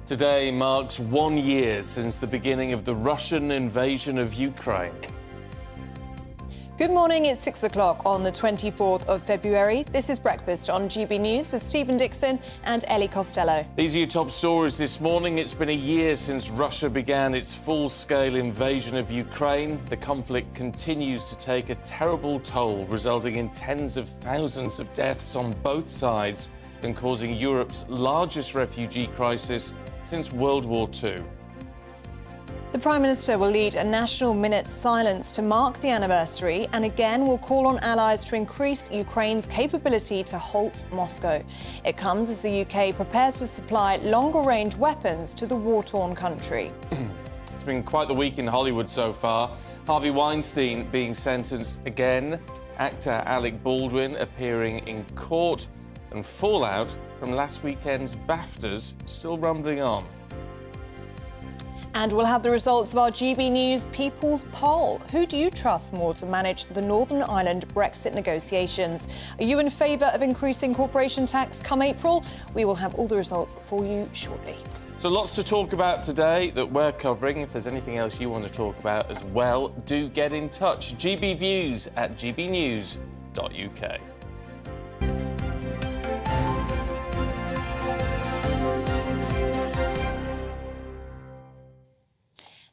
Today marks 1 year since the beginning of the Russian invasion of Ukraine. Good morning, it's 6 o'clock on the 24th of February. This is Breakfast on GB News with Stephen Dixon and Ellie Costello. These are your top stories this morning. It's been a year since Russia began its full-scale invasion of Ukraine. The conflict continues to take a terrible toll, resulting in tens of thousands of deaths on both sides and causing Europe's largest refugee crisis since World War II. The Prime Minister will lead a national minute silence to mark the anniversary and again will call on allies to increase Ukraine's capability to halt Moscow. It comes as the UK prepares to supply longer-range weapons to the war-torn country. It's been quite the week in Hollywood so far. Harvey Weinstein being sentenced again, actor Alec Baldwin appearing in court, and fallout from last weekend's BAFTAs still rumbling on. And we'll have the results of our GB News People's Poll. Who do you trust more to manage the Northern Ireland Brexit negotiations? Are you in favour of increasing corporation tax come April? We will have all the results for you shortly. So lots to talk about today that we're covering. If there's anything else you want to talk about as well, do get in touch. gbviews@gbnews.uk.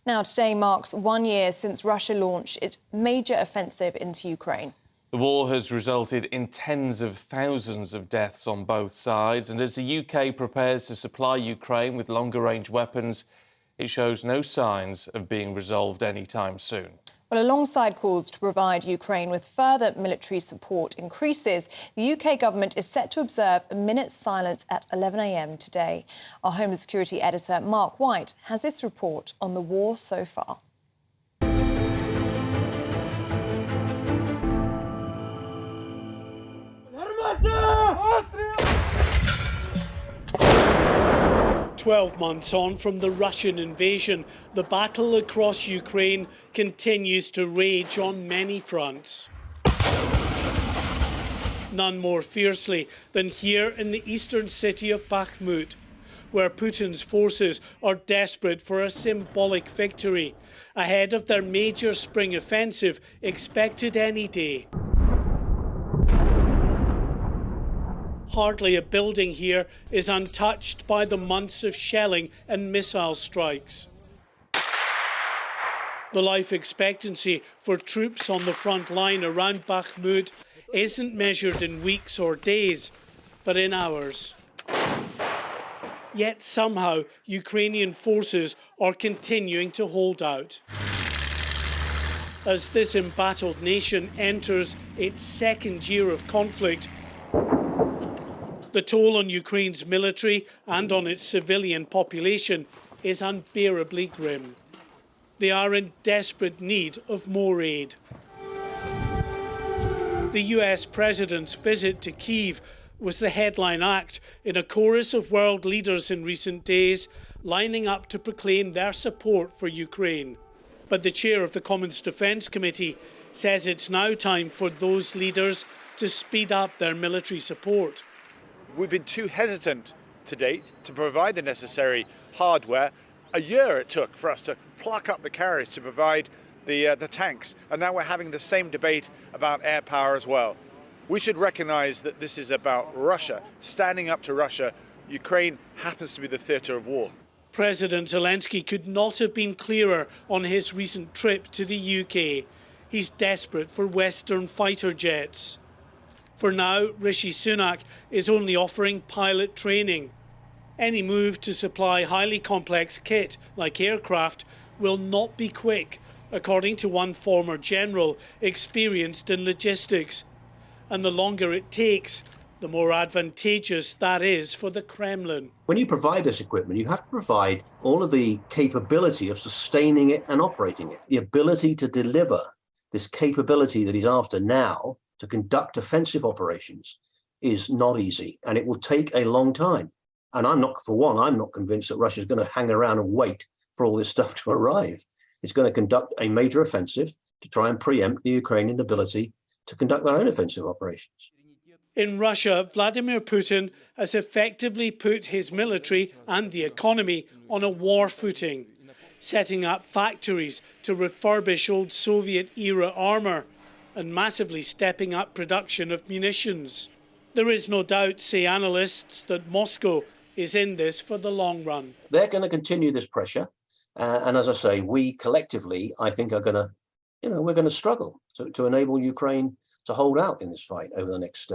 Now, today marks 1 year since Russia launched its major offensive into Ukraine. The war has resulted in tens of thousands of deaths on both sides, and as the UK prepares to supply Ukraine with longer-range weapons, it shows no signs of being resolved anytime soon. Well, alongside calls to provide Ukraine with further military support increases, the UK government is set to observe a minute's silence at 11 a.m. today. Our Home and Security editor, Mark White, has this report on the war so far. 12 months on from the Russian invasion, the battle across Ukraine continues to rage on many fronts. None more fiercely than here in the eastern city of Bakhmut, where Putin's forces are desperate for a symbolic victory, ahead of their major spring offensive expected any day. Hardly a building here is untouched by the months of shelling and missile strikes. The life expectancy for troops on the front line around Bakhmut isn't measured in weeks or days, but in hours. Yet somehow Ukrainian forces are continuing to hold out. As this embattled nation enters its second year of conflict, the toll on Ukraine's military and on its civilian population is unbearably grim. They are in desperate need of more aid. The US President's visit to Kyiv was the headline act in a chorus of world leaders in recent days lining up to proclaim their support for Ukraine. But the chair of the Commons Defence Committee says it's now time for those leaders to speed up their military support. We've been too hesitant to date to provide the necessary hardware. A year it took for us to pluck up the courage to provide the tanks, and now we're having the same debate about air power as well. We should recognise that this is about Russia, standing up to Russia. Ukraine happens to be the theatre of war. President Zelensky could not have been clearer on his recent trip to the UK. He's desperate for Western fighter jets. For now, Rishi Sunak is only offering pilot training. Any move to supply highly complex kit, like aircraft, will not be quick, according to one former general experienced in logistics. And the longer it takes, the more advantageous that is for the Kremlin. When you provide this equipment, you have to provide all of the capability of sustaining it and operating it. The ability to deliver this capability that he's after now to conduct offensive operations is not easy, and it will take a long time. And I'm not convinced that Russia's going to hang around and wait for all this stuff to arrive. It's going to conduct a major offensive to try and preempt the Ukrainian ability to conduct their own offensive operations. In Russia, Vladimir Putin has effectively put his military and the economy on a war footing, setting up factories to refurbish old Soviet-era armour and massively stepping up production of munitions. There is no doubt, say analysts, that Moscow is in this for the long run. They're going to continue this pressure. And as I say, we collectively, I think, are going to, we're going to struggle to enable Ukraine to hold out in this fight over the next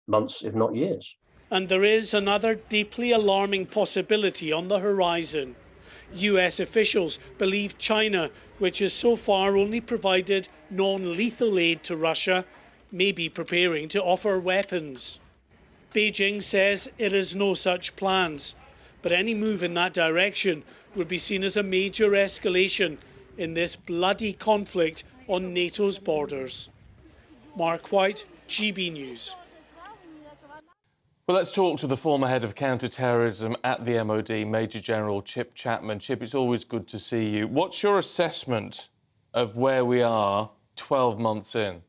months, if not years. And there is another deeply alarming possibility on the horizon. US officials believe China, which has so far only provided non-lethal aid to Russia, may be preparing to offer weapons. Beijing says it has no such plans, but any move in that direction would be seen as a major escalation in this bloody conflict on NATO's borders. Mark White, GB News. Well, let's talk to the former head of counter-terrorism at the MOD, Major General Chip Chapman. Chip, it's always good to see you. What's your assessment of where we are 12 months in?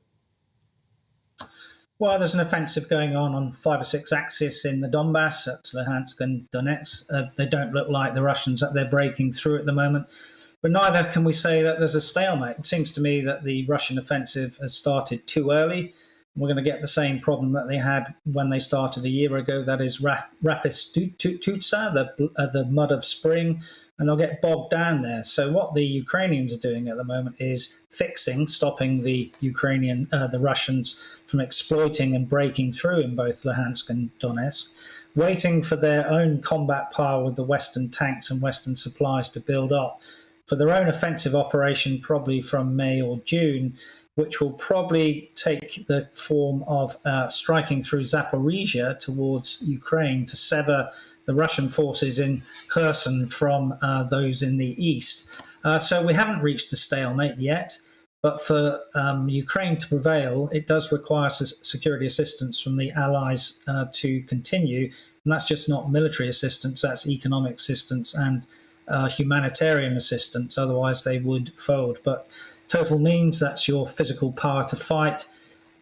Well, there's an offensive going on 5 or 6 axes in the Donbass, that's Luhansk and Donetsk. They don't look like the Russians that they're breaking through at the moment. But neither can we say that there's a stalemate. It seems to me that the Russian offensive has started too early. We're going to get the same problem that they had when they started a year ago. That is Rapistutsa, the mud of spring, and they'll get bogged down there. So what the Ukrainians are doing at the moment is stopping the Russians from exploiting and breaking through in both Luhansk and Donetsk, waiting for their own combat power with the Western tanks and Western supplies to build up for their own offensive operation, probably from May or June, which will probably take the form of striking through Zaporizhia towards Ukraine to sever the Russian forces in Kherson from those in the east. So we haven't reached a stalemate yet, but for Ukraine to prevail, it does require security assistance from the allies to continue. And that's just not military assistance, that's economic assistance and humanitarian assistance. Otherwise, they would fold. But total means, that's your physical power to fight,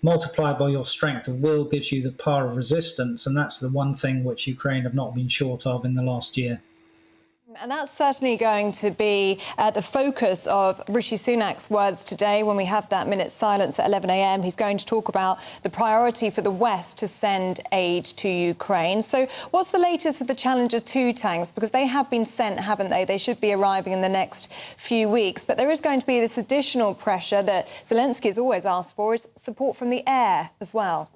multiplied by your strength of will gives you the power of resistance, and that's the one thing which Ukraine have not been short of in the last year. And that's certainly going to be the focus of Rishi Sunak's words today when we have that minute's silence at 11 a.m. He's going to talk about the priority for the West to send aid to Ukraine. So what's the latest with the Challenger 2 tanks? Because they have been sent, haven't they? They should be arriving in the next few weeks. But there is going to be this additional pressure that Zelensky has always asked for, is support from the air as well.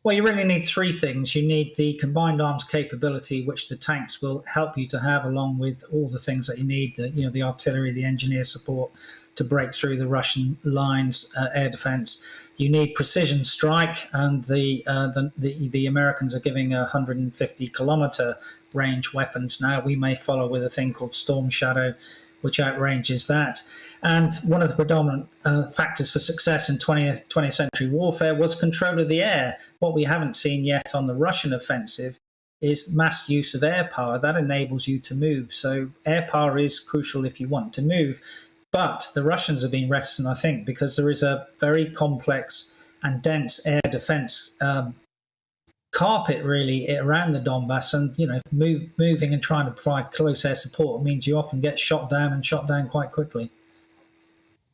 Well, you really need 3 things. You need the combined arms capability, which the tanks will help you to have, along with all the things that you need, the artillery, the engineer support to break through the Russian lines, air defense. You need precision strike, and the Americans are giving 150-kilometer range weapons now. We may follow with a thing called Storm Shadow, which outranges that. And one of the predominant factors for success in 20th century warfare was control of the air. What we haven't seen yet on the Russian offensive is mass use of air power. That enables you to move. So air power is crucial if you want to move. But the Russians have been reticent, I think, because there is a very complex and dense air defense carpet really around the Donbass, and moving and trying to provide close air support means you often get shot down quite quickly.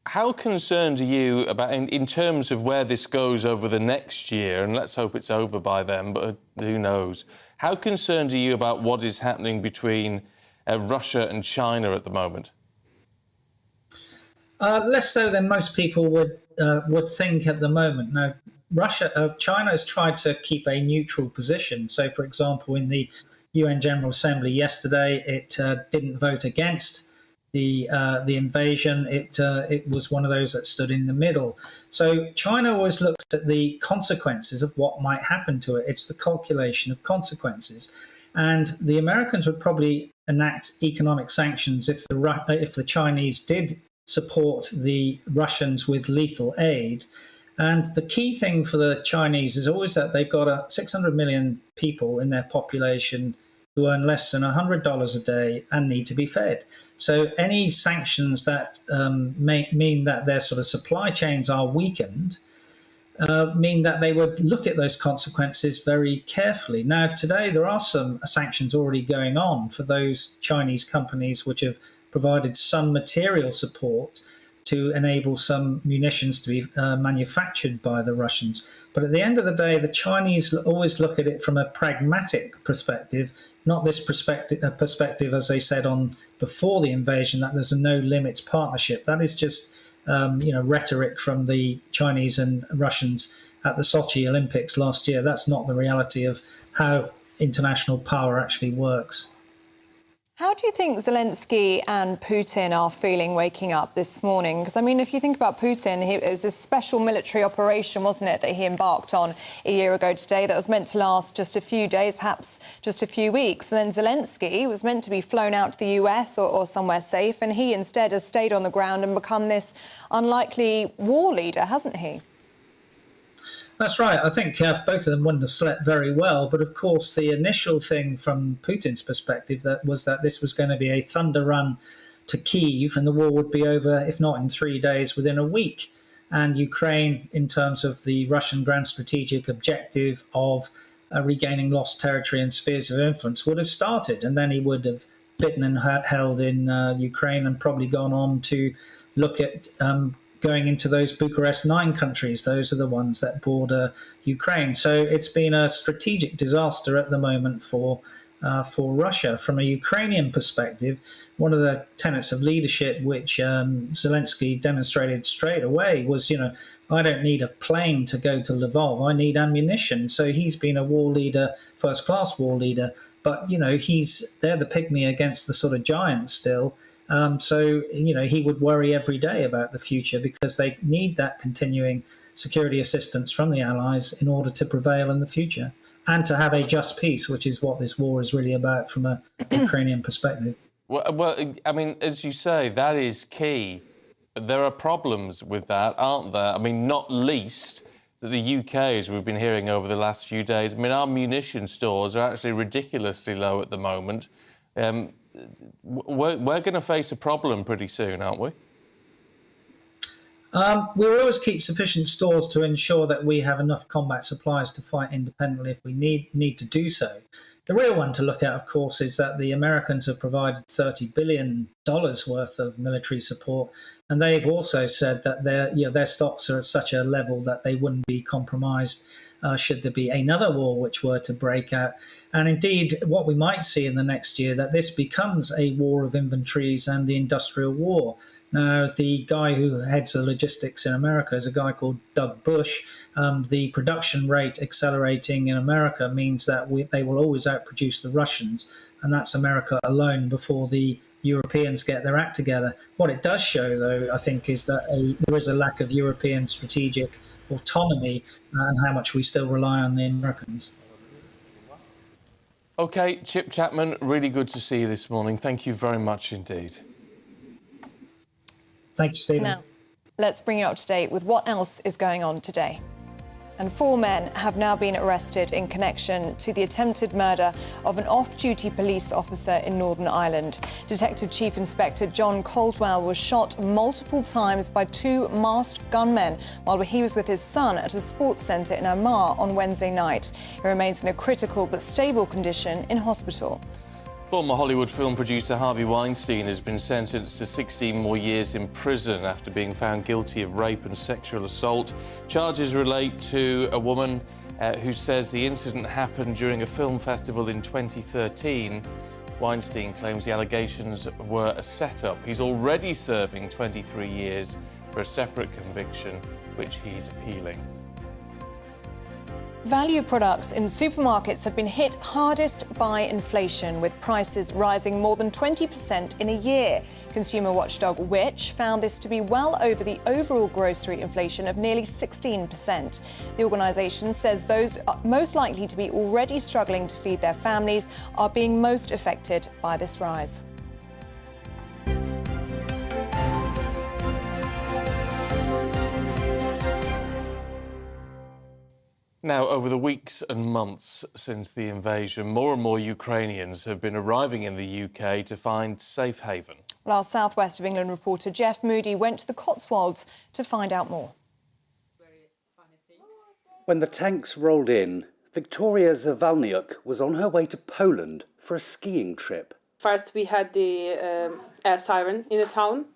How concerned are you about, in terms of where this goes over the next year, and let's hope it's over by then, but who knows? How concerned are you about what is happening between Russia and China at the moment? Less so than most people would think at the moment. Now, China has tried to keep a neutral position. So, for example, in the UN General Assembly yesterday, it didn't vote against the invasion. It was one of those that stood in the middle. So China always looks at the consequences of what might happen to it. It's the calculation of consequences. And the Americans would probably enact economic sanctions if the Chinese did support the Russians with lethal aid. And the key thing for the Chinese is always that they've got 600 million people in their population who earn less than $100 a day and need to be fed. So any sanctions that may mean that their sort of supply chains are weakened mean that they would look at those consequences very carefully. Now, today there are some sanctions already going on for those Chinese companies which have provided some material support to enable some munitions to be manufactured by the Russians. But at the end of the day, the Chinese always look at it from a pragmatic perspective, not this perspective, as they said on before the invasion, that there's a no limits partnership. That is just rhetoric from the Chinese and Russians at the Sochi Olympics last year. That's not the reality of how international power actually works. How do you think Zelensky and Putin are feeling waking up this morning? Because, I mean, if you think about Putin, it was this special military operation, wasn't it, that he embarked on a year ago today that was meant to last just a few days, perhaps just a few weeks. And then Zelensky was meant to be flown out to the US or somewhere safe, and he instead has stayed on the ground and become this unlikely war leader, hasn't he? That's right. I think both of them wouldn't have slept very well. But of course, the initial thing from Putin's perspective was that this was going to be a thunder run to Kyiv, and the war would be over, if not in 3 days, within a week. And Ukraine, in terms of the Russian grand strategic objective of regaining lost territory and spheres of influence, would have started. And then he would have bitten and held in Ukraine and probably gone on to look at going into those Bucharest 9 countries. Those are the ones that border Ukraine. So it's been a strategic disaster at the moment for Russia. From a Ukrainian perspective, one of the tenets of leadership which Zelensky demonstrated straight away was, I don't need a plane to go to Lvov, I need ammunition. So he's been a war leader, first-class war leader, but, they're the pygmy against the sort of giant still. So he would worry every day about the future because they need that continuing security assistance from the Allies in order to prevail in the future and to have a just peace, which is what this war is really about from a Ukrainian perspective. Well, I mean, as you say, that is key. There are problems with that, aren't there? I mean, not least that the UK, as we've been hearing over the last few days, I mean, our munition stores are actually ridiculously low at the moment. We're going to face a problem pretty soon, aren't we? We'll always keep sufficient stores to ensure that we have enough combat supplies to fight independently if we need to do so. The real one to look at, of course, is that the Americans have provided $30 billion worth of military support, and they've also said that their stocks are at such a level that they wouldn't be compromised should there be another war which were to break out. And indeed, what we might see in the next year, that this becomes a war of inventories and the industrial war. Now, the guy who heads the logistics in America is a guy called Doug Bush. The production rate accelerating in America means that they will always outproduce the Russians, and that's America alone before the Europeans get their act together. What it does show, though, I think, is that there is a lack of European strategic autonomy and how much we still rely on the Americans. OK, Chip Chapman, really good to see you this morning. Thank you very much indeed. Thank you, Stephen. Now, let's bring you up to date with what else is going on today. And 4 men have now been arrested in connection to the attempted murder of an off-duty police officer in Northern Ireland. Detective Chief Inspector John Caldwell was shot multiple times by 2 masked gunmen while he was with his son at a sports centre in Armagh on Wednesday night. He remains in a critical but stable condition in hospital. Former Hollywood film producer Harvey Weinstein has been sentenced to 16 more years in prison after being found guilty of rape and sexual assault. Charges relate to a woman who says the incident happened during a film festival in 2013. Weinstein claims the allegations were a setup. He's already serving 23 years for a separate conviction, which he's appealing. Value products in supermarkets have been hit hardest by inflation, with prices rising more than 20% in a year. Consumer watchdog Which found this to be well over the overall grocery inflation of nearly 16%. The organisation says those most likely to be already struggling to feed their families are being most affected by this rise. Now, over the weeks and months since the invasion, more and more Ukrainians have been arriving in the UK to find safe haven. Well, our South West of England reporter Jeff Moody went to the Cotswolds to find out more. When the tanks rolled in, Victoria Zawalniuk was on her way to Poland for a skiing trip. First, we had the air siren in the town.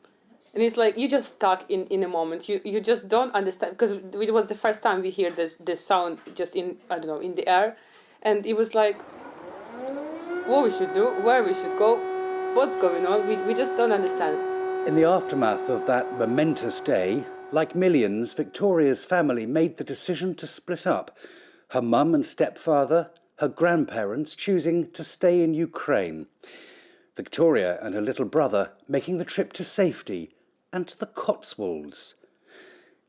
And it's like, you just stuck in a moment. You just don't understand, because it was the first time we hear this sound just in the air. And it was like, what we should do, where we should go, what's going on. We just don't understand. In the aftermath of that momentous day, like millions, Victoria's family made the decision to split up. Her mum and stepfather, her grandparents choosing to stay in Ukraine. Victoria and her little brother making the trip to safety and to the Cotswolds.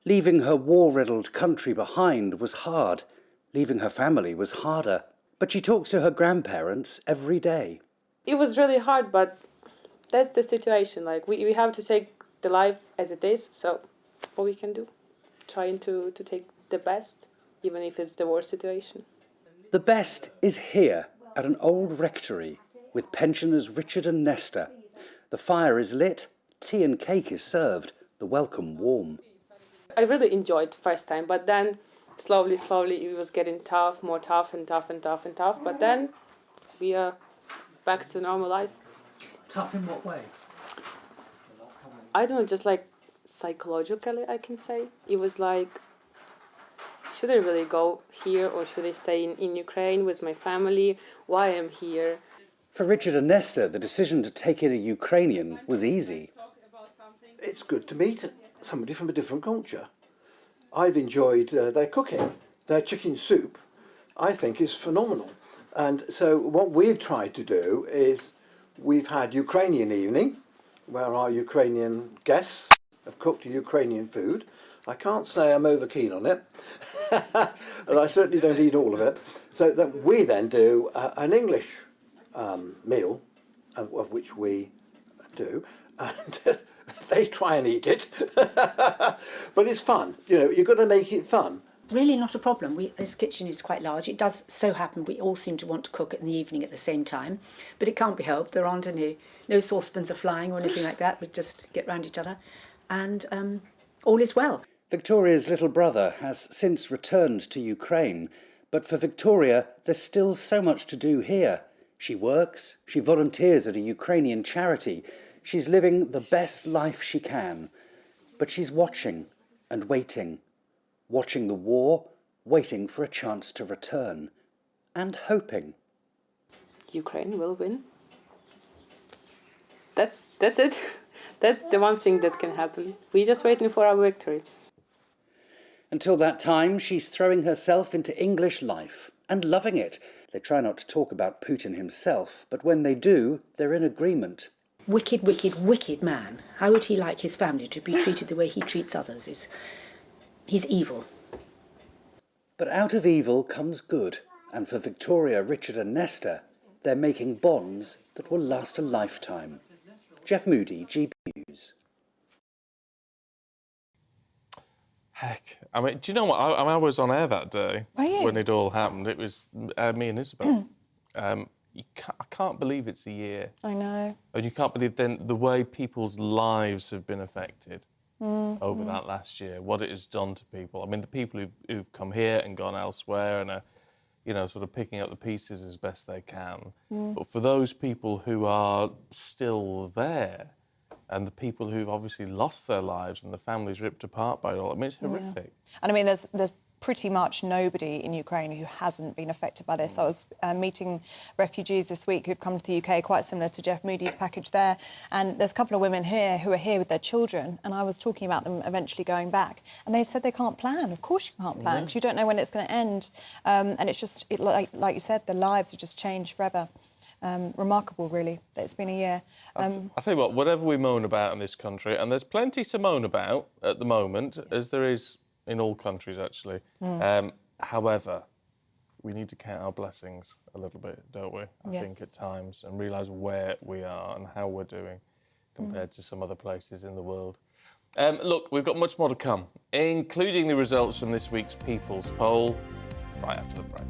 Leaving her war-riddled country behind was hard. Leaving her family was harder. But she talks to her grandparents every day. It was really hard, but that's the situation. Like, we have to take the life as it is, so what we can do, trying to take the best, even if it's the worst situation. The best is here at an old rectory with pensioners Richard and Nesta. The fire is lit, tea and cake is served, the welcome warm. I really enjoyed the first time, but then slowly it was getting tough, more tough and tough and tough and tough. But then we are back to normal life. Tough in what way? I don't know, just like psychologically, I can say. It was like, should I really go here or should I stay in Ukraine with my family? Why am I here? For Richard and Nesta, the decision to take in a Ukrainian was easy. It's good to meet somebody from a different culture. I've enjoyed their cooking. Their chicken soup, I think, is phenomenal. And so what we've tried to do is we've had Ukrainian evening, where our Ukrainian guests have cooked Ukrainian food. I can't say I'm over keen on it, and I certainly don't eat all of it. So that we then do an English meal, of which we do, and they try and eat it. But it's fun. You know, you've got to make it fun. Really not a problem. This kitchen is quite large. It does so happen we all seem to want to cook in the evening at the same time, but it can't be helped. There aren't no saucepans are flying or anything like that. We just get round each other, and all is well. Victoria's little brother has since returned to Ukraine, but for Victoria, there's still so much to do here. She works, she volunteers at a Ukrainian charity. She's living the best life she can, but she's watching and waiting. Watching the war, waiting for a chance to return, and hoping. Ukraine will win. That's it. That's the one thing that can happen. We're just waiting for our victory. Until that time, she's throwing herself into English life and loving it. They try not to talk about Putin himself, but when they do, they're in agreement. Wicked, wicked, wicked man. How would he like his family to be treated the way he treats others? He's evil. But out of evil comes good, and for Victoria, Richard and Nesta, they're making bonds that will last a lifetime. Jeff Moody, GBNews. Heck, I mean, do you know what? I was on air that day when it all happened. It was me and Isabel. I can't believe it's a year. I know. And you can't believe then the way people's lives have been affected over that last year, what it has done to people. I mean, the people who've come here and gone elsewhere and are, you know, sort of picking up the pieces as best they can. But for those people who are still there, and the people who've obviously lost their lives and the families ripped apart by it all, I mean, it's horrific. And I mean, there's pretty much nobody in Ukraine who hasn't been affected by this. I was meeting refugees this week who've come to the UK, quite similar to Jeff Moody's package there. And there's a couple of women here who are here with their children. And I was talking about them eventually going back. And they said they can't plan. Of course you can't plan, because you don't know when it's going to end. And it's just, like you said, the lives have just changed forever. Remarkable, really, that it's been a year. I'll tell you what, whatever we moan about in this country, and there's plenty to moan about at the moment, as there is in all countries, actually. However, we need to count our blessings a little bit, don't we? I think at times, and realise where we are and how we're doing compared to some other places in the world. Look, we've got much more to come, including the results from this week's People's Poll, right after the break.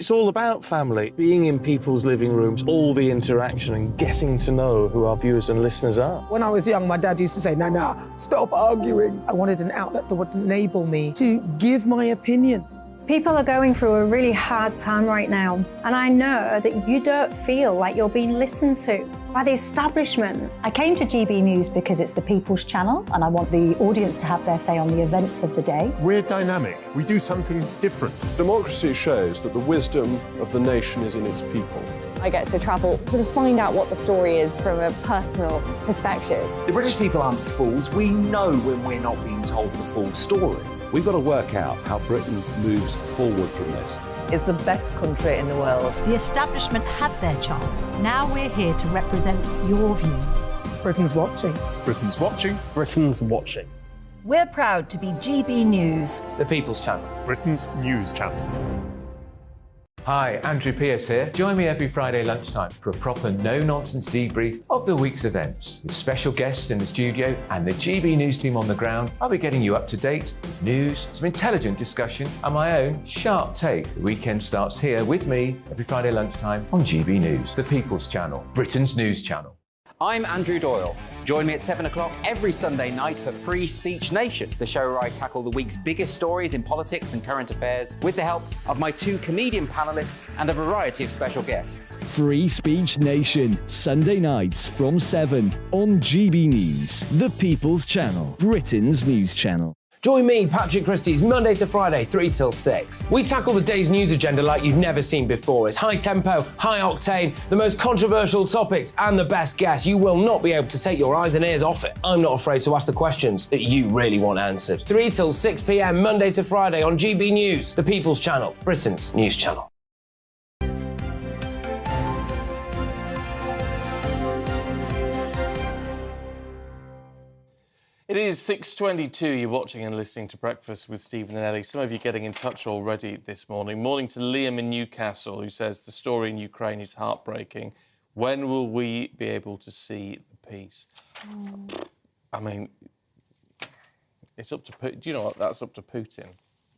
It's all about family, being in people's living rooms, all the interaction and getting to know who our viewers and listeners are. When I was young, my dad used to say, Nana, stop arguing. I wanted an outlet that would enable me to give my opinion. People are going through a really hard time right now, and I know that you don't feel like you're being listened to by the establishment. I came to GB News because it's the People's Channel, and I want the audience to have their say on the events of the day. We're dynamic. We do something different. Democracy shows that the wisdom of the nation is in its people. I get to travel to find out what the story is from a personal perspective. The British people aren't fools. We know when we're not being told the full story. We've got to work out how Britain moves forward from this. It's the best country in the world. The establishment had their chance. Now we're here to represent your views. Britain's watching. Britain's watching. Britain's watching. We're proud to be GB News, The People's Channel. Britain's news channel. Hi, Andrew Pierce here. Join me every Friday lunchtime for a proper no-nonsense debrief of the week's events. With special guests in the studio and the GB News team on the ground, I'll be getting you up to date with news, some intelligent discussion and my own sharp take. The weekend starts here with me every Friday lunchtime on GB News, the People's Channel, Britain's news channel. I'm Andrew Doyle. Join me at 7 o'clock every Sunday night for Free Speech Nation, the show where I tackle the week's biggest stories in politics and current affairs with the help of my 2 comedian panellists and a variety of special guests. Free Speech Nation, Sunday nights from 7 on GB News, the People's Channel, Britain's news channel. Join me, Patrick Christie's, Monday to Friday, 3 till 6. We tackle the day's news agenda like you've never seen before. It's high tempo, high octane, the most controversial topics, and the best guests. You will not be able to take your eyes and ears off it. I'm not afraid to ask the questions that you really want answered. 3 till 6 p.m, Monday to Friday on GB News, the People's Channel, Britain's news channel. It is 6:22. You're watching and listening to Breakfast with Stephen and Ellie. Some of you getting in touch already this morning. Morning to Liam in Newcastle, who says the story in Ukraine is heartbreaking. When will we be able to see the peace? I mean, it's up to Putin. Do you know what? That's up to Putin,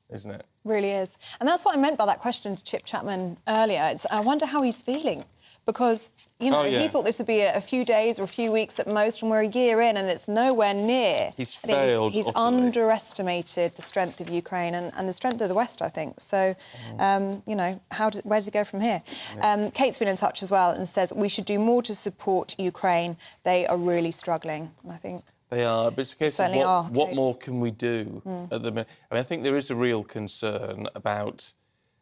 isn't it? Really is. And that's what I meant by that question to Chip Chapman earlier. I wonder how he's feeling. Because, you know, he thought this would be a few days or a few weeks at most, and we're a year in and it's nowhere near. He's failed. He's underestimated the strength of Ukraine and the strength of the West, I think. So, you know, where does it go from here? Kate's been in touch as well and says we should do more to support Ukraine. They are really struggling. And I think they are, but it's a case of what more can we do at the minute? I mean, I think there is a real concern about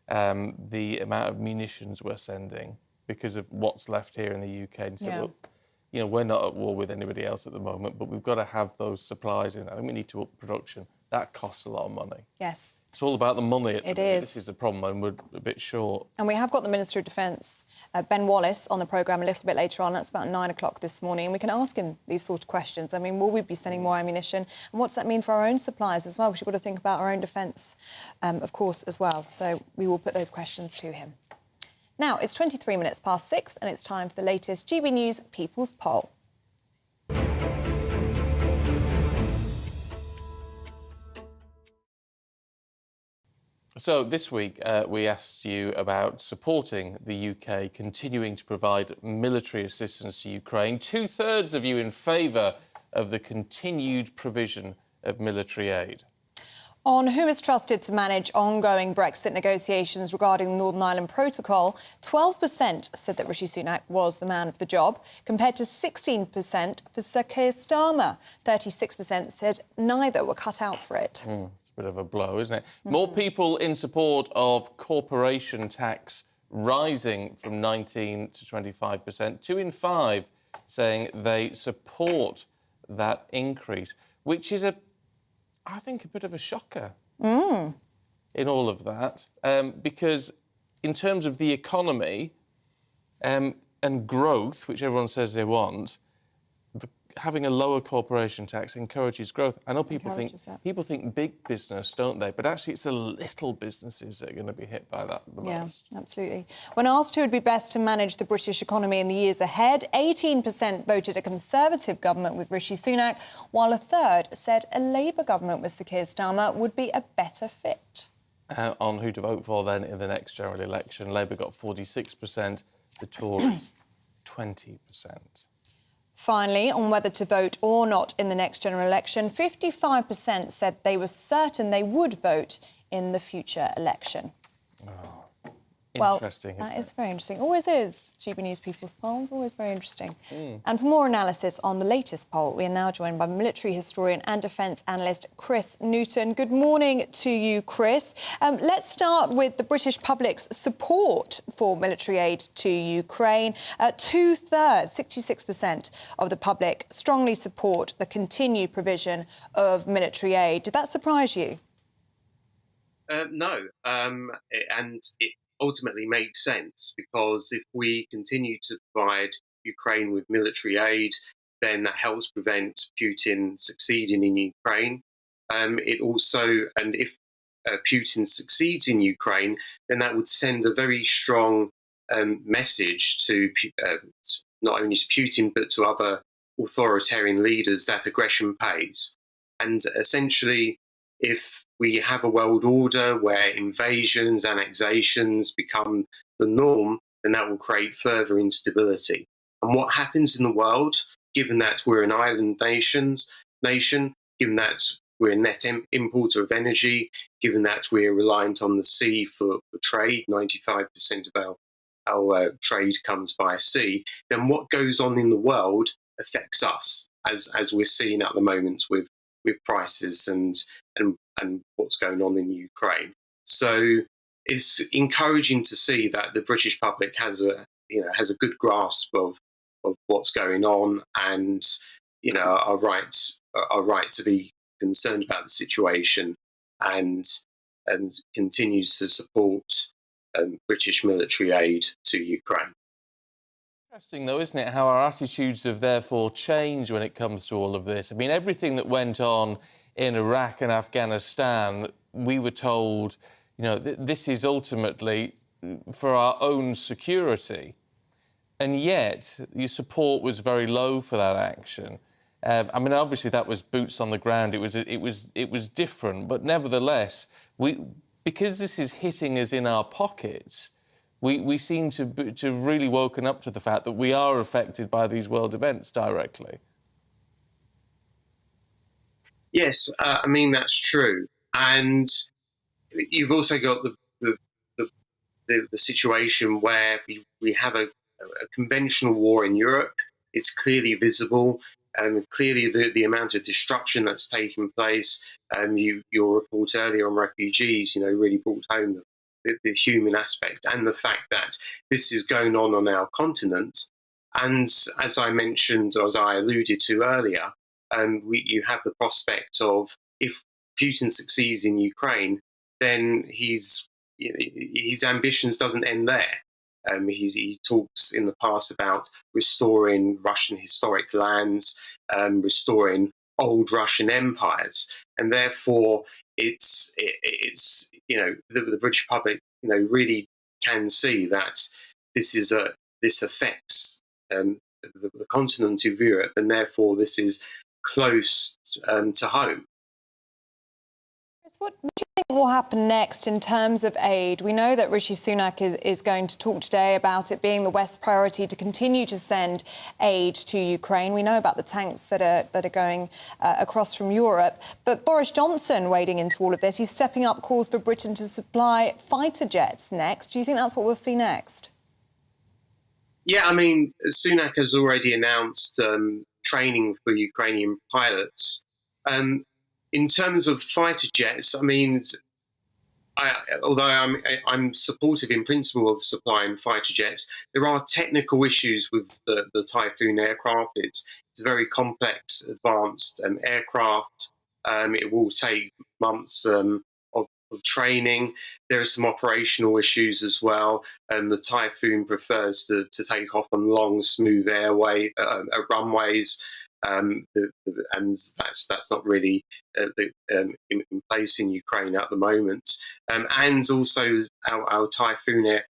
the amount of munitions we're sending because of what's left here in the UK. And so, look, you know, we're not at war with anybody else at the moment, but we've got to have those supplies in. I think we need to up production. That costs a lot of money. Yes. It's all about the money. It is. This is the problem, and we're a bit short. And we have got the Minister of Defence, Ben Wallace, on the programme a little bit later on. That's about 9 o'clock this morning. And we can ask him these sort of questions. I mean, will we be sending more ammunition? And what's that mean for our own supplies as well? We've got to think about our own defence, of course, as well. So we will put those questions to him. Now, it's 23 minutes past 6, and it's time for the latest GB News People's Poll. So this week we asked you about supporting the UK continuing to provide military assistance to Ukraine. 2/3 of you in favour of the continued provision of military aid. On who is trusted to manage ongoing Brexit negotiations regarding the Northern Ireland Protocol, 12% said that Rishi Sunak was the man for the job, compared to 16% for Sir Keir Starmer. 36% said neither were cut out for it. It's a bit of a blow, isn't it? More people in support of corporation tax rising from 19 to 25%. 2 in 5 saying they support that increase, which is I think a bit of a shocker in all of that, because in terms of the economy and growth, which everyone says they want, having a lower corporation tax encourages growth. I know people think big business, don't they? But actually, it's the little businesses that are going to be hit by that the most. Yeah, absolutely. When asked who would be best to manage the British economy in the years ahead, 18% voted a Conservative government with Rishi Sunak, while a third said a Labour government with Sir Keir Starmer would be a better fit. On who to vote for then in the next general election. Labour got 46%, the Tories 20%. Finally, on whether to vote or not in the next general election, 55% said they were certain they would vote in the future election. Interesting, That isn't is it? very interesting. Always is. GB News People's Polls, always very interesting. And for more analysis on the latest poll, we are now joined by military historian and defence analyst Chris Newton. Good morning to you, Chris. Let's start with the British public's support for military aid to Ukraine. Two-thirds, 66% of the public strongly support the continued provision of military aid. Did that surprise you? No, and it ultimately makes sense, because if we continue to provide Ukraine with military aid, then that helps prevent Putin succeeding in Ukraine. It also, and if Putin succeeds in Ukraine, then that would send a very strong message to not only to Putin but to other authoritarian leaders that aggression pays. And essentially, if we have a world order where invasions, annexations become the norm, then that will create further instability. And what happens in the world, given that we're an island nation, given that we're a net importer of energy, given that we're reliant on the sea for trade, 95% of our trade comes via sea, then what goes on in the world affects us, as we're seeing at the moment with prices and what's going on in Ukraine. So it's encouraging to see that the British public has a good grasp of what's going on, and our right to be concerned about the situation, and continues to support British military aid to Ukraine. Interesting, though, isn't it, how our attitudes have therefore changed when it comes to all of this? I mean, everything that went on in Iraq and Afghanistan, we were told, this is ultimately for our own security. And yet, your support was very low for that action. I mean, obviously, that was boots on the ground. It was different, but nevertheless, because this is hitting us in our pockets, we seem to really woken up to the fact that we are affected by these world events directly. Yes, I mean, that's true. And you've also got the situation where we have a conventional war in Europe. It's clearly visible, and clearly the amount of destruction that's taking place. Your report earlier on refugees, really brought home the human aspect, and the fact that this is going on our continent. And as I mentioned, or as I alluded to earlier, you have the prospect of, if Putin succeeds in Ukraine, then his ambitions doesn't end there. He talks in the past about restoring Russian historic lands, restoring old Russian empires, and therefore it's the British public really can see that this affects the continent of Europe, and therefore this is close to home. What do you think will happen next in terms of aid? We know that Rishi Sunak is going to talk today about it being the West's priority to continue to send aid to Ukraine. We know about the tanks that are going across from Europe. But Boris Johnson wading into all of this, he's stepping up calls for Britain to supply fighter jets next. Do you think that's what we'll see next? Yeah, I mean, Sunak has already announced training for Ukrainian pilots. In terms of fighter jets, I mean, although I'm supportive in principle of supplying fighter jets, there are technical issues with the Typhoon aircraft. It's a very complex, advanced aircraft. It will take months of training. There are some operational issues as well. The Typhoon prefers to take off on long, smooth runways. And that's not really in place in Ukraine at the moment. And also our Typhoon air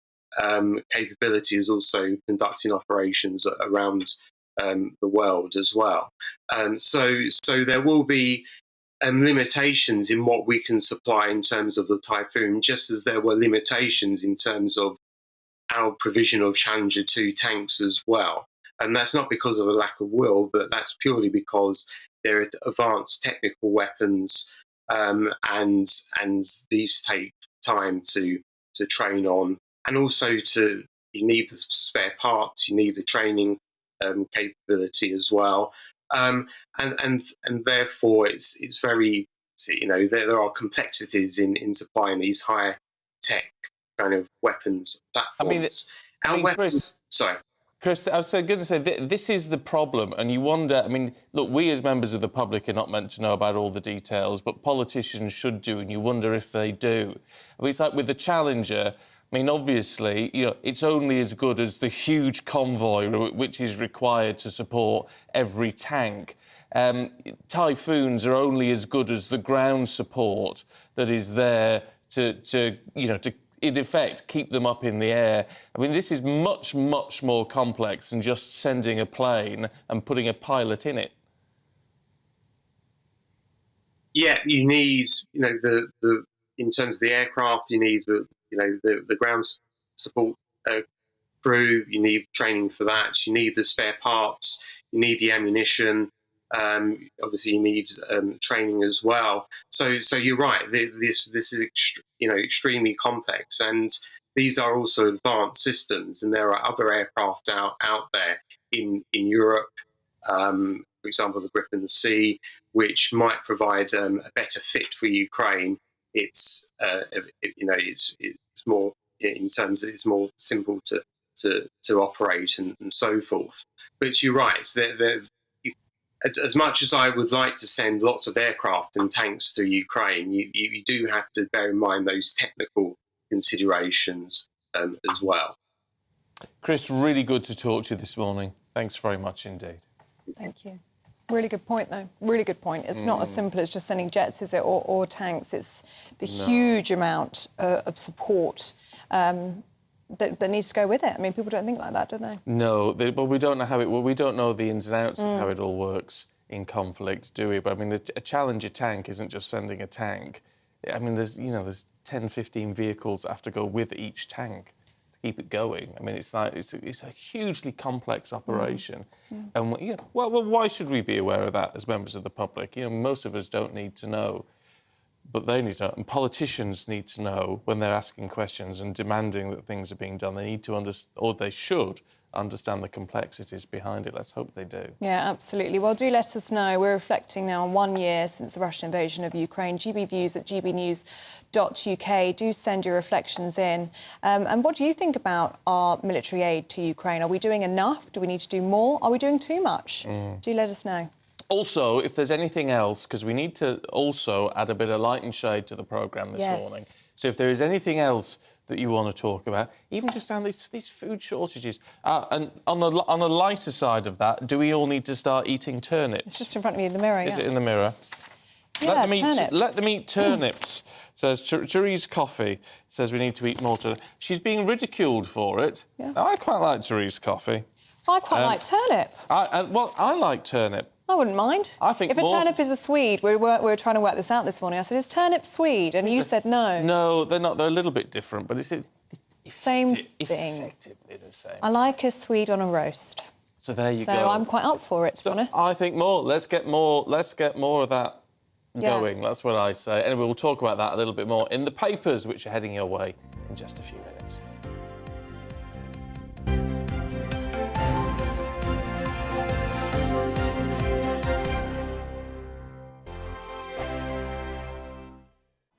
capability is also conducting operations around the world as well. So there will be limitations in what we can supply in terms of the Typhoon, just as there were limitations in terms of our provision of Challenger 2 tanks as well. And that's not because of a lack of will, but that's purely because they're advanced technical weapons, and these take time to train on, and also you need the spare parts, you need the training capability as well, and therefore it's very, there are complexities in supplying these high tech kind of weapons platforms. Chris, I was so good to say, this is the problem, and you wonder, I mean, look, we as members of the public are not meant to know about all the details, but politicians should do, and you wonder if they do. I mean, it's like with the Challenger, I mean, obviously, it's only as good as the huge convoy which is required to support every tank. Typhoons are only as good as the ground support that is there to in effect, keep them up in the air. I mean, this is much, much more complex than just sending a plane and putting a pilot in it. Yeah, you need, the in terms of the aircraft, you need the ground support crew. You need training for that. You need the spare parts. You need the ammunition. Obviously, you need training as well. So you're right. This is extremely complex, and these are also advanced systems. And there are other aircraft out there in Europe, for example, the Gripen C, which might provide a better fit for Ukraine. It's more in terms of it's more simple to operate and so forth. But you're right. As much as I would like to send lots of aircraft and tanks to Ukraine, you do have to bear in mind those technical considerations as well. Chris, really good to talk to you this morning. Thanks very much indeed. Thank you. Really good point, though. Really good point. It's not as simple as just sending jets, is it, or tanks. It's the huge amount of support that needs to go with it. I mean, people don't think like that, do they? No, but we don't know how we don't know the ins and outs of how it all works in conflict, do we? But I mean, a Challenger tank isn't just sending a tank. I mean, there's 10, 15 vehicles that have to go with each tank to keep it going. I mean, it's a hugely complex operation. And well, why should we be aware of that as members of the public? Most of us don't need to know. But they need to know, and politicians need to know when they're asking questions and demanding that things are being done. They need to understand, or they should understand the complexities behind it. Let's hope they do. Yeah, absolutely. Well, do let us know. We're reflecting now on 1 year since the Russian invasion of Ukraine. GBViews at gbnews.uk. Do send your reflections in. And what do you think about our military aid to Ukraine? Are we doing enough? Do we need to do more? Are we doing too much? Do let us know. Also, if there's anything else, because we need to also add a bit of light and shade to the programme this morning. So if there is anything else that you want to talk about, even just down these food shortages. And on a lighter side of that, do we all need to start eating turnips? It's just in front of me in the mirror, Is it in the mirror? Yeah, let them eat turnips. Says Therese Coffey says we need to eat more turnips. She's being ridiculed for it. Yeah. I quite like Therese Coffey. I quite like turnip. I like turnip. I wouldn't mind. I think if a turnip is a Swede, we were trying to work this out this morning. I said, is turnip Swede? And you said no. No, they're not. They're a little bit different, but it's same thing. Effectively the same. I like a Swede on a roast. So there you go. So I'm quite up for it, to be honest. I think more. Let's get more of that going. That's what I say. Anyway, we'll talk about that a little bit more in the papers, which are heading your way in just a few minutes.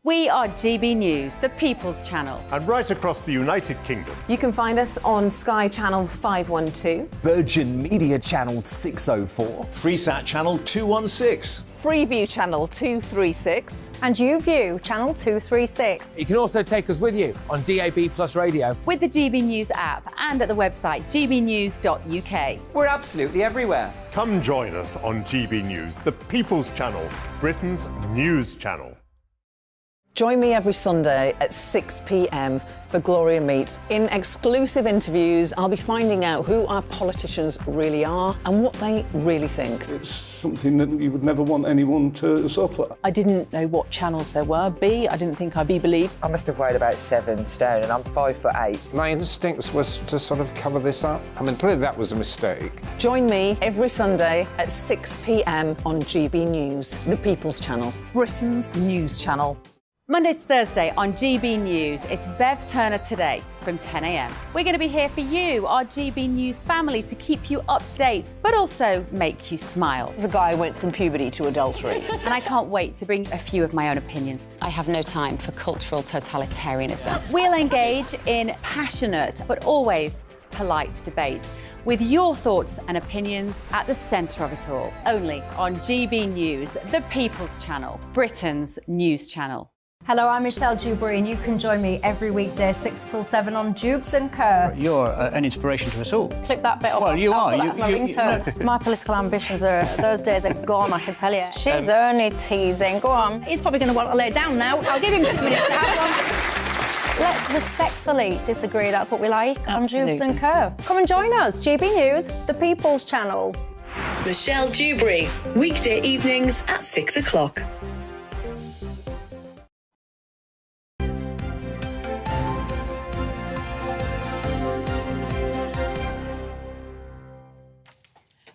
We are GB News, the People's Channel. And right across the United Kingdom. You can find us on Sky Channel 512. Virgin Media Channel 604. Freesat Channel 216. Freeview Channel 236. And YouView Channel 236. You can also take us with you on DAB+ radio. With the GB News app and at the website gbnews.uk. We're absolutely everywhere. Come join us on GB News, the People's Channel, Britain's news channel. Join me every Sunday at 6 p.m. for Gloria Meets. In exclusive interviews, I'll be finding out who our politicians really are and what they really think. It's something that you would never want anyone to suffer. I didn't know what channels there were. B, I didn't think I'd be believed. I must have weighed about 7 stone and I'm 5'8". My instincts was to sort of cover this up. I mean, clearly that was a mistake. Join me every Sunday at 6 p.m. on GB News, the People's Channel, Britain's news channel. Monday to Thursday on GB News, it's Bev Turner Today from 10 a.m. We're going to be here for you, our GB News family, to keep you up to date, but also make you smile. The guy went from puberty to adultery. And I can't wait to bring a few of my own opinions. I have no time for cultural totalitarianism. We'll engage in passionate, but always polite debate, with your thoughts and opinions at the centre of it all. Only on GB News, the People's Channel, Britain's news channel. Hello, I'm Michelle Dewberry, and you can join me every weekday 6 till 7 on Jubes and Kerr. You're an inspiration to us all. Clip that bit off. Well, you are. That's my ringtone. My political ambitions those days are gone, I can tell you. She's only teasing. Go on. He's probably going to want to lay down now. I'll give him 2 minutes to have one. Let's respectfully disagree. That's what we like on Jubes and Kerr. Come and join us. GB News, the People's Channel. Michelle Dewberry, weekday evenings at 6 o'clock.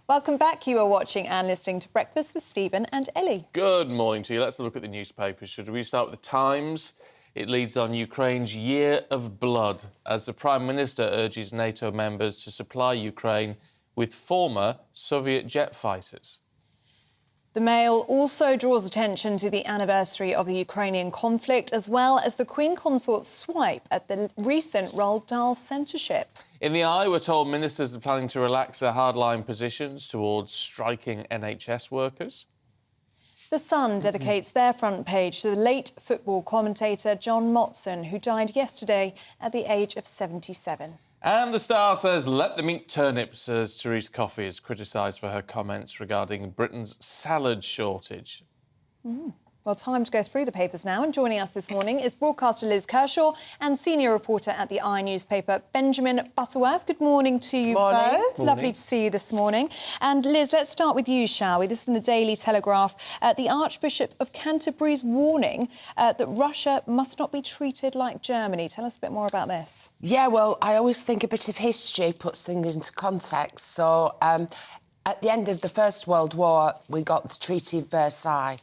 Welcome back. You are watching and listening to Breakfast with Stephen and Ellie. Good morning to you. Let's look at the newspapers. Should we start with the Times? It leads on Ukraine's year of blood as the Prime Minister urges NATO members to supply Ukraine with former Soviet jet fighters. The Mail also draws attention to the anniversary of the Ukrainian conflict, as well as the Queen Consort's swipe at the recent Roald Dahl censorship. In the Eye, we're told ministers are planning to relax their hardline positions towards striking NHS workers. The Sun dedicates their front page to the late football commentator John Motson, who died yesterday at the age of 77. And the Star says, let them eat turnips, as Therese Coffey is criticised for her comments regarding Britain's salad shortage. Well, time to go through the papers now, and joining us this morning is broadcaster Liz Kershaw and senior reporter at the I newspaper, Benjamin Butterworth. Good morning to you both. Morning. Lovely to see you this morning. And Liz, let's start with you, shall we? This is in the Daily Telegraph. The Archbishop of Canterbury's warning that Russia must not be treated like Germany. Tell us a bit more about this. Yeah, well, I always think a bit of history puts things into context. So, at the end of the First World War, we got the Treaty of Versailles,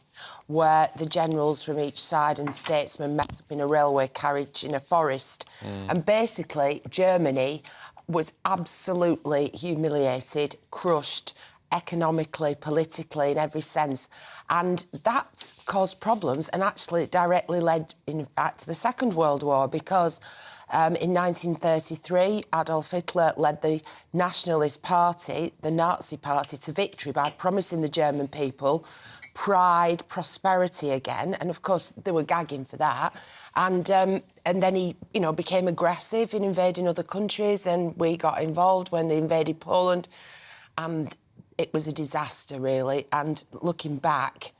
where the generals from each side and statesmen met up in a railway carriage in a forest. And basically, Germany was absolutely humiliated, crushed economically, politically, in every sense. And that caused problems and actually directly led, in fact, to the Second World War, because in 1933, Adolf Hitler led the Nationalist Party, the Nazi Party, to victory by promising the German people pride, prosperity again. And, of course, they were gagging for that. And then he, became aggressive in invading other countries, and we got involved when they invaded Poland. And it was a disaster, really. And looking back,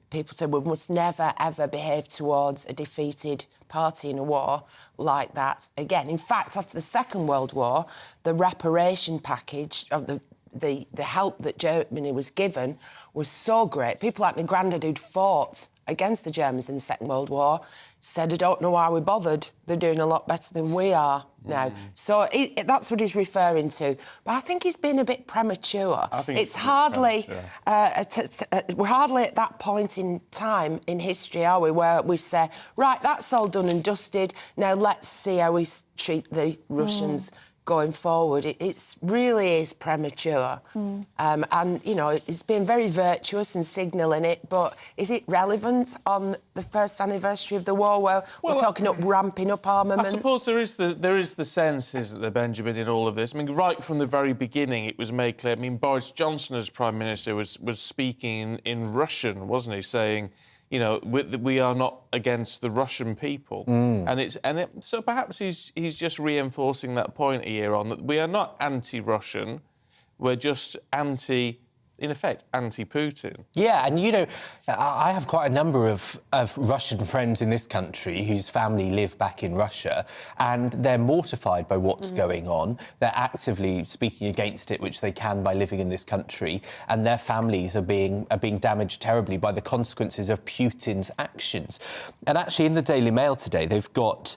people said we must never, ever behave towards a defeated party in a war like that again. In fact, after the Second World War, the reparation package of the help that Germany was given was so great. People like my granddad, who'd fought against the Germans in the Second World War, said, I don't know why we bothered. They're doing a lot better than we are now. So that's what he's referring to. But I think he's been a bit premature. I think it's hardly... we're hardly at that point in time in history, are we, where we say, right, that's all done and dusted. Now let's see how we treat the Russians going forward. It really is premature. And, it's been very virtuous and signalling it, but is it relevant on the first anniversary of the war where we're talking ramping up armaments? I suppose there is the sense, isn't there, Benjamin, in all of this? I mean, right from the very beginning, it was made clear. I mean, Boris Johnson, as Prime Minister, was speaking in Russian, wasn't he, saying, we are not against the Russian people, so perhaps he's just reinforcing that point a year on, that we are not anti-Russian, we're just anti in effect, anti-Putin. Yeah, and you know, I have quite a number of Russian friends in this country whose family live back in Russia, and they're mortified by what's going on. They're actively speaking against it, which they can by living in this country, and their families are being damaged terribly by the consequences of Putin's actions. And actually, in the Daily Mail today, they've got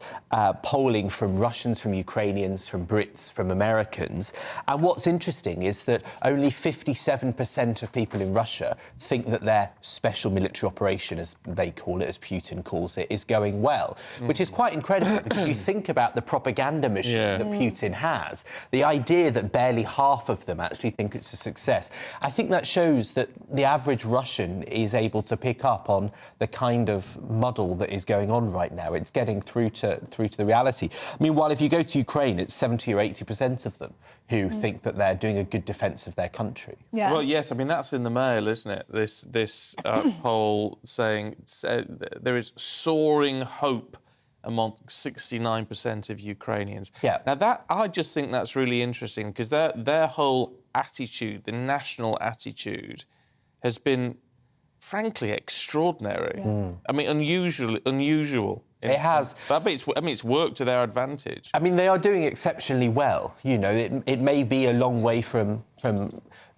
polling from Russians, from Ukrainians, from Brits, from Americans, and what's interesting is that only 57% of people in Russia think that their special military operation, as they call it, as Putin calls it, is going well, which is quite incredible because you think about the propaganda machine that Putin has, the idea that barely half of them actually think it's a success. I think that shows that the average Russian is able to pick up on the kind of muddle that is going on right now. It's getting through to the reality. Meanwhile, if you go to Ukraine, it's 70 or 80% of them who think that they're doing a good defence of their country. Yeah. Well, yes, I mean, that's in the Mail, isn't it? This poll saying there is soaring hope among 69% of Ukrainians. Yeah. Now, I just think that's really interesting because their whole attitude, the national attitude, has been, frankly, extraordinary. I mean, unusual. It has. But it's worked to their advantage. I mean, they are doing exceptionally well. You know, it may be a long way from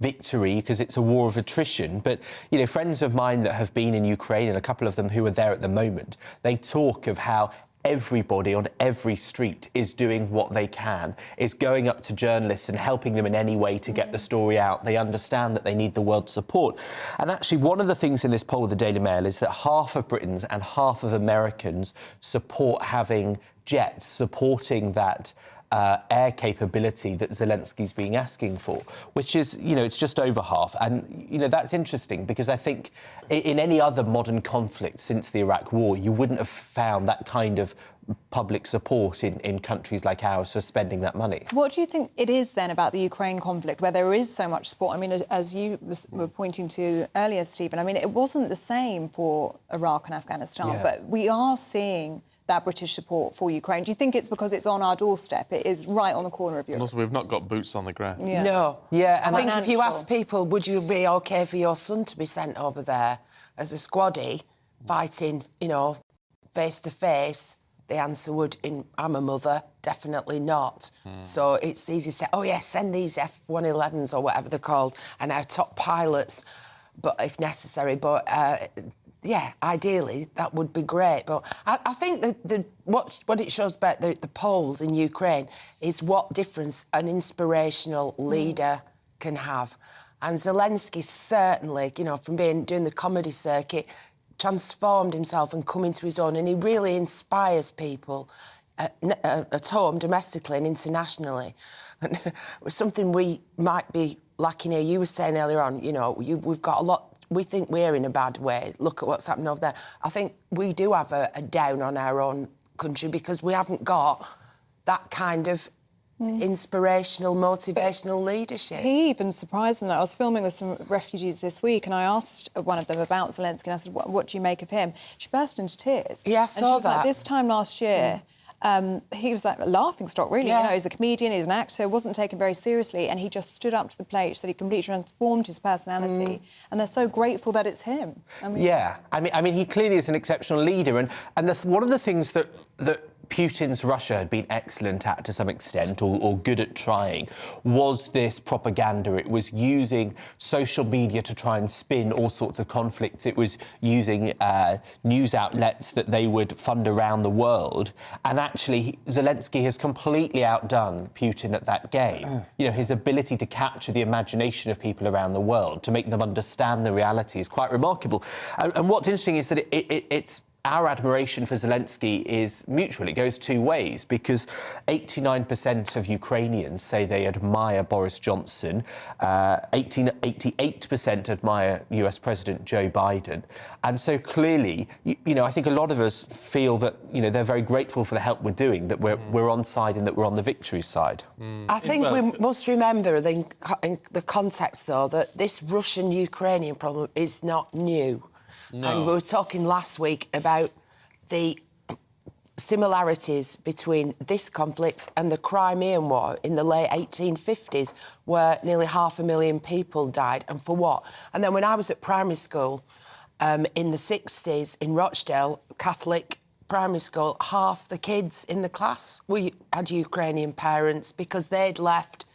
victory because it's a war of attrition, but, you know, friends of mine that have been in Ukraine, and a couple of them who are there at the moment, they talk of how everybody on every street is doing what they can, is going up to journalists and helping them in any way to get the story out. They understand that they need the world's support. And actually, one of the things in this poll of the Daily Mail is that half of Britons and half of Americans support having jets, supporting that air capability that Zelensky's been asking for, which is, you know, it's just over half. And, you know, that's interesting because I think in any other modern conflict since the Iraq War, you wouldn't have found that kind of public support in countries like ours for spending that money. What do you think it is then about the Ukraine conflict where there is so much support? I mean, as you were pointing to earlier, Stephen, I mean, it wasn't the same for Iraq and Afghanistan, but we are seeing that British support for Ukraine. Do you think it's because it's on our doorstep? It is right on the corner of Europe. And also, we've not got boots on the ground. Yeah. No. Yeah, I think if you ask people, would you be OK for your son to be sent over there as a squaddie, fighting, you know, face to face, the answer would, I'm a mother, definitely not. So it's easy to say, oh, yeah, send these F-111s or whatever they're called, and our top pilots, but if necessary. But yeah, ideally, that would be great. But I think that what it shows about the polls in Ukraine is what difference an inspirational leader can have. And Zelensky certainly, you know, from doing the comedy circuit, transformed himself and come into his own, and he really inspires people at home, domestically and internationally. Something we might be lacking here. You were saying earlier on, you know, we've got a lot. We think we're in a bad way. Look at what's happening over there. I think we do have a down on our own country because we haven't got that kind of inspirational, motivational leadership. He even surprised them. I was filming with some refugees this week and I asked one of them about Zelensky and I said, what do you make of him? She burst into tears. Yeah, I and saw she was that. Like, this time last year, he was like a laughing stock, really. Yeah. You know, he's a comedian, he's an actor, wasn't taken very seriously, and he just stood up to the plate, said he completely transformed his personality, and they're so grateful that it's him. I mean, yeah, I mean, he clearly is an exceptional leader, and one of the things that Putin's Russia had been excellent at to some extent, or good at trying, was this propaganda. It was using social media to try and spin all sorts of conflicts. It was using news outlets that they would fund around the world. And actually, Zelensky has completely outdone Putin at that game. You know, his ability to capture the imagination of people around the world, to make them understand the reality is quite remarkable. And what's interesting is that it's our admiration for Zelensky is mutual. It goes two ways, because 89% of Ukrainians say they admire Boris Johnson, 88% admire US President Joe Biden. And so clearly, you know, I think a lot of us feel that, you know, they're very grateful for the help we're doing, that we're on side and that we're on the victory side. I think we must remember in the context, though, that this Russian-Ukrainian problem is not new. No. And we were talking last week about the similarities between this conflict and the Crimean War in the late 1850s, where nearly 500,000 people died, and for what? And then when I was at primary school in the 60s in Rochdale, Catholic primary school, half the kids in the class had Ukrainian parents because they'd left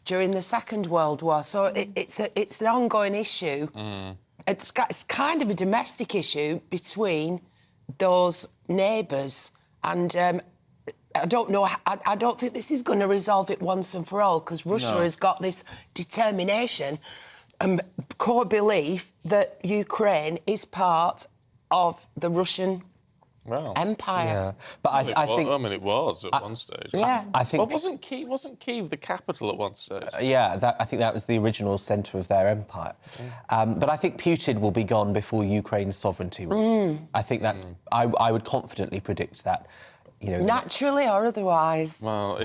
during the Second World War. So it's an ongoing issue. It's kind of a domestic issue between those neighbours, and I don't know. I don't think this is going to resolve it once and for all, because Russia has got this determination and core belief that Ukraine is part of the Russian empire. Yeah, but I think. I mean, it was at one stage. Yeah, I think. Well, wasn't Kyiv the capital at one stage? I think that was the original centre of their empire. But I think Putin will be gone before Ukraine's sovereignty will. I think that's. I would confidently predict that. You know, naturally or otherwise. Well,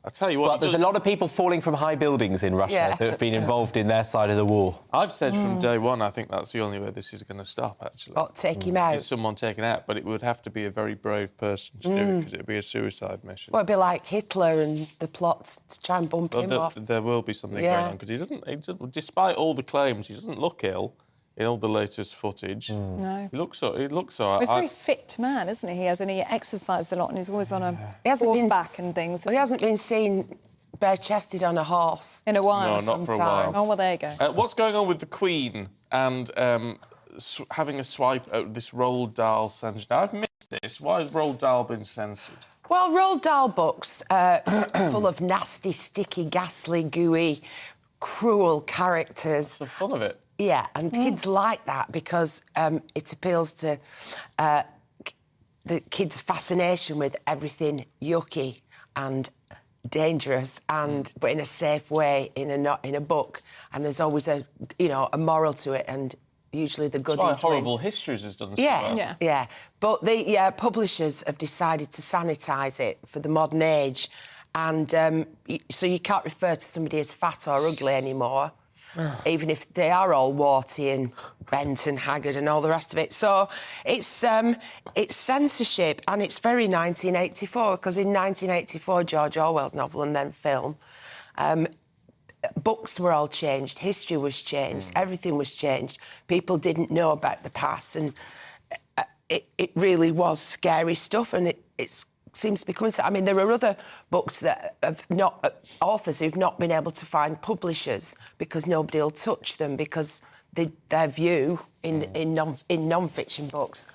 I tell you what. Well, there's a lot of people falling from high buildings in Russia that have been involved in their side of the war. I've said from day one, I think that's the only way this is going to stop, actually. What, take him out? Is someone taken out, but it would have to be a very brave person to do it, because it would be a suicide mission. Well, it'd be like Hitler and the plots to try and bump him off. There will be something going on, because he doesn't, despite all the claims, he doesn't look ill in all the latest footage. No. He looks all right. Well, he's a very fit man, isn't he? He exercises a lot, and he's always on a horseback and things. Well, he hasn't been seen bare-chested on a horse in a while. No, not for a while. Oh, well, there you go. What's going on with the Queen and having a swipe at this Roald Dahl censored? I've missed this. Why has Roald Dahl been censored? Well, Roald Dahl books full of nasty, sticky, ghastly, gooey, cruel characters. That's the fun of it. Yeah, and kids like that because it appeals to the kids' fascination with everything yucky and dangerous, but in a safe way, in a book. And there's always a moral to it, and usually the goodies That's why Horrible Histories has done so well. Yeah. But the publishers have decided to sanitise it for the modern age, and so you can't refer to somebody as fat or ugly anymore. Even if they are all warty and bent and haggard and all the rest of it. So it's censorship, and it's very 1984, because in 1984, George Orwell's novel and then film, books were all changed, history was changed, everything was changed. People didn't know about the past, and it really was scary stuff, and it's seems to be coming. I mean, there are other books that have authors who've not been able to find publishers because nobody will touch them, because their view in non-fiction books,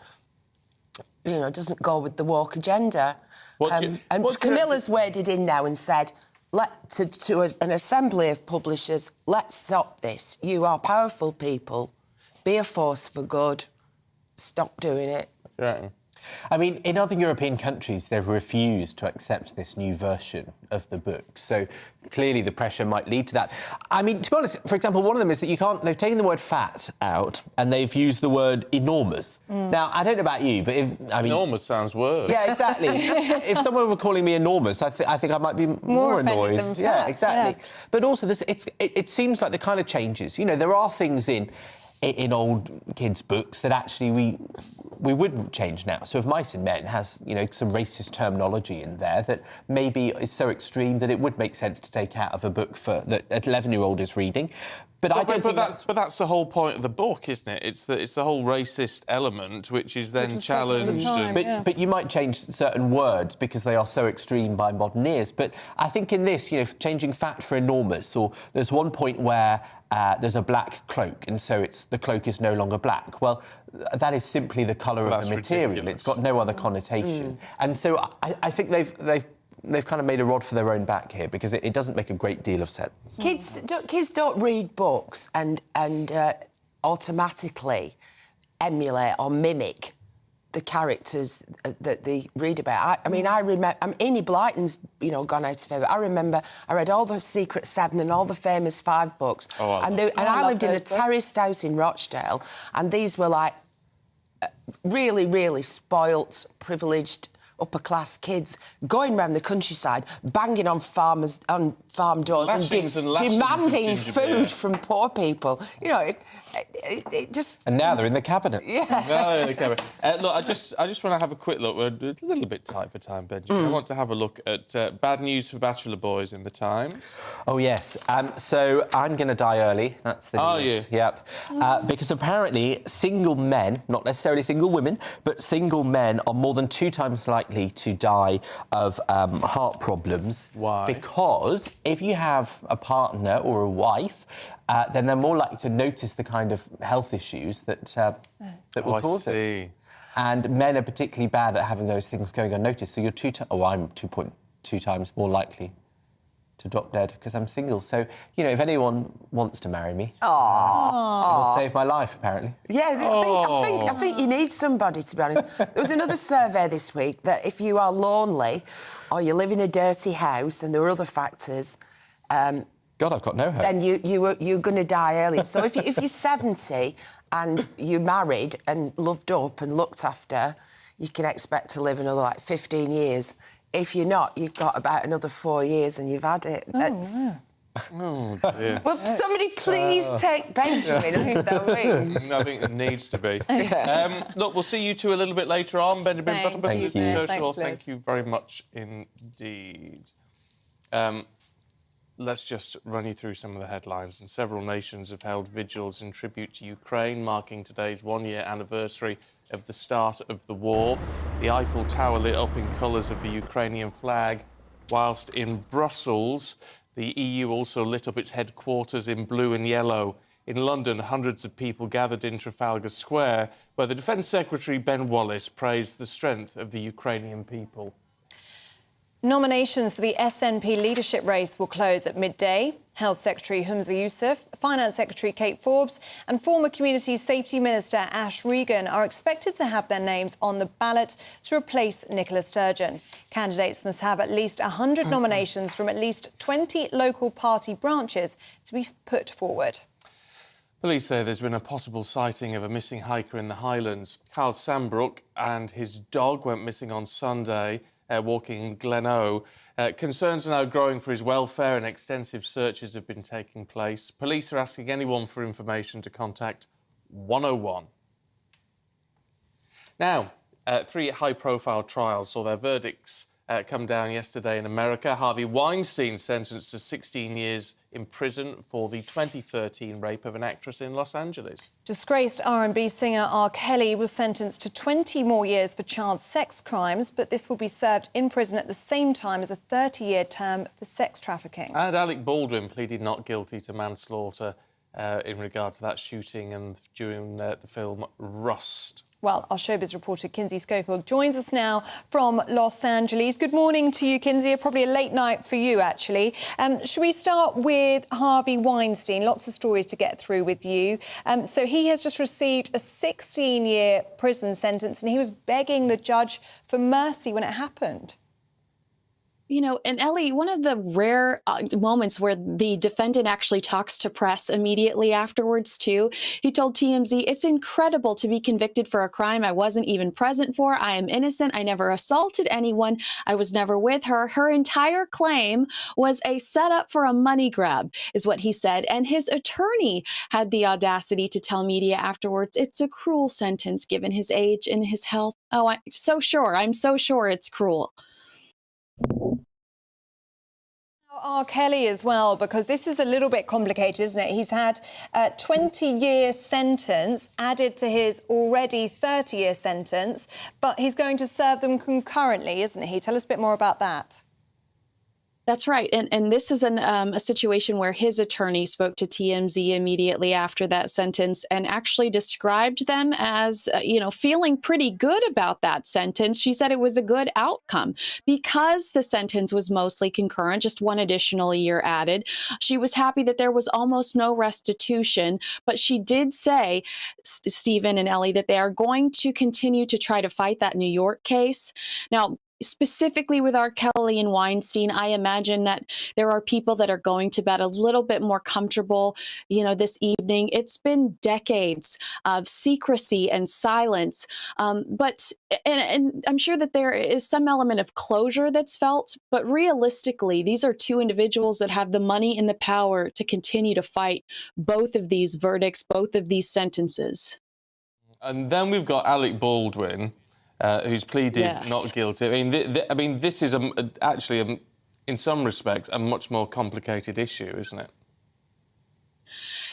doesn't go with the woke agenda. And Camilla's waded in now and said, to an assembly of publishers, let's stop this. You are powerful people. Be a force for good. Stop doing it. Yeah. I mean, in other European countries, they've refused to accept this new version of the book. So clearly the pressure might lead to that. I mean, to be honest, for example, one of them is that they've taken the word fat out and they've used the word enormous. Now, I don't know about you, but enormous sounds worse. Yeah, exactly. If someone were calling me enormous, I think I might be more annoyed. Than fat. Yeah, exactly. Yeah. But also, it seems like the kind of changes. There are things in old kids' books that actually we would change now. So if Mice and Men has, some racist terminology in there that maybe is so extreme that it would make sense to take out of a book that an 11-year-old is reading. But I don't think that's the whole point of the book, isn't it? It's the whole racist element which is then challenged. But you might change certain words because they are so extreme by modern ears. But I think in this, changing fat for enormous, or there's one point where there's a black cloak, and so the cloak is no longer black. Well, that is simply the colour of the material. Ridiculous. It's got no other connotation. And so I think they've kind of made a rod for their own back here, because it doesn't make a great deal of sense. Kids don't read books and automatically emulate or mimic the characters that they read about. I mean, I remember Enid Blyton's, gone out of favour. I remember I read all the Secret Seven and all the famous 5 books. I lived in a terraced house in Rochdale, and these were like really, really spoilt, privileged upper-class kids going around the countryside, banging on farm doors Lashings and lashings of demanding ginger beer. food from poor people. You know, it just... And now they're in the cabinet. Yeah. No, in the cabinet. Look, I just want to have a quick look. We're a little bit tight for time, Benjamin. I want to have a look at bad news for bachelor boys in the Times. Oh, yes. So I'm going to die early. That's the news. Are you? Yep. Because apparently single men, not necessarily single women, but single men are more than 2 times likely to die of heart problems. Why? Because if you have a partner or a wife, then they're more likely to notice the kind of health issues that will cause it. And men are particularly bad at having those things going unnoticed. So you're I'm 2.2 times more likely to drop dead because I'm single. So, you know, if anyone wants to marry me, it will save my life, apparently. Yeah, I think you need somebody, to be honest. There was another survey this week that if you are lonely or you live in a dirty house and there are other factors... God, I've got no hope. Then you're going to die early. So if you're 70 and you're married and loved up and looked after, you can expect to live another, 15 years. If you're not, you've got about another 4 years and you've had it. Oh, dear. Will somebody please take Benjamin under their wing? I think it needs to be. Look, we'll see you two a little bit later on. Benjamin Butterworth, Thank you. Thank you very much indeed. Let's just run you through some of the headlines. And several nations have held vigils in tribute to Ukraine, marking today's one-year anniversary of the start of the war. The Eiffel Tower lit up in colours of the Ukrainian flag, whilst in Brussels, the EU also lit up its headquarters in blue and yellow. In London, hundreds of people gathered in Trafalgar Square, where the Defence Secretary Ben Wallace praised the strength of the Ukrainian people. Nominations for the SNP leadership race will close at midday. Health Secretary Humza Yousaf, Finance Secretary Kate Forbes and former Community Safety Minister Ash Regan are expected to have their names on the ballot to replace Nicola Sturgeon. Candidates must have at least 100 nominations from at least 20 local party branches to be put forward. Police say there's been a possible sighting of a missing hiker in the Highlands. Carl Sambrook and his dog went missing on Sunday, walking in Gleno. Concerns are now growing for his welfare and extensive searches have been taking place. Police are asking anyone for information to contact 101. Now, 3 high-profile trials saw their verdicts come down yesterday in America. Harvey Weinstein sentenced to 16 years in prison for the 2013 rape of an actress in Los Angeles. Disgraced R&B singer R. Kelly was sentenced to 20 more years for child sex crimes, but this will be served in prison at the same time as a 30-year term for sex trafficking. And Alec Baldwin pleaded not guilty to manslaughter in regard to that shooting and during the film Rust. Well, our showbiz reporter Kinsey Schofield joins us now from Los Angeles. Good morning to you, Kinsey. Probably a late night for you, actually. Should we start with Harvey Weinstein? Lots of stories to get through with you. So he has just received a 16-year prison sentence and he was begging the judge for mercy when it happened. You know, and Ellie, one of the rare moments where the defendant actually talks to press immediately afterwards, too. He told TMZ, "It's incredible to be convicted for a crime I wasn't even present for. I am innocent. I never assaulted anyone. I was never with her. Her entire claim was a setup for a money grab," is what he said. And his attorney had the audacity to tell media afterwards, "It's a cruel sentence given his age and his health." Oh, I'm so sure it's cruel. R. Kelly as well, because this is a little bit complicated, isn't it? He's had a 20-year sentence added to his already 30-year sentence, but he's going to serve them concurrently, isn't he? Tell us a bit more about that. That's right. And this is a situation where his attorney spoke to TMZ immediately after that sentence and actually described them as, feeling pretty good about that sentence. She said it was a good outcome because the sentence was mostly concurrent, just one additional year added. She was happy that there was almost no restitution, but she did say, Stephen and Ellie, that they are going to continue to try to fight that New York case. Now, specifically with R. Kelly and Weinstein, I imagine that there are people that are going to bed a little bit more comfortable, this evening. It's been decades of secrecy and silence. But I'm sure that there is some element of closure that's felt, but realistically, these are two individuals that have the money and the power to continue to fight both of these verdicts, both of these sentences. And then we've got Alec Baldwin, who's pleaded not guilty. I mean, this is actually, in some respects, a much more complicated issue, isn't it?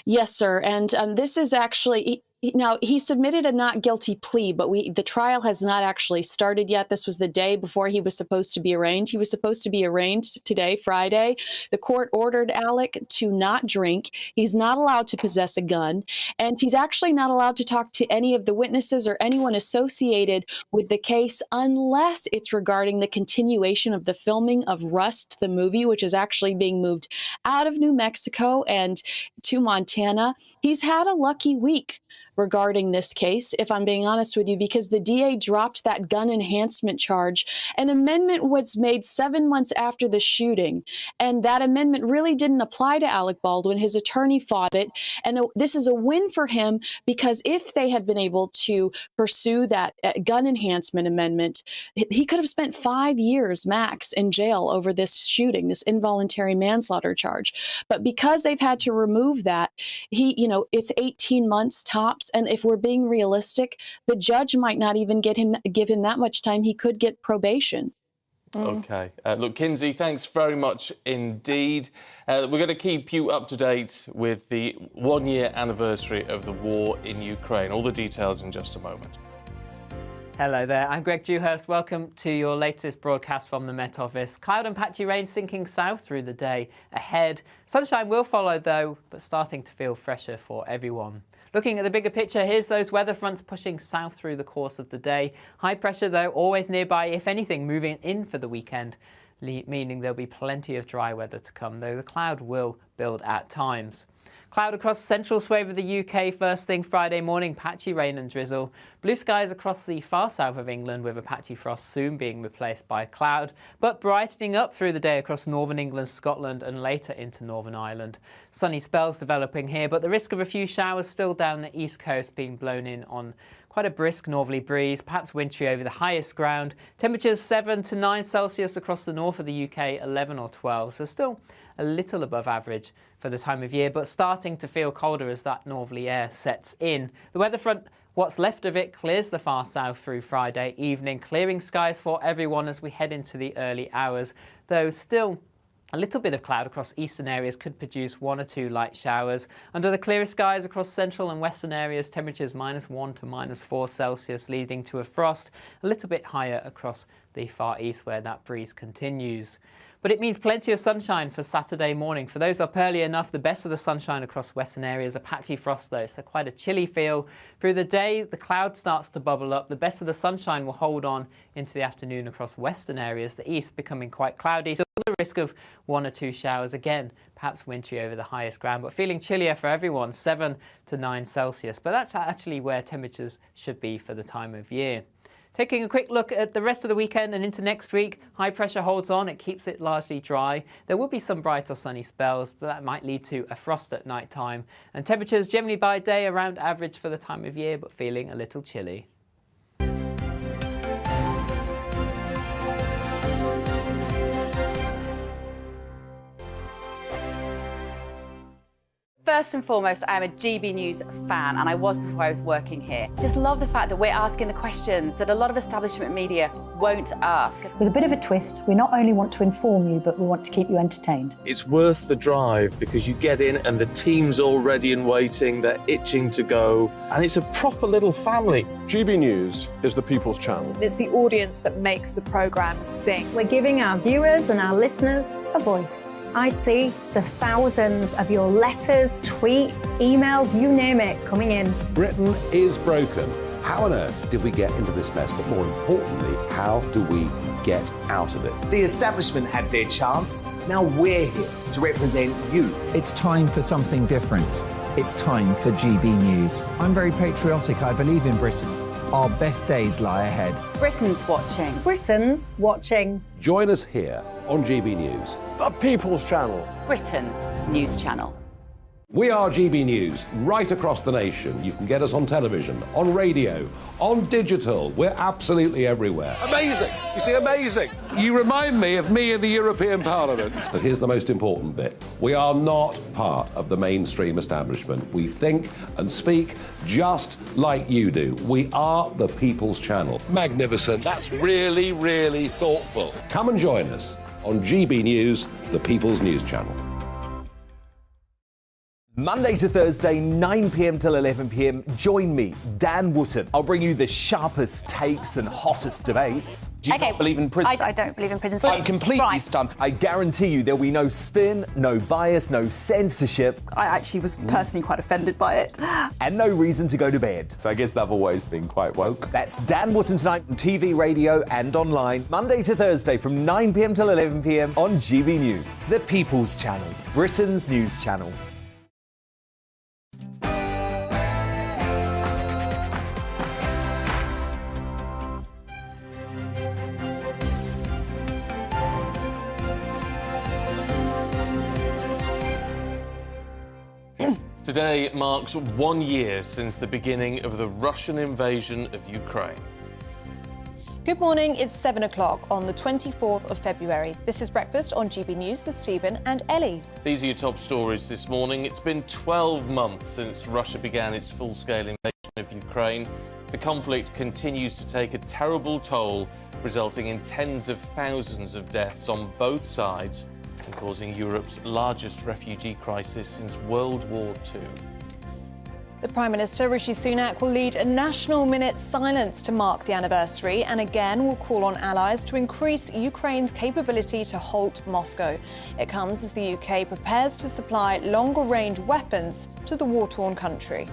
Yes, sir. And this is actually... Now, he submitted a not guilty plea, but the trial has not actually started yet. This was the day before he was supposed to be arraigned. He was supposed to be arraigned today, Friday. The court ordered Alec to not drink. He's not allowed to possess a gun, and he's actually not allowed to talk to any of the witnesses or anyone associated with the case unless it's regarding the continuation of the filming of Rust, the movie, which is actually being moved out of New Mexico and to Montana. He's had a lucky week regarding this case, if I'm being honest with you, because the DA dropped that gun enhancement charge. An amendment was made 7 months after the shooting, and that amendment really didn't apply to Alec Baldwin. His attorney fought it, and this is a win for him because if they had been able to pursue that gun enhancement amendment, he could have spent 5 years max in jail over this shooting, this involuntary manslaughter charge. But because they've had to remove that, it's 18 months tops. And if we're being realistic, the judge might not even give him that much time. He could get probation. OK. Look, Kinsey, thanks very much indeed. We're going to keep you up to date with the 1-year anniversary of the war in Ukraine. All the details in just a moment. Hello there, I'm Greg Dewhurst. Welcome to your latest broadcast from the Met Office. Cloud and patchy rain sinking south through the day ahead. Sunshine will follow though, but starting to feel fresher for everyone. Looking at the bigger picture, here's those weather fronts pushing south through the course of the day. High pressure, though, always nearby, if anything, moving in for the weekend, meaning there'll be plenty of dry weather to come, though the cloud will build at times. Cloud across the central swathe of the UK first thing Friday morning, patchy rain and drizzle. Blue skies across the far south of England with a patchy frost soon being replaced by cloud, but brightening up through the day across northern England, Scotland and later into Northern Ireland. Sunny spells developing here, but the risk of a few showers still down the east coast being blown in on quite a brisk northerly breeze, perhaps wintry over the highest ground. Temperatures 7 to 9 Celsius across the north of the UK, 11 or 12, so still a little above average for the time of year, but starting to feel colder as that northerly air sets in. The weather front, what's left of it, clears the far south through Friday evening, clearing skies for everyone as we head into the early hours, though still a little bit of cloud across eastern areas could produce 1 or 2 light showers. Under the clearest skies across central and western areas, temperatures -1 to -4 Celsius, leading to a frost a little bit higher across the far east where that breeze continues. But it means plenty of sunshine for Saturday morning. For those up early enough, the best of the sunshine across western areas. A patchy frost though, so quite a chilly feel. Through the day, the cloud starts to bubble up. The best of the sunshine will hold on into the afternoon across western areas. The east becoming quite cloudy, so the risk of 1 or 2 showers again, perhaps wintry over the highest ground, but feeling chillier for everyone, 7 to 9 Celsius. But that's actually where temperatures should be for the time of year. Taking a quick look at the rest of the weekend and into next week, high pressure holds on, it keeps it largely dry. There will be some bright or sunny spells, but that might lead to a frost at night time. And temperatures generally by day around average for the time of year, but feeling a little chilly. First and foremost, I am a GB News fan, and I was before I was working here. Just love the fact that we're asking the questions that a lot of establishment media won't ask. With a bit of a twist, we not only want to inform you, but we want to keep you entertained. It's worth the drive because you get in and the team's all ready and waiting, they're itching to go, and it's a proper little family. GB News is the People's Channel. It's the audience that makes the programme sing. We're giving our viewers and our listeners a voice. I see the thousands of your letters, tweets, emails, you name it, coming in. Britain is broken. How on earth did we get into this mess? But more importantly, how do we get out of it? The establishment had their chance. Now we're here to represent you. It's time for something different. It's time for GB News. I'm very patriotic. I believe in Britain. our best days lie ahead. Britain's watching. Britain's watching. Join us here on GB News. The People's Channel. Britain's news channel. We are GB News, right across the nation. You can get us on television, on radio, on digital. We're absolutely everywhere. Amazing. You see, amazing. You remind me of me in the European Parliament. But here's the most important bit. We are not part of the mainstream establishment. We think and speak just like you do. We are the People's Channel. Magnificent. That's really, really thoughtful. Come and join us on GB News, the People's News Channel. Monday to Thursday, 9 p.m. till 11 p.m. Join me, Dan Wootton. I'll bring you the sharpest takes and hottest debates. Do you not believe in prisons? I don't believe in prisons. I'm completely stunned. I guarantee you there'll be no spin, no bias, no censorship. I actually was personally quite offended by it. And no reason to go to bed. So I guess they've always been quite woke. That's Dan Wootton tonight on TV, radio and online. Monday to Thursday from 9 p.m. till 11 p.m. on GB News. The People's Channel, Britain's news channel. Today marks 1 year since the beginning of the Russian invasion of Ukraine. Good morning, it's 7 o'clock on the 24th of February. This is Breakfast on GB News with Stephen and Ellie. These are your top stories this morning. It's been 12 months since Russia began its full-scale invasion of Ukraine. The conflict continues to take a terrible toll, resulting in tens of thousands of deaths on both sides and causing Europe's largest refugee crisis since World War II. The Prime Minister, Rishi Sunak, will lead a national minute silence to mark the anniversary and again will call on allies to increase Ukraine's capability to halt Moscow. It comes as the UK prepares to supply longer-range weapons to the war-torn country.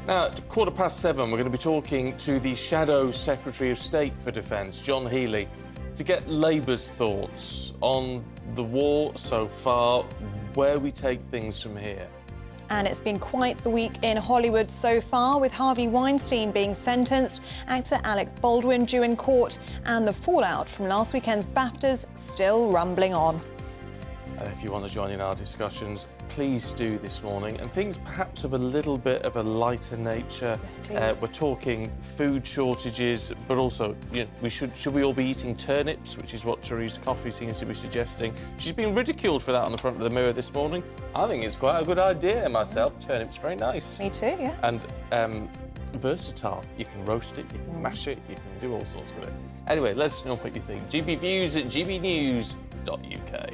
Now, at 7:15, we're going to be talking to the Shadow Secretary of State for Defence, John Healey, to get Labour's thoughts on the war so far, where we take things from here. And it's been quite the week in Hollywood so far, with Harvey Weinstein being sentenced, actor Alec Baldwin due in court, and the fallout from last weekend's BAFTAs still rumbling on. If you want to join in our discussions, please do this morning. And things perhaps of a little bit of a lighter nature. Yes, please. We're talking food shortages, but also, should we all be eating turnips, which is what Theresa Coffey seems to be suggesting. She's been ridiculed for that on the front of the Mirror this morning. I think it's quite a good idea myself. Turnips, very nice. Me too, yeah. And versatile. You can roast it, you can mash it, you can do all sorts with it. Anyway, let us know what you think. gbviews@gbnews.uk.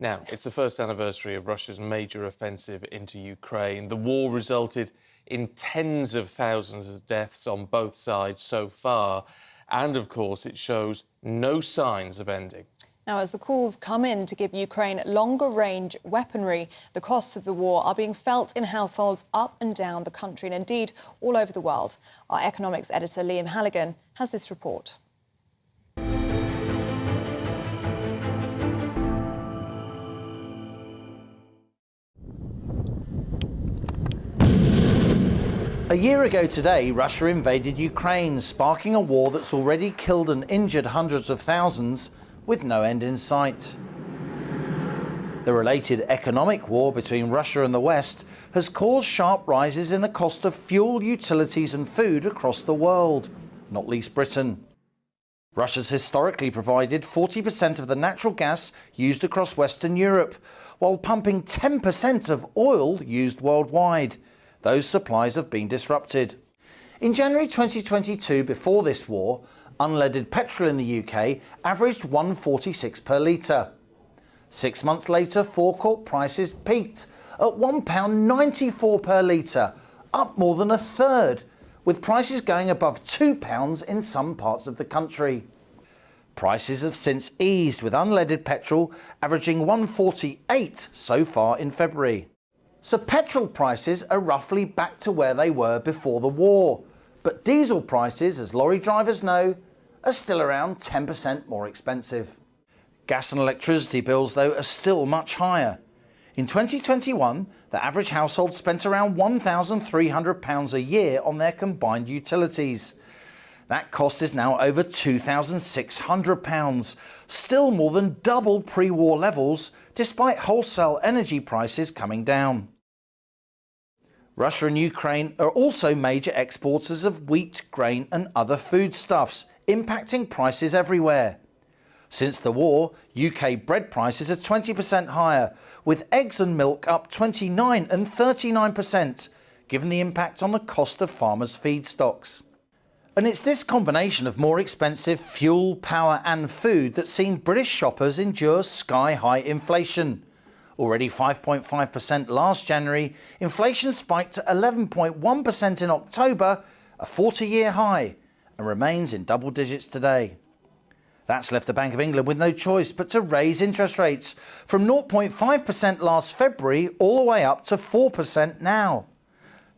Now, it's the first anniversary of Russia's major offensive into Ukraine. The war resulted in tens of thousands of deaths on both sides so far. And, of course, it shows no signs of ending. Now, as the calls come in to give Ukraine longer-range weaponry, the costs of the war are being felt in households up and down the country and, indeed, all over the world. Our economics editor, Liam Halligan, has this report. A year ago today, Russia invaded Ukraine, sparking a war that's already killed and injured hundreds of thousands, with no end in sight. The related economic war between Russia and the West has caused sharp rises in the cost of fuel, utilities and food across the world, not least Britain. Russia's historically provided 40% of the natural gas used across Western Europe, while pumping 10% of oil used worldwide. Those supplies have been disrupted. In January 2022, before this war, unleaded petrol in the UK averaged £1.46 per litre. 6 months later, forecourt prices peaked at £1.94 per litre, up more than a third, with prices going above £2 in some parts of the country. Prices have since eased, with unleaded petrol averaging £1.48 so far in February. So petrol prices are roughly back to where they were before the war. But diesel prices, as lorry drivers know, are still around 10% more expensive. Gas and electricity bills, though, are still much higher. In 2021, the average household spent around £1,300 a year on their combined utilities. That cost is now over £2,600, still more than double pre-war levels, despite wholesale energy prices coming down. Russia and Ukraine are also major exporters of wheat, grain and other foodstuffs, impacting prices everywhere. Since the war, UK bread prices are 20% higher, with eggs and milk up 29% and 39%, given the impact on the cost of farmers' feedstocks. And it's this combination of more expensive fuel, power and food that's seen British shoppers endure sky-high inflation. Already 5.5% last January, inflation spiked to 11.1% in October, a 40-year high, and remains in double digits today. That's left the Bank of England with no choice but to raise interest rates from 0.5% last February all the way up to 4% now.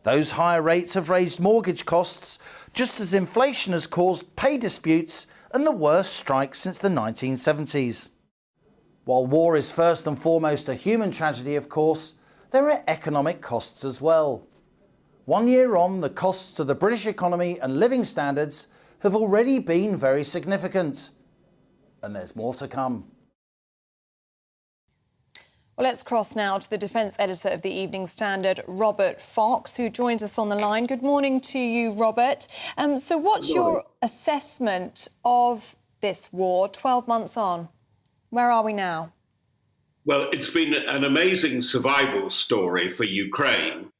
Those higher rates have raised mortgage costs, just as inflation has caused pay disputes and the worst strikes since the 1970s. While war is first and foremost a human tragedy, of course, there are economic costs as well. 1 year on, the costs to the British economy and living standards have already been very significant. And there's more to come. Well, let's cross now to the defence editor of the Evening Standard, Robert Fox, who joins us on the line. Good morning to you, Robert. So what's your assessment of this war 12 months on? Where are we now? Well, it's been an amazing survival story for Ukraine,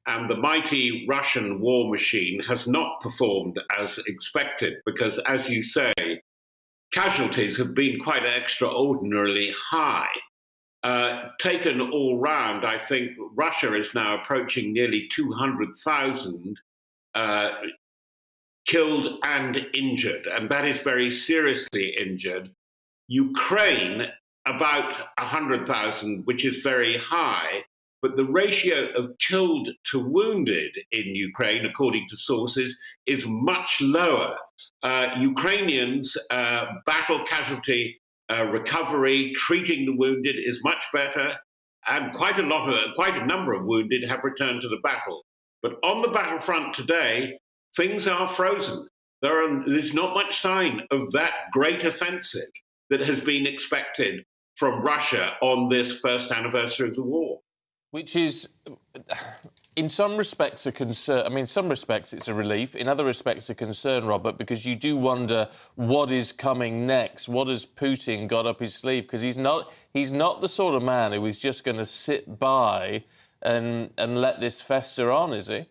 and the mighty Russian war machine has not performed as expected because, as you say, casualties have been quite extraordinarily high. Taken all round, I think Russia is now approaching nearly 200,000 killed and injured, and that is very seriously injured. Ukraine, about 100,000, which is very high, but the ratio of killed to wounded in Ukraine, according to sources, is much lower. Ukrainians' battle casualty recovery, treating the wounded is much better, and quite a number of wounded have returned to the battle. But on the battlefront today, things are frozen. There's not much sign of that great offensive that has been expected from Russia on this first anniversary of the war. Which is, in some respects, a concern. I mean, in some respects, it's a relief. In other respects, a concern, Robert, because you do wonder what is coming next. What has Putin got up his sleeve? Because he's not the sort of man who is just going to sit by and let this fester on, is he?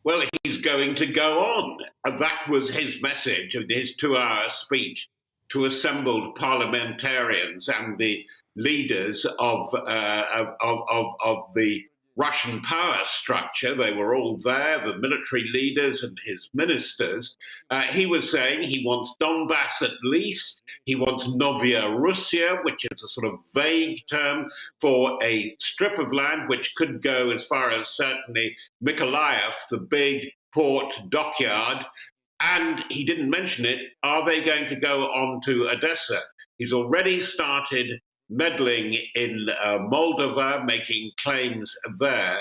Well, he's going to go on. And that was his message of his 2-hour speech to assembled parliamentarians and the leaders of the Russian power structure. They were all there, the military leaders and his ministers. He was saying he wants Donbass at least. He wants Novaya Russia, which is a sort of vague term for a strip of land which could go as far as certainly Mykolaiv, the big port dockyard. And he didn't mention it. Are they going to go on to Odessa? He's already started meddling in Moldova, making claims there.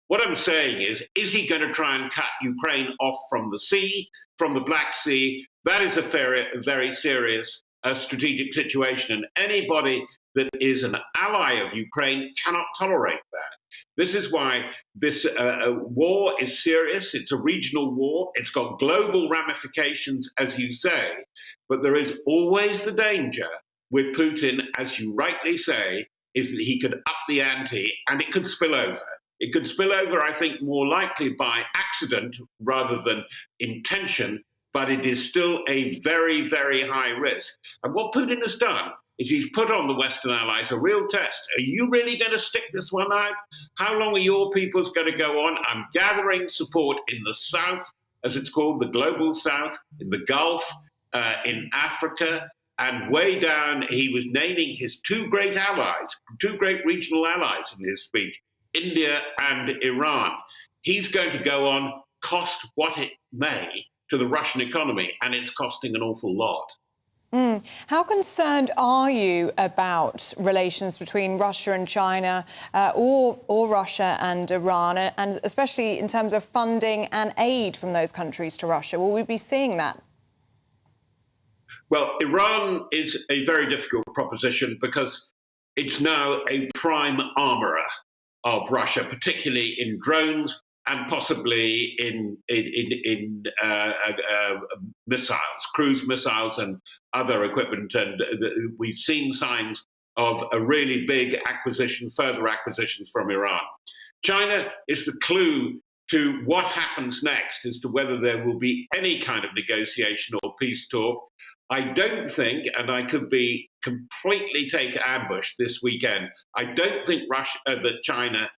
What I'm saying is he going to try and cut Ukraine off from the sea, from the Black Sea? That is a very serious strategic situation, and anybody that is an ally of Ukraine cannot tolerate that. This is why this war is serious. It's a regional war. It's got global ramifications, as you say, but there is always the danger with Putin, as you rightly say, is that he could up the ante and it could spill over. It could spill over, I think, more likely by accident rather than intention, but it is still a very, very high risk. And what Putin has done is he's put on the Western allies a real test. Are you really going to stick this one out? How long are your peoples going to go on? I'm gathering support in the South, as it's called, the global South, in the Gulf, in Africa. And way down, he was naming his two great allies, two great regional allies in his speech, India and Iran. He's going to go on, cost what it may to the Russian economy, and it's costing an awful lot. How concerned are you about relations between Russia and China, or Russia and Iran, and especially in terms of funding and aid from those countries to Russia? Will we be seeing that? Well, Iran is a very difficult proposition because it's now a prime armourer of Russia, particularly in drones and possibly in missiles, cruise missiles and other equipment. And we've seen signs of a really big acquisition, further acquisitions from Iran. China is the clue to what happens next as to whether there will be any kind of negotiation or peace talk. I don't think, and I could be completely taken ambush this weekend, I don't think that China,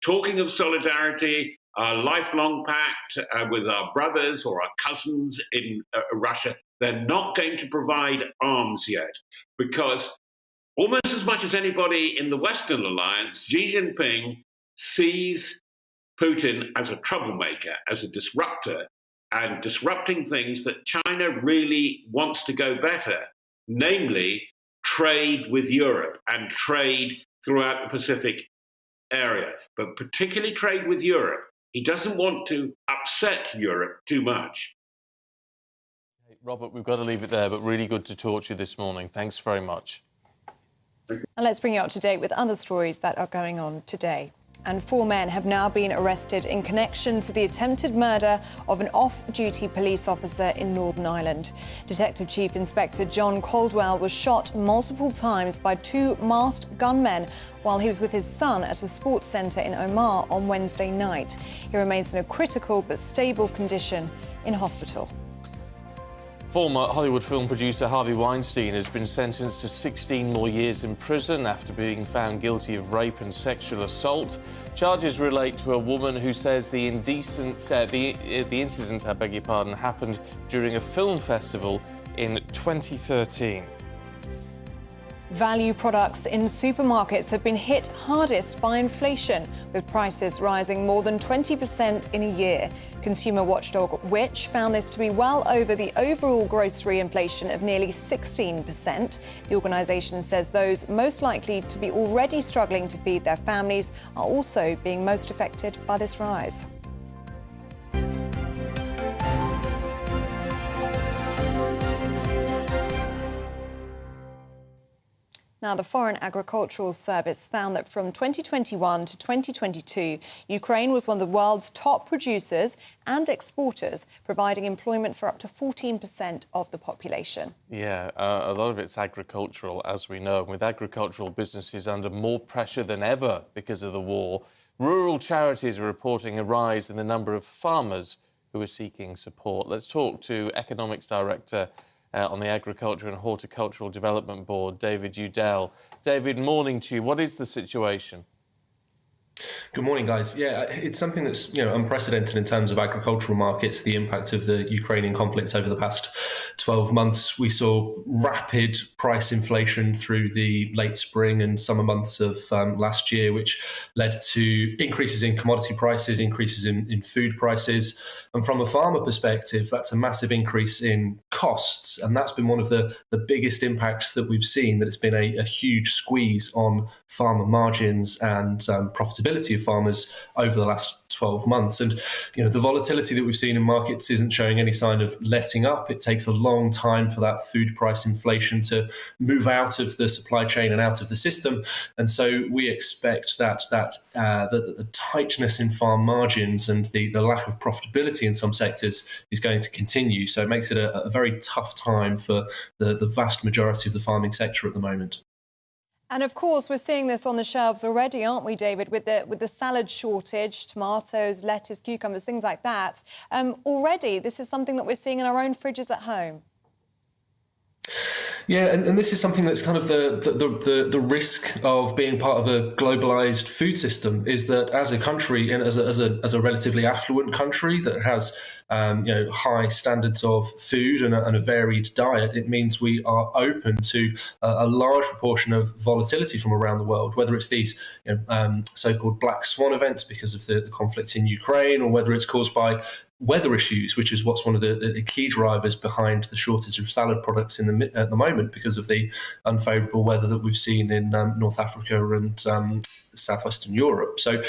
talking of solidarity, our lifelong pact with our brothers or our cousins in Russia, they're not going to provide arms yet, because almost as much as anybody in the Western alliance, Xi Jinping sees Putin as a troublemaker, as a disruptor, and disrupting things that China really wants to go better, namely trade with Europe and trade throughout the Pacific area, but particularly trade with Europe. He doesn't want to upset Europe too much. Robert, we've got to leave it there, but really good to talk to you this morning. Thanks very much. And let's bring you up to date with other stories that are going on today. And 4 men have now been arrested in connection to the attempted murder of an off-duty police officer in Northern Ireland. Detective Chief Inspector John Caldwell was shot multiple times by 2 masked gunmen while he was with his son at a sports centre in Omagh on Wednesday night. He remains in a critical but stable condition in hospital. Former Hollywood film producer Harvey Weinstein has been sentenced to 16 more years in prison after being found guilty of rape and sexual assault. Charges relate to a woman who says the incident, happened during a film festival in 2013. Value products in supermarkets have been hit hardest by inflation, with prices rising more than 20% in a year. Consumer watchdog Which found this to be well over the overall grocery inflation of nearly 16%. The organisation says those most likely to be already struggling to feed their families are also being most affected by this rise. Now, the Foreign Agricultural Service found that from 2021 to 2022, Ukraine was one of the world's top producers and exporters, providing employment for up to 14% of the population. Yeah, a lot of it's agricultural, as we know. With agricultural businesses under more pressure than ever because of the war, rural charities are reporting a rise in the number of farmers who are seeking support. Let's talk to Economics Director on the Agriculture and Horticultural Development Board, David Udell. David, morning to you. What is the situation? Good morning, guys. Yeah, it's something that's unprecedented in terms of agricultural markets. The impact of the Ukrainian conflict over the past 12 months, we saw rapid price inflation through the late spring and summer months of last year, which led to increases in commodity prices, increases in food prices. And from a farmer perspective, that's a massive increase in costs. And that's been one of the biggest impacts that we've seen, that it's been a huge squeeze on farmer margins and profitability of farmers over the last 12 months. And, the volatility that we've seen in markets isn't showing any sign of letting up. It takes a long time for that food price inflation to move out of the supply chain and out of the system. And so we expect that the tightness in farm margins and the lack of profitability in some sectors is going to continue. So it makes it a very tough time for the vast majority of the farming sector at the moment. And of course, we're seeing this on the shelves already, aren't we, David, with the salad shortage, tomatoes, lettuce, cucumbers, things like that. Already, this is something that we're seeing in our own fridges at home. Yeah, and this is something that's kind of the risk of being part of a globalized food system, is that as a country and as a relatively affluent country that has high standards of food and a varied diet, it means we are open to a large proportion of volatility from around the world, whether it's these so-called black swan events because of the conflict in Ukraine, or whether it's caused by weather issues, which is what's one of the key drivers behind the shortage of salad products at the moment, because of the unfavourable weather that we've seen in North Africa and southwestern Europe. So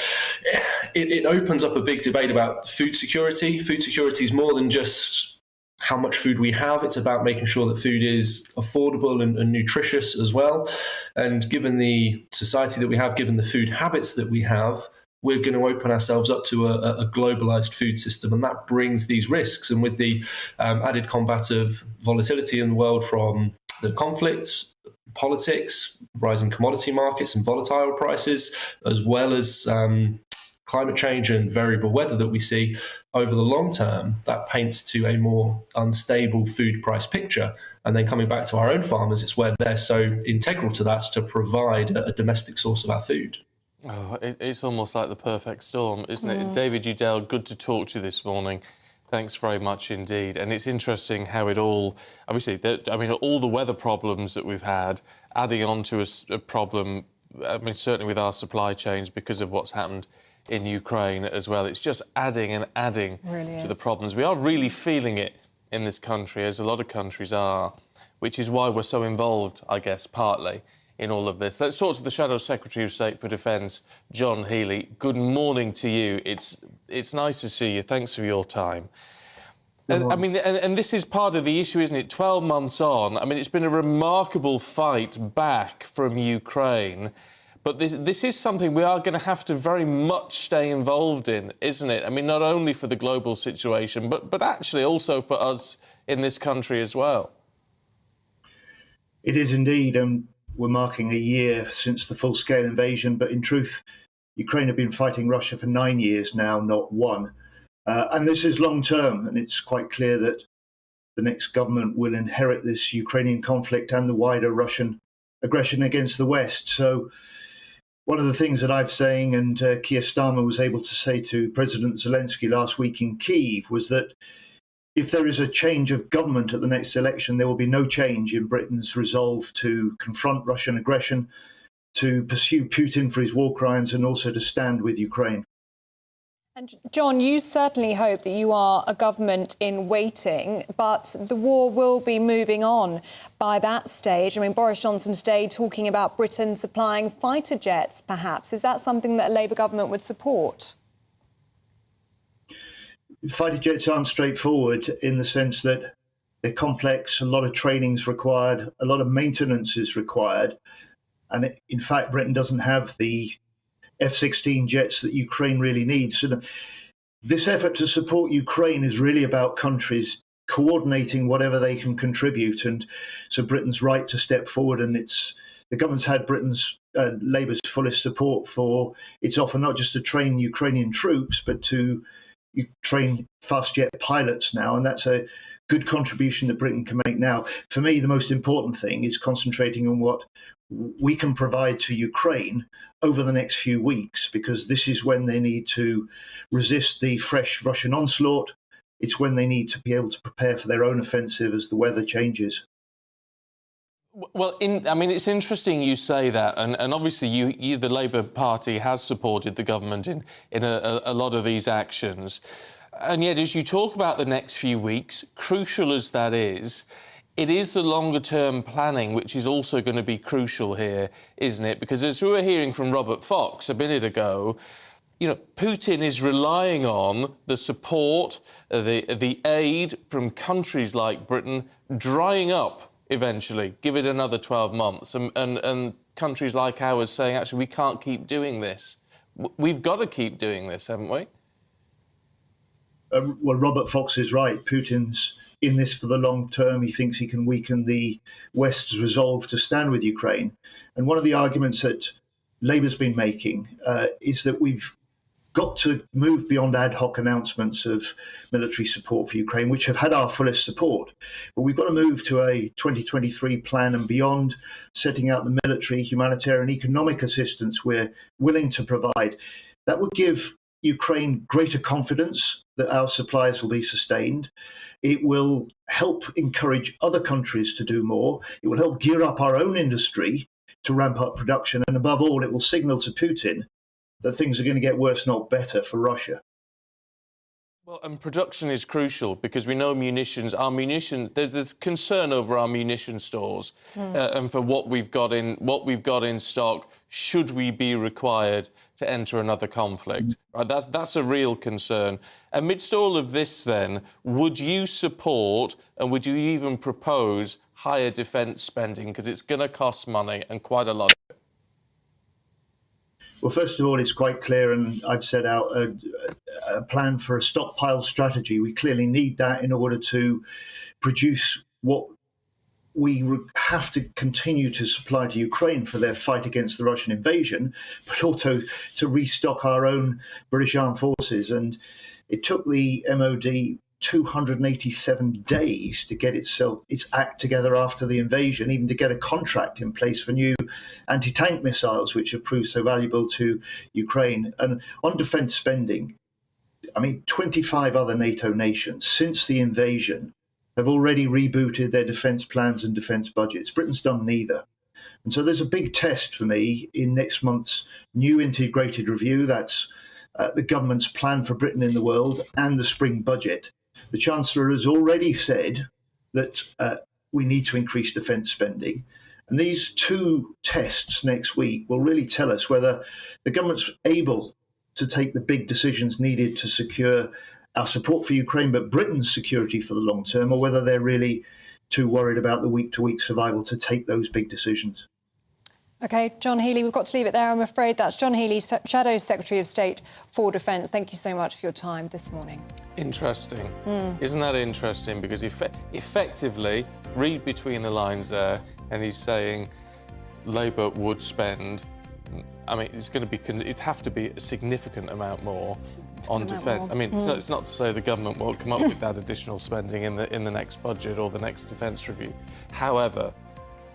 it opens up a big debate about food security. Food security is more than just how much food we have. It's about making sure that food is affordable and nutritious as well. And given the society that we have, given the food habits that we have, we're going to open ourselves up to a globalized food system, and that brings these risks. And with the added combat of volatility in the world from the conflicts, politics, rising commodity markets and volatile prices, as well as climate change and variable weather that we see over the long term, that paints to a more unstable food price picture. And then coming back to our own farmers, it's where they're so integral to that, to provide a domestic source of our food. Oh, it's almost like the perfect storm, isn't it? David Udell, good to talk to you this morning. Thanks very much indeed. And it's interesting how it all, obviously, all the weather problems that we've had, adding on to a problem, certainly with our supply chains because of what's happened in Ukraine as well. It's just adding and adding to the problems. We are really feeling it in this country, as a lot of countries are, which is why we're so involved, I guess, partly, in all of this. Let's talk to the Shadow Secretary of State for Defence, John Healey. Good morning to you. It's nice to see you. Thanks for your time. And this is part of the issue, isn't it? 12 months on, it's been a remarkable fight back from Ukraine, but this is something we are going to have to very much stay involved in, isn't it? Not only for the global situation, but actually also for us in this country as well. It is indeed. We're marking a year since the full-scale invasion, but in truth, Ukraine have been fighting Russia for 9 years now, not one. And this is long-term, and it's quite clear that the next government will inherit this Ukrainian conflict and the wider Russian aggression against the West. So one of the things that I'm saying, and Keir Starmer was able to say to President Zelensky last week in Kyiv, was that if there is a change of government at the next election, there will be no change in Britain's resolve to confront Russian aggression, to pursue Putin for his war crimes, and also to stand with Ukraine. And John, you certainly hope that you are a government in waiting, but the war will be moving on by that stage. Boris Johnson today talking about Britain supplying fighter jets, perhaps. Is that something that a Labour government would support? Fighter jets aren't straightforward in the sense that they're complex, a lot of training is required, a lot of maintenance is required. And in fact, Britain doesn't have the F-16 jets that Ukraine really needs. So this effort to support Ukraine is really about countries coordinating whatever they can contribute. And so Britain's right to step forward, and the government's had Britain's Labour's fullest support for its offer, not just to train Ukrainian troops, but to train fast jet pilots now, and that's a good contribution that Britain can make now. For me, the most important thing is concentrating on what we can provide to Ukraine over the next few weeks, because this is when they need to resist the fresh Russian onslaught. It's when they need to be able to prepare for their own offensive as the weather changes. Well, it's interesting you say that, and obviously you, the Labour Party, has supported the government in a lot of these actions. And yet, as you talk about the next few weeks, crucial as that is, it is the longer-term planning which is also going to be crucial here, isn't it? Because as we were hearing from Robert Fox a minute ago, Putin is relying on the support, the aid from countries like Britain drying up eventually. Give it another 12 months. And countries like ours saying, actually, we can't keep doing this. We've got to keep doing this, haven't we? Well, Robert Fox is right. Putin's in this for the long term. He thinks he can weaken the West's resolve to stand with Ukraine. And one of the arguments that Labour's been making is that we've got to move beyond ad hoc announcements of military support for Ukraine, which have had our fullest support. But we've got to move to a 2023 plan and beyond, setting out the military, humanitarian, economic assistance we're willing to provide. That would give Ukraine greater confidence that our supplies will be sustained. It will help encourage other countries to do more. It will help gear up our own industry to ramp up production. And above all, it will signal to Putin that things are going to get worse, not better, for Russia. Well, and production is crucial because we know there's this concern over our munition stores and for what we've got in stock. Should we be required to enter another conflict? Right, that's a real concern. Amidst all of this, then, would you support and would you even propose higher defence spending? Because it's going to cost money and quite a lot. Well, first of all, it's quite clear, and I've set out a plan for a stockpile strategy. We clearly need that in order to produce what we have to continue to supply to Ukraine for their fight against the Russian invasion, but also to restock our own British Armed Forces. And it took the MOD 287 days to get its act together after the invasion, even to get a contract in place for new anti-tank missiles, which have proved so valuable to Ukraine. And on defence spending, 25 other NATO nations since the invasion have already rebooted their defence plans and defence budgets. Britain's done neither. And so there's a big test for me in next month's new integrated review. That's the government's plan for Britain in the world and the spring budget. The Chancellor has already said that we need to increase defence spending. And these two tests next week will really tell us whether the government's able to take the big decisions needed to secure our support for Ukraine, but Britain's security for the long term, or whether they're really too worried about the week-to-week survival to take those big decisions. OK, John Healey, we've got to leave it there, I'm afraid. That's John Healey, Shadow Secretary of State for Defence. Thank you so much for your time this morning. Interesting. Isn't that interesting? Because effectively, read between the lines there, and he's saying Labour would spend, it'd have to be a significant amount more on defence. So it's not to say the government won't come up with that additional spending in the next budget or the next defence review. However,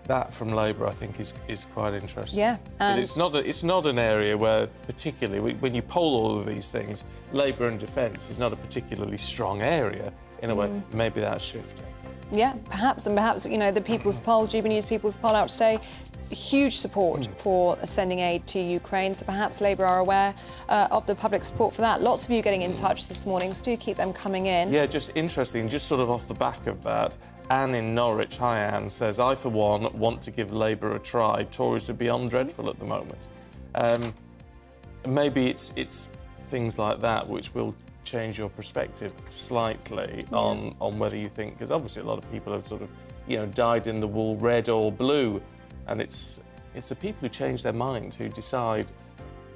that from Labour, I think, is quite interesting. Yeah, but it's not an area where, particularly when you poll all of these things, Labour and defence is not a particularly strong area. In a way, maybe that's shifting. Yeah, perhaps, the People's Poll, GBNews People's Poll out today, huge support for sending aid to Ukraine. So perhaps Labour are aware of the public support for that. Lots of you getting in touch this morning, so do keep them coming in. Yeah, just interesting. Just sort of off the back of that. Anne in Norwich, hi Anne, says, I for one want to give Labour a try. Tories are beyond dreadful at the moment. Maybe it's things like that which will change your perspective slightly on whether you think, because obviously a lot of people have sort of, dyed in the wool red or blue, and it's the people who change their mind who decide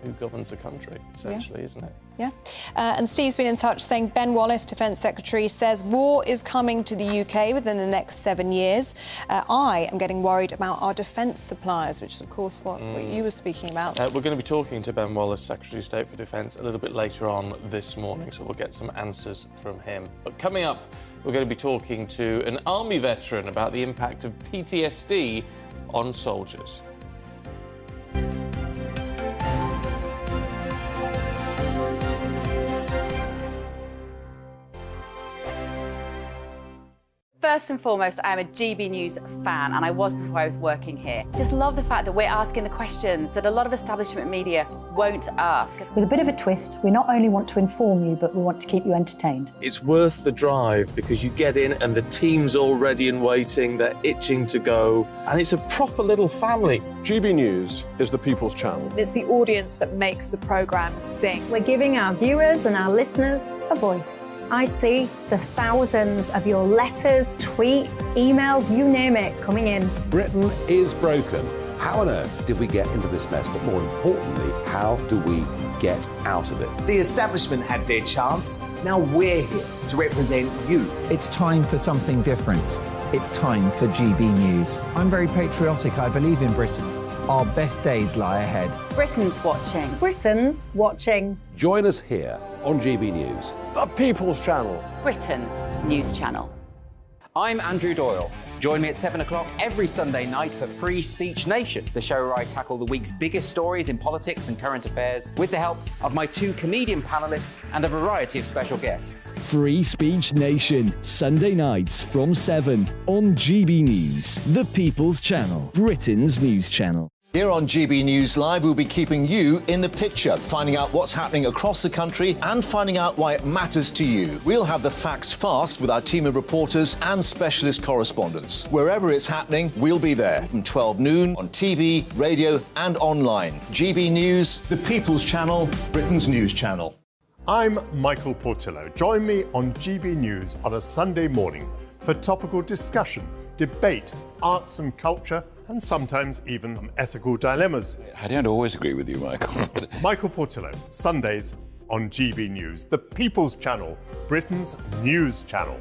who governs the country, essentially, isn't it? Yeah. And Steve's been in touch saying Ben Wallace, Defence Secretary, says war is coming to the UK within the next 7 years. I am getting worried about our defence suppliers, which is, of course, what you were speaking about. We're going to be talking to Ben Wallace, Secretary of State for Defence, a little bit later on this morning, so we'll get some answers from him. But coming up, we're going to be talking to an Army veteran about the impact of PTSD on soldiers. First and foremost, I am a GB News fan, and I was before I was working here. Just love the fact that we're asking the questions that a lot of establishment media won't ask. With a bit of a twist, we not only want to inform you, but we want to keep you entertained. It's worth the drive because you get in and the team's all ready and waiting, they're itching to go, and it's a proper little family. GB News is the People's Channel. It's the audience that makes the programme sing. We're giving our viewers and our listeners a voice. I see the thousands of your letters, tweets, emails, you name it, coming in. Britain is broken. How on earth did we get into this mess? But more importantly, how do we get out of it? The establishment had their chance. Now we're here to represent you. It's time for something different. It's time for GB News. I'm very patriotic. I believe in Britain. Our best days lie ahead. Britain's watching. Britain's watching. Join us here on GB News. The People's Channel. Britain's news channel. I'm Andrew Doyle. Join me at 7 o'clock every Sunday night for Free Speech Nation, the show where I tackle the week's biggest stories in politics and current affairs with the help of my two comedian panellists and a variety of special guests. Free Speech Nation, Sunday nights from 7 on GB News, the People's Channel, Britain's news channel. Here on GB News Live, we'll be keeping you in the picture, finding out what's happening across the country and finding out why it matters to you. We'll have the facts fast with our team of reporters and specialist correspondents. Wherever it's happening, we'll be there from 12 noon on TV, radio and online. GB News, the People's Channel, Britain's news channel. I'm Michael Portillo. Join me on GB News on a Sunday morning for topical discussion, debate, arts and culture, and sometimes even ethical dilemmas. I don't always agree with you, Michael. Michael Portillo, Sundays on GB News, the People's Channel, Britain's news channel.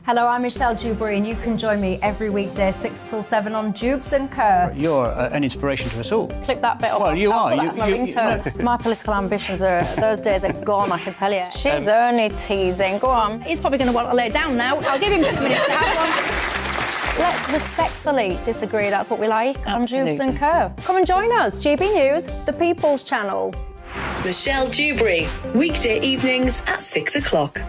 Hello, I'm Michelle Dewberry, and you can join me every weekday 6 till 7 on Jubes and Kerr. You're an inspiration to us all. Click that bit up. Well, you are. That's my ringtone. My political ambitions those days are gone, I can tell you. She's only teasing. Go on. He's probably going to want to lay down now. I'll give him 2 minutes to have one. Let's respectfully disagree. That's what we like on Jubes and Kerr. Come and join us. GB News, the People's Channel. Michelle Dewberry, weekday evenings at 6 o'clock.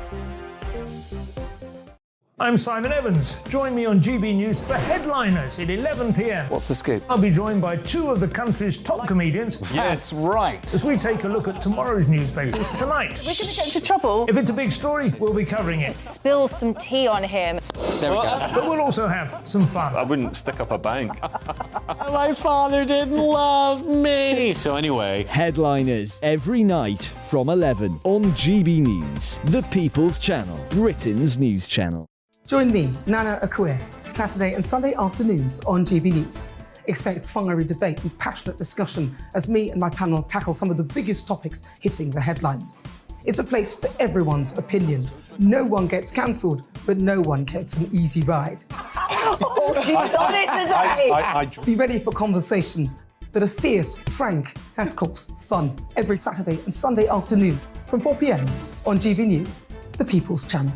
I'm Simon Evans. Join me on GB News for Headliners at 11 p.m. What's the scoop? I'll be joined by 2 of the country's top comedians. That's right. As we take a look at tomorrow's newspapers tonight. We're going to get into trouble. If it's a big story, we'll be covering it. Spill some tea on him. There we go. But we'll also have some fun. I wouldn't stick up a bank. My father didn't love me. So anyway. Headliners every night from 11 on GB News, the People's Channel, Britain's news channel. Join me, Nana Akue, Saturday and Sunday afternoons on GB News. Expect fiery debate and passionate discussion as me and my panel tackle some of the biggest topics hitting the headlines. It's a place for everyone's opinion. No one gets cancelled, but no one gets an easy ride. Oh, she's on it today! Be ready for conversations that are fierce, frank, and of course, fun. Every Saturday and Sunday afternoon from 4 p.m. on GB News, the People's Channel.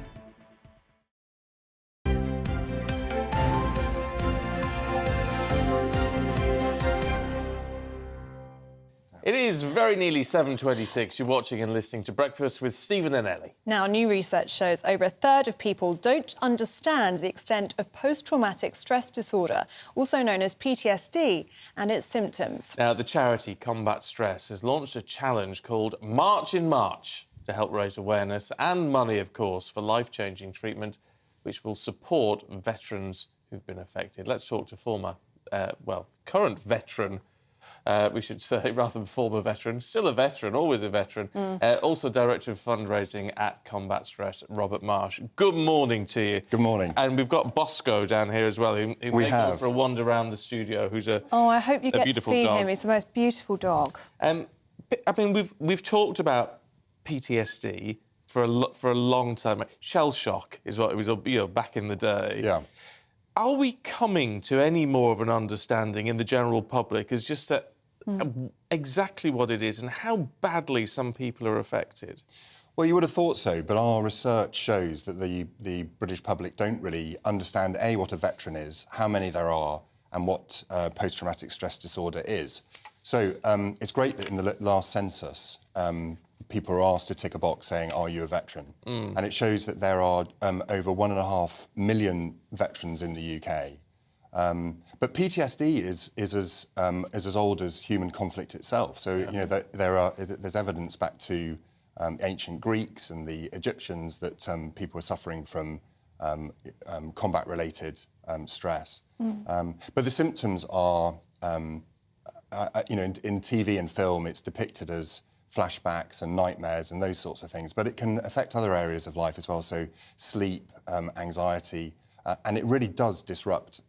It is very nearly 7:26. You're watching and listening to Breakfast with Stephen and Ellie. Now, new research shows over a third of people don't understand the extent of post-traumatic stress disorder, also known as PTSD, and its symptoms. Now, the charity Combat Stress has launched a challenge called March in March to help raise awareness and money, of course, for life-changing treatment, which will support veterans who've been affected. Let's talk to current veteran, we should say, rather than former veteran, still a veteran, always a veteran, also Director of Fundraising at Combat Stress, Robert Marsh. Good morning to you. Good morning. And we've got Bosco down here as well, who may go for a wander around the studio, who's a Oh, I hope you get to see dog. him. He's the most beautiful dog. I mean, we've talked about PTSD for a long time. Shell shock is what it was, back in the day. Yeah. Are we coming to any more of an understanding in the general public as just exactly what it is and how badly some people are affected? Well, you would have thought so, but our research shows that the British public don't really understand, A, what a veteran is, how many there are, and what post-traumatic stress disorder is. So it's great that in the last census, people are asked to tick a box saying, are you a veteran? And it shows that there are over 1.5 million veterans in the UK. But PTSD is as old as human conflict itself. So, there's evidence back to ancient Greeks and the Egyptians that people were suffering from combat-related stress. But the symptoms are, in TV and film, it's depicted as flashbacks and nightmares and those sorts of things, but it can affect other areas of life as well, so sleep, anxiety, and it really does disrupt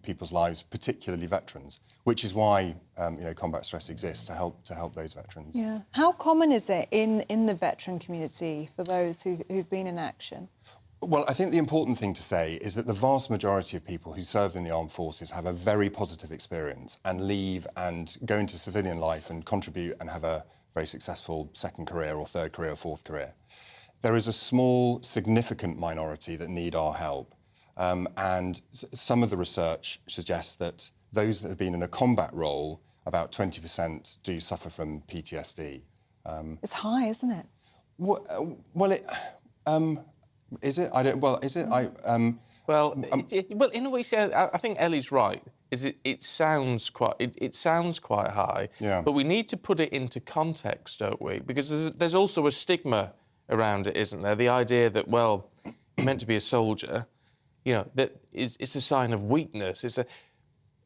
people's lives, particularly veterans, which is why combat stress exists, to help those veterans. Yeah. How common is it in the veteran community for those who've been in action? Well, I think the important thing to say is that the vast majority of people who served in the armed forces have a very positive experience and leave and go into civilian life and contribute and have a very successful second career or third career or fourth career. There is a small, significant minority that need our help. And some of the research suggests that those that have been in a combat role, about 20% do suffer from PTSD. It's high, isn't it? Well, is it? I don't. Well, is it? Well, well, in a way, see, I think Ellie's right. It sounds quite high. Yeah. But we need to put it into context, don't we? Because there's also a stigma around it, isn't there? The idea that, well, you're meant to be a soldier, you know, it's a sign of weakness.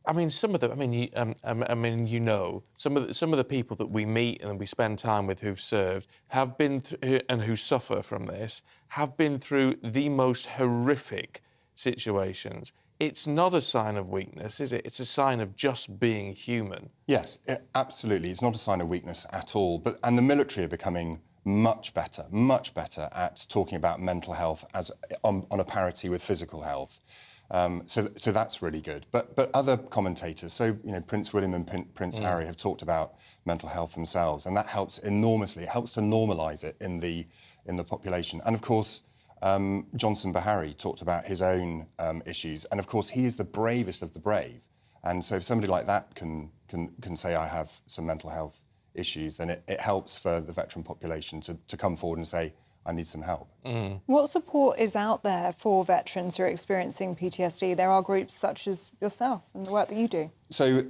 I mean, some of the, you know, some of the people that we meet and we spend time with who've served have been and who suffer from this have been through the most horrific situations. It's not a sign of weakness, is it? It's a sign of just being human. Yes, absolutely. It's not a sign of weakness at all. And the military are becoming much better at talking about mental health as on a parity with physical health. So that's really good. But other commentators, so you know, Prince William and Prince Harry have talked about mental health themselves, and that helps enormously. It helps to normalise it in the population. And of course, Johnson Bahari talked about his own issues, and of course he is the bravest of the brave. And so if somebody like that can say, I have some mental health issues, then it helps for the veteran population to come forward and say, I need some help. What support is out there for veterans who are experiencing PTSD? There are groups such as yourself and the work that you do. So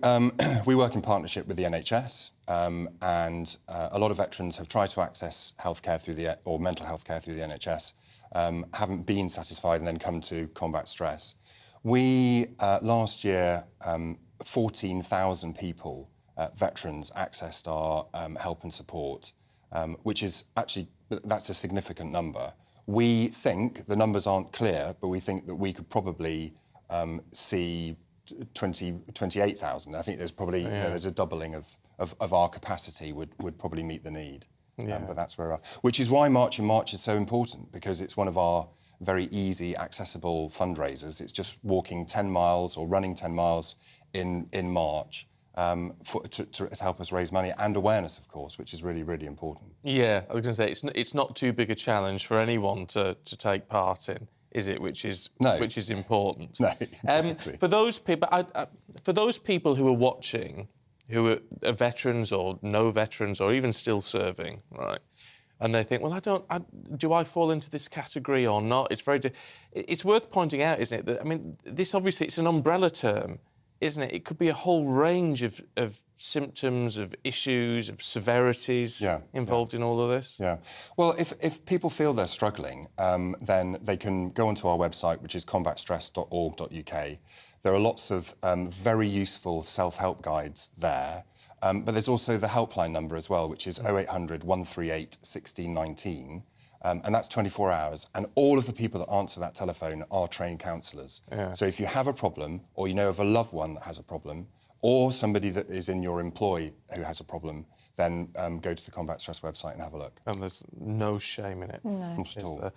we work in partnership with the NHS, and a lot of veterans have tried to access healthcare or mental health care through the NHS, haven't been satisfied and then come to combat stress. We, last year, 14,000 people, veterans, accessed our help and support, which is actually, that's a significant number. We think, the numbers aren't clear, but we think that we could probably see 28,000. I think there's probably, you know, there's a doubling of our capacity would probably meet the need. But that's where we are. Which is why March in March is so important, because it's one of our very easy, accessible fundraisers. It's just walking 10 miles or running 10 miles in March to help us raise money and awareness, of course, which is really, really important. Yeah, I was going to say, it's not too big a challenge for anyone to take part in, is it? Which is important. No, exactly. For those people who are watching, who are veterans or no veterans or even still serving, right? And they think, well, do I fall into this category or not? It's worth pointing out, isn't it? That, I mean, this obviously, it's an umbrella term, isn't it? It could be a whole range of symptoms, of issues, of severities involved in all of this. Yeah. Well, if people feel they're struggling, then they can go onto our website, which is combatstress.org.uk. There are lots of very useful self-help guides there. But there's also the helpline number as well, which is 0800 138 1619. And that's 24 hours. And all of the people that answer that telephone are trained counsellors. Yeah. So if you have a problem, or you know of a loved one that has a problem, or somebody that is in your employ who has a problem, then go to the Combat Stress website and have a look. And there's no shame in it. No. Not at all.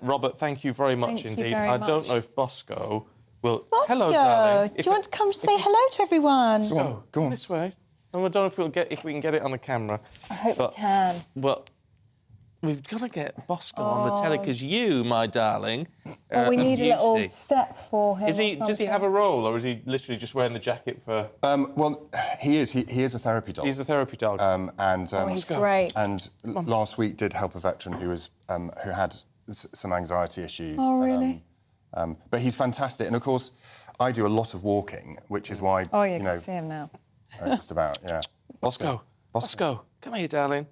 Robert, thank you very much indeed. I don't know if Bosco will... Bosco, hello, darling. do you want to come say hello to everyone? Go on. This way. And I don't know if we can get it on the camera. I hope we can. Well, we've got to get Bosco on the telly, because you, my darling... Well, we need a little step for him. Does he have a role, or is he literally just wearing the jacket for... Well, he is. He is a therapy dog. He's a therapy dog. He's great. And last week did help a veteran who had some anxiety issues. Oh, really? But he's fantastic. And, of course, I do a lot of walking, which is why... Oh, you can see him now. Just about, yeah. Bosco, come here, darling.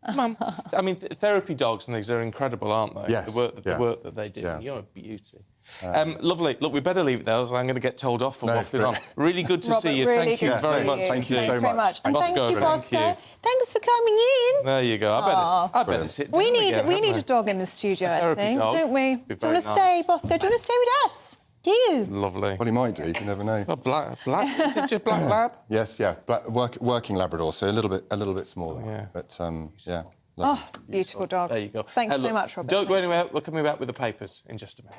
Come on. I mean, therapy dogs and things are incredible, aren't they? Yes. The work that they do. Yeah. You're a beauty. Lovely. Look, we better leave it there, else I'm going to get told off for waffling on. Really good to see you. Really thank you very much. Thank you so much. And Bosco, thank you, Bosco. thank you. Thanks for coming in. There you go. I better sit down We need again, a dog in the studio, I think, dog. don't we? Do you want to stay, Bosco? Do you want to stay with us? Do you? Lovely. Well, he might do. You never know. Well, black. Is it just black lab? Yes, yeah. Working Labrador, so a little bit smaller. Yeah. But yeah. Lovely. Oh, beautiful dog. There you go. Thanks so much, Robert. Don't go anywhere. We're coming back with the papers in just a minute.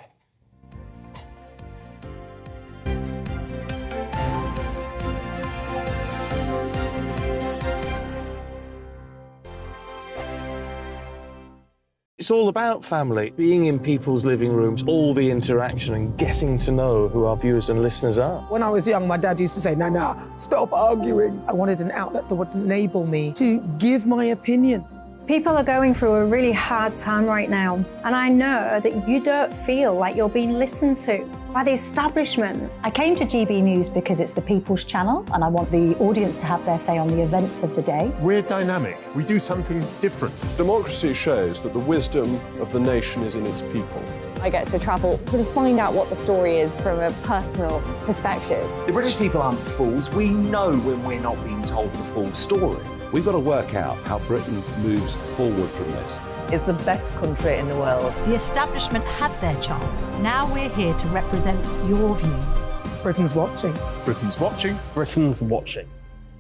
It's all about family, being in people's living rooms, all the interaction and getting to know who our viewers and listeners are. When I was young, my dad used to say, Nana, stop arguing. I wanted an outlet that would enable me to give my opinion. People are going through a really hard time right now, and I know that you don't feel like you're being listened to by the establishment. I came to GB News because it's the People's Channel, and I want the audience to have their say on the events of the day. We're dynamic. We do something different. Democracy shows that the wisdom of the nation is in its people. I get to travel to find out what the story is from a personal perspective. The British people aren't fools. We know when we're not being told the full story. We've got to work out how Britain moves forward from this. It's the best country in the world. The establishment had their chance. Now we're here to represent your views. Britain's watching. Britain's watching. Britain's watching.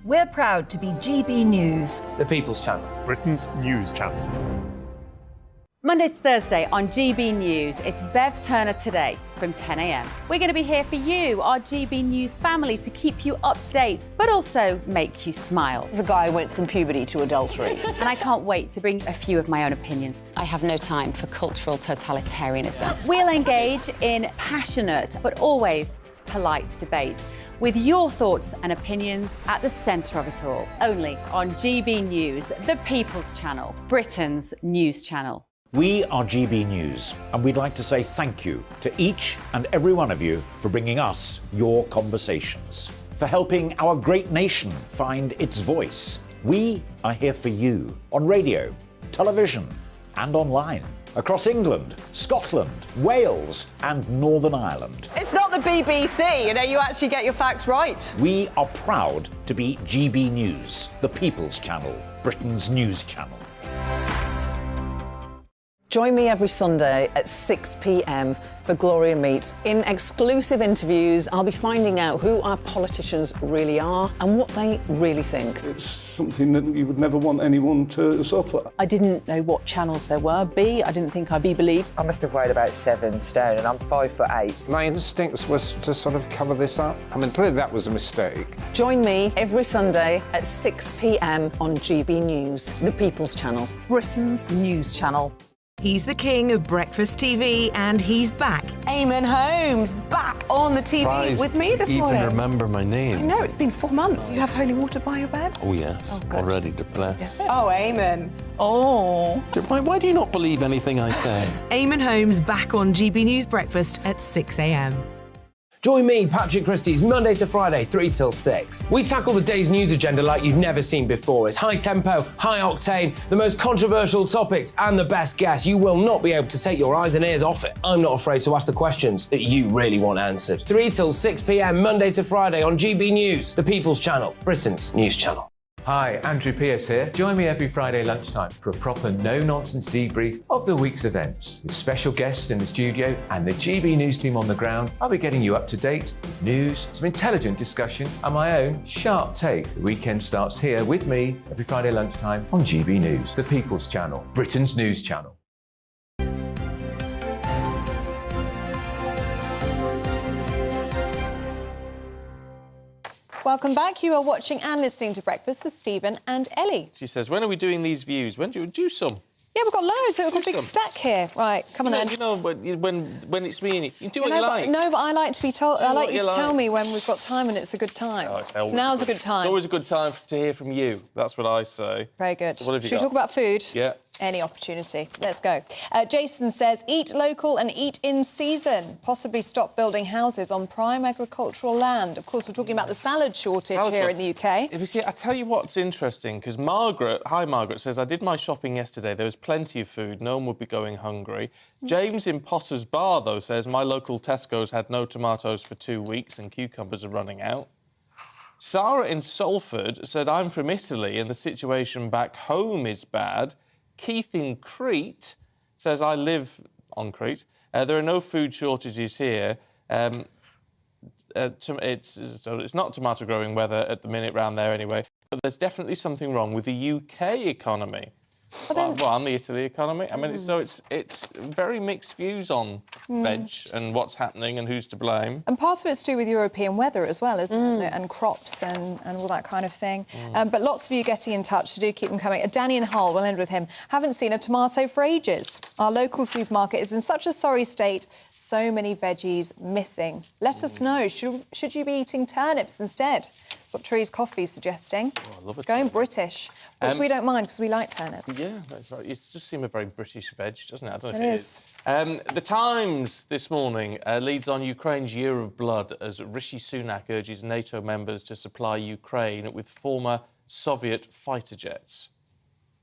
We're proud to be GB News. The People's Channel. Britain's news channel. Monday to Thursday on GB News, it's Bev Turner Today from 10 a.m. We're going to be here for you, our GB News family, to keep you up to date, but also make you smile. The guy went from puberty to adultery. And I can't wait to bring a few of my own opinions. I have no time for cultural totalitarianism. We'll engage in passionate, but always polite debate, with your thoughts and opinions at the centre of it all. Only on GB News, the People's Channel, Britain's news channel. We are GB News, and we'd like to say thank you to each and every one of you for bringing us your conversations, for helping our great nation find its voice. We are here for you on radio, television, and online, across England, Scotland, Wales, and Northern Ireland. It's not the BBC, you actually get your facts right. We are proud to be GB News, the People's Channel, Britain's news channel. Join me every Sunday at 6 p.m. for Gloria Meets. In exclusive interviews, I'll be finding out who our politicians really are and what they really think. It's something that you would never want anyone to suffer. I didn't know what channels there were. I didn't think I'd be believed. I must have weighed about 7 stone and I'm 5'8". My instincts was to sort of cover this up. Clearly that was a mistake. Join me every Sunday at 6 p.m. on GB News, the People's Channel, Britain's news channel. He's the king of breakfast TV, and he's back. Eamon Holmes, back on the TV with me this morning. Even remember my name. I know, it's been 4 months. You have holy water by your bed? Oh, yes. Oh, already to bless. Yeah. Oh, Eamon. Oh. Why do you not believe anything I say? Eamon Holmes back on GB News Breakfast at 6 a.m. Join me, Patrick Christie's, Monday to Friday, 3 till 6. We tackle the day's news agenda like you've never seen before. It's high tempo, high octane, the most controversial topics, and the best guests. You will not be able to take your eyes and ears off it. I'm not afraid to ask the questions that you really want answered. 3 till 6 p.m, Monday to Friday on GB News, the People's Channel, Britain's news channel. Hi, Andrew Pierce here. Join me every Friday lunchtime for a proper no-nonsense debrief of the week's events. With special guests in the studio and the GB News team on the ground, I'll be getting you up to date with news, some intelligent discussion, and my own sharp take. The weekend starts here with me every Friday lunchtime on GB News, the People's Channel, Britain's news channel. Welcome back. You are watching and listening to Breakfast with Stephen and Ellie. She says, when are we doing these views? When do you do some? Yeah, we've got loads. We've got a big stack here. Right, come on then. You know, when it's me, you do what you like. No, but I like to be told. I like you to tell me when we've got time and it's a good time. So now's a good time. It's always a good time to hear from you. That's what I say. Very good. So what have you Should we got? talk about food? Yeah. Any opportunity. Let's go. Jason says, eat local and eat in season. Possibly stop building houses on prime agricultural land. Of course, we're talking about the salad shortage here in the UK. If you see, I tell you what's interesting, because Margaret, hi Margaret, says, I did my shopping yesterday. There was plenty of food. No one would be going hungry. James in Potter's Bar, though, says, my local Tesco's had no tomatoes for 2 weeks and cucumbers are running out. Sarah in Salford said, I'm from Italy and the situation back home is bad. Keith in Crete says, I live on Crete. There are no food shortages here. It's not tomato growing weather at the minute round there anyway. But there's definitely something wrong with the UK economy. And the Italy economy. It's very mixed views on veg and what's happening and who's to blame. And part of it's to do with European weather as well, isn't it? And crops and all that kind of thing. But lots of you getting in touch, so do keep them coming. Danny in Hull, we'll end with him. Haven't seen a tomato for ages. Our local supermarket is in such a sorry state. So many veggies missing. Let us know. Should you be eating turnips instead? That's what Tree's Coffee's suggesting. Oh, I love it. Going British, which we don't mind because we like turnips. Yeah, that's right. It just seems a very British veg, doesn't it? I don't know It if is. The Times this morning leads on Ukraine's year of blood as Rishi Sunak urges NATO members to supply Ukraine with former Soviet fighter jets.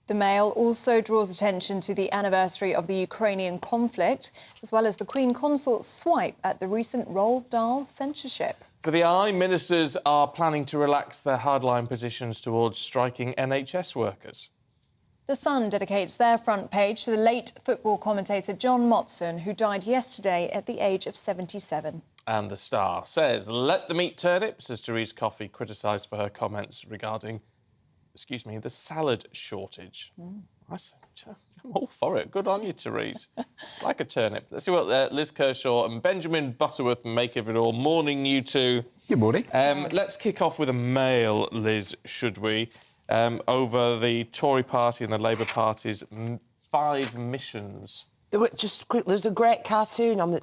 The Mail also draws attention to the anniversary of the Ukrainian conflict, as well as the Queen Consort's swipe at the recent Roald Dahl censorship. For the Eye, ministers are planning to relax their hardline positions towards striking NHS workers. The Sun dedicates their front page to the late football commentator John Motson, who died yesterday at the age of 77. And The Star says, let them eat turnips, as Therese Coffey criticised for her comments regarding, the salad shortage. I'm all for it. Good on you, Therese. Like a turnip. Let's see what Liz Kershaw and Benjamin Butterworth make of it all. Morning, you two. Good morning. Let's kick off with a Mail, Liz, should we? Over the Tory party and the Labour Party's 5 missions. Just quickly, there's a great cartoon on the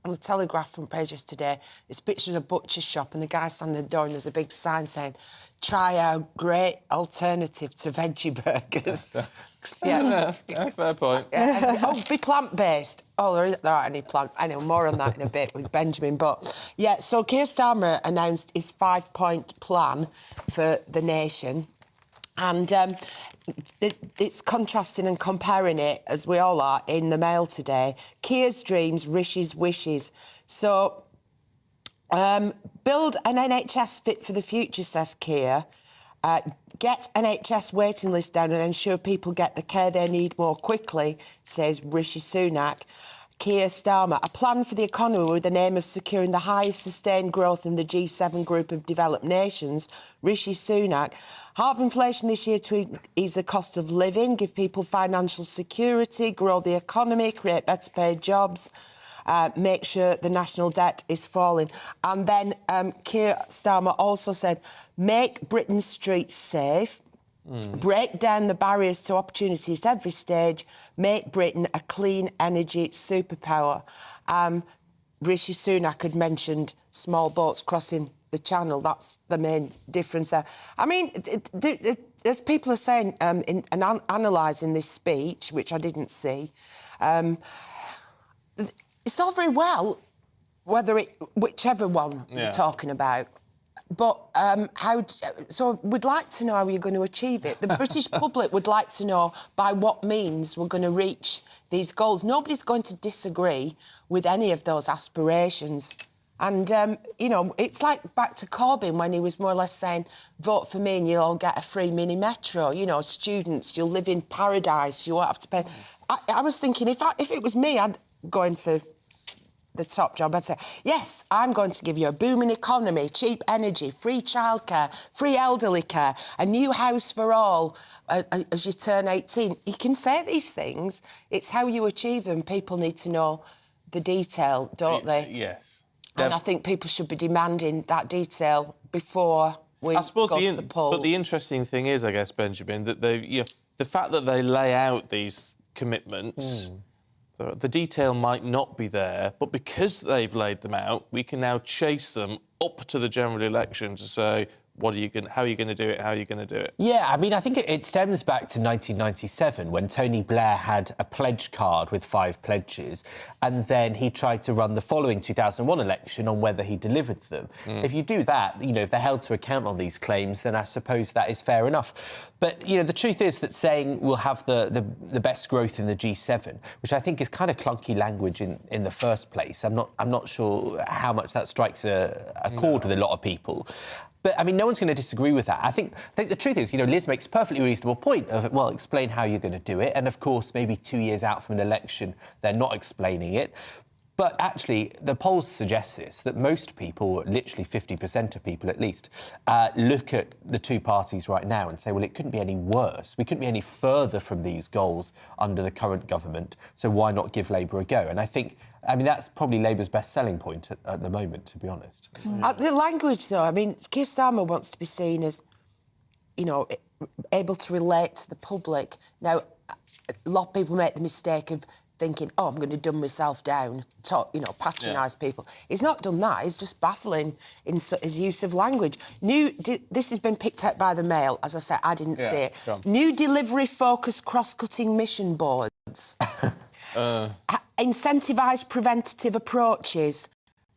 on the Telegraph front page yesterday. It's a picture of a butcher shop and the guy standing at the door and there's a big sign saying, try our great alternative to veggie burgers. Yeah, fair point. Be plant-based. There aren't any plant... Anyway, more on that in a bit with Benjamin. But, yeah, so Keir Starmer announced his 5-point plan for the nation. And it's contrasting and comparing it, as we all are, in the Mail today. Keir's dreams, Rishi's wishes. So, build an NHS fit for the future, says Keir. Get NHS waiting list down and ensure people get the care they need more quickly, says Rishi Sunak. Keir Starmer, a plan for the economy with the aim of securing the highest sustained growth in the G7 group of developed nations. Rishi Sunak, halve inflation this year to ease the cost of living, give people financial security, grow the economy, create better paid jobs, make sure the national debt is falling. And then Keir Starmer also said, make Britain's streets safe, break down the barriers to opportunities at every stage, make Britain a clean energy superpower. Rishi Sunak had mentioned small boats crossing the channel. That's the main difference there. I mean, as people are saying and analysing this speech, which I didn't see, it's all very well, whichever one we're talking about. But so we'd like to know how you're going to achieve it. The British public would like to know by what means we're going to reach these goals. Nobody's going to disagree with any of those aspirations. And, it's like back to Corbyn when he was more or less saying, vote for me and you'll all get a free mini metro. Students, you'll live in paradise, you won't have to pay. I was thinking, if it was me, I'd go in for the top job. I'd say, yes, I'm going to give you a booming economy, cheap energy, free childcare, free elderly care, a new house for all as you turn 18. You can say these things. It's how you achieve them. People need to know the detail, don't they? Yes. And I think people should be demanding that detail before we go to the polls. But the interesting thing is, I guess, Benjamin, that the fact that they lay out these commitments... The detail might not be there, but because they've laid them out, we can now chase them up to the general election to say, how are you going to do it? How are you going to do it? Yeah, I mean, I think it stems back to 1997 when Tony Blair had a pledge card with 5 pledges, and then he tried to run the following 2001 election on whether he delivered them. If you do that, if they're held to account on these claims, then I suppose that is fair enough. But, the truth is that saying we'll have the best growth in the G7, which I think is kind of clunky language in the first place. I'm not sure how much that strikes a chord with a lot of people. But, I mean, no one's going to disagree with that. I think the truth is, Liz makes a perfectly reasonable point of, well, explain how you're going to do it. And, of course, maybe 2 years out from an election, they're not explaining it. But actually, the polls suggest this, that most people, literally 50% of people at least, look at the two parties right now and say, well, it couldn't be any worse. We couldn't be any further from these goals under the current government. So why not give Labour a go? And I think... that's probably Labour's best selling point at the moment, to be honest. The language, though, Keir Starmer wants to be seen as, able to relate to the public. Now, a lot of people make the mistake of thinking, oh, I'm going to dumb myself down, patronise people. He's not done that. He's just baffling in his use of language. This has been picked up by the Mail. As I said, I didn't see it. New delivery-focused cross-cutting mission boards. Incentivise preventative approaches.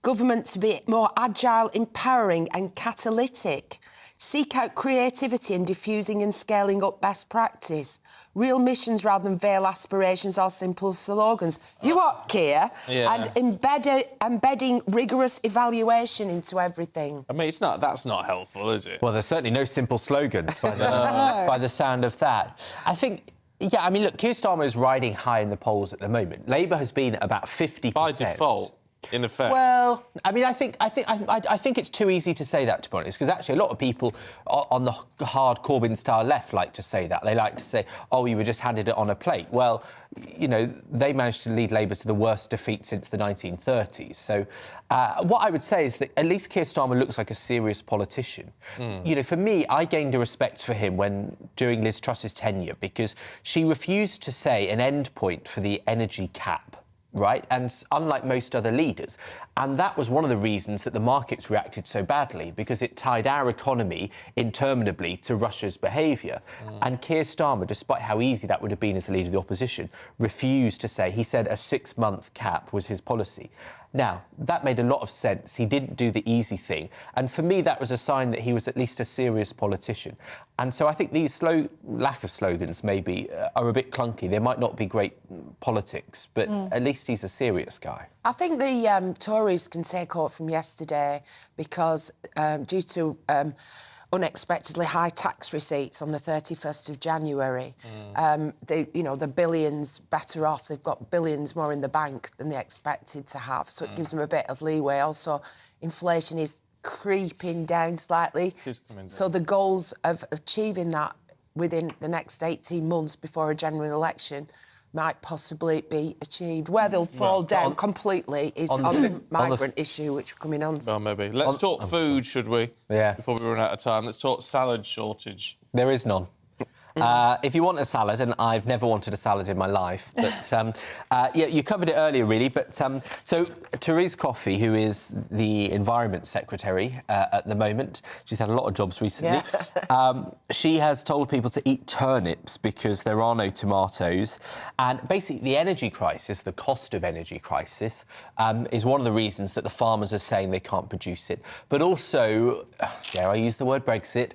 Government to be more agile, empowering and catalytic. Seek out creativity in diffusing and scaling up best practice. Real missions rather than veiled aspirations or simple slogans. You what, Keir? And embedding rigorous evaluation into everything. I mean, that's not helpful, is it? Well, there's certainly no simple slogans by the sound of that. I think... Yeah, I mean, look, Keir Starmer is riding high in the polls at the moment. Labour has been about 50%. By default. In effect. Well, I mean, I think it's too easy to say that, to be honest, because actually a lot of people on the hard Corbyn-style left like to say that. They like to say, oh, you were just handed it on a plate. Well, you know, they managed to lead Labour to the worst defeat since the 1930s. So what I would say is that at least Keir Starmer looks like a serious politician. You know, for me, I gained a respect for him during Liz Truss's tenure because she refused to say an end point for the energy cap. Right, and unlike most other leaders. And that was one of the reasons that the markets reacted so badly, because it tied our economy interminably to Russia's behaviour. And Keir Starmer, despite how easy that would have been as the leader of the opposition, refused to say. He said a 6-month cap was his policy. Now, that made a lot of sense. He didn't do the easy thing. And for me, that was a sign that he was at least a serious politician. And so I think these lack of slogans maybe are a bit clunky. They might not be great politics, but at least he's a serious guy. I think the Tories can take hope from yesterday because due to unexpectedly high tax receipts on the 31st of January. The billions better off. They've got billions more in the bank than they expected to have. So it gives them a bit of leeway. Also, inflation is creeping down slightly. So the goals of achieving that within the next 18 months before a general election might possibly be achieved. Where they'll fall down completely is on the migrant issue, which we're coming on to. Well, maybe. Let's talk food, should we? Yeah. Before we run out of time. Let's talk salad shortage. There is none. If you want a salad, and I've never wanted a salad in my life, but yeah, you covered it earlier, really. But so Therese Coffey, who is the Environment Secretary at the moment, she's had a lot of jobs recently. She has told people to eat turnips because there are no tomatoes, and basically the energy crisis, the cost of energy crisis, is one of the reasons that the farmers are saying they can't produce it. But also, dare I use the word Brexit?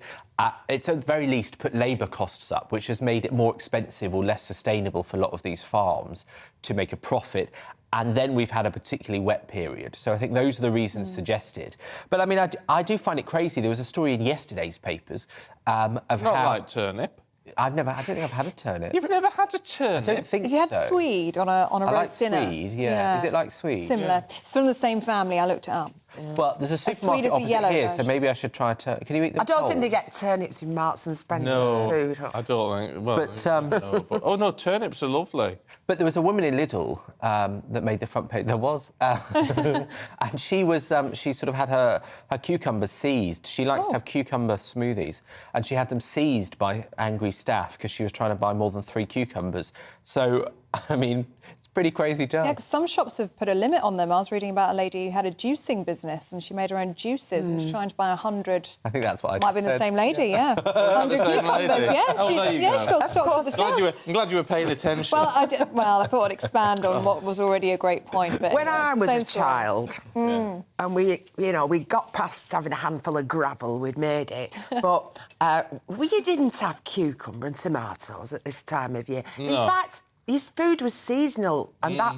It's at the very least put labour costs up, which has made it more expensive or less sustainable for a lot of these farms to make a profit. And then we've had a particularly wet period. So I think those are the reasons suggested. But, I mean, I do find it crazy. There was a story in yesterday's papers of Not like turnip. I don't think I've had a turnip. You've never had a turnip? I don't think You had so. swede on a roast dinner. Swede, yeah. Is it like swede? Similar. It's from the same family. I looked it up. Well, there's a supermarket is a opposite yellow here, so version. maybe I should try a turnip. Can you eat them I don't think cold? they get turnips in Marks and Spencer's food. I don't think. Well, But, oh no, turnips are lovely. But there was a woman in Lidl that made the front page. There was, and she sort of had her cucumbers seized. She likes to have cucumber smoothies, and she had them seized by angry staff because she was trying to buy more than 3 cucumbers. So, I mean, it's a pretty crazy job. Yeah, because some shops have put a limit on them. I was reading about a lady who had a juicing business and she made her own juices and was trying to buy 100. I think that's what I Might have been the same lady, yeah. Was that 100 the same cucumbers, lady? yeah. Oh, there you go. She got stocked to the shelves. I'm glad you were paying attention. Well, I thought I'd expand on what was already a great point. But When anyway, I it's the was same a story. child, and we got past having a handful of gravel, we'd made it, but we didn't have cucumber and tomatoes at this time of year. No. In fact, his food was seasonal, and that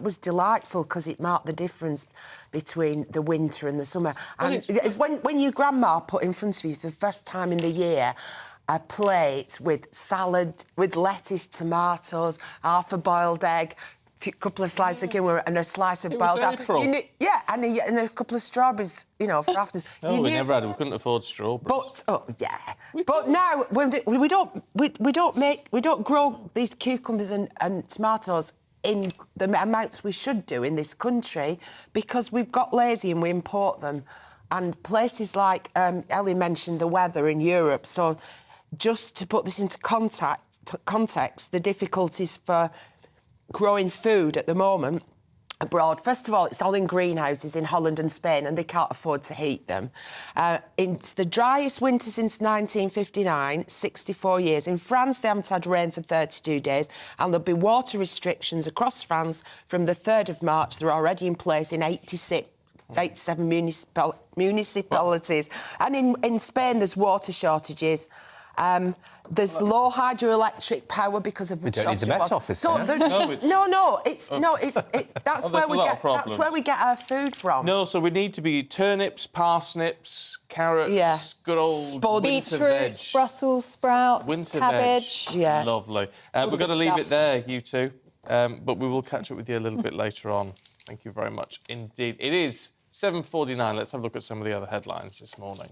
was delightful because it marked the difference between the winter and the summer. And it's when your grandma put in front of you for the first time in the year a plate with salad, with lettuce, tomatoes, half a boiled egg, a couple of slices of quinoa and a slice of boiled egg. And a couple of strawberries, for afters. Oh, we never had. We couldn't afford strawberries. But now we don't grow these cucumbers and tomatoes in the amounts we should do in this country because we've got lazy and we import them. And places like Ellie mentioned the weather in Europe. So just to put this into context, the difficulties for growing food at the moment abroad. First of all, it's all in greenhouses in Holland and Spain, and they can't afford to heat them. It's the driest winter since 1959, 64 years. In France, they haven't had rain for 32 days, and there'll be water restrictions across France from the 3rd of March. They're already in place in 87 municipalities. And in Spain, there's water shortages. There's low hydroelectric power because of we don't need the Met Office. So that's where we get our food from. No, so we need to be turnips, parsnips, carrots, good old winter veg. Beetroot, Brussels sprouts, winter cabbage. Veg. Yeah, lovely. We're going to leave it there, you two, but we will catch up with you a little bit later on. Thank you very much indeed. It is 7:49. Let's have a look at some of the other headlines this morning.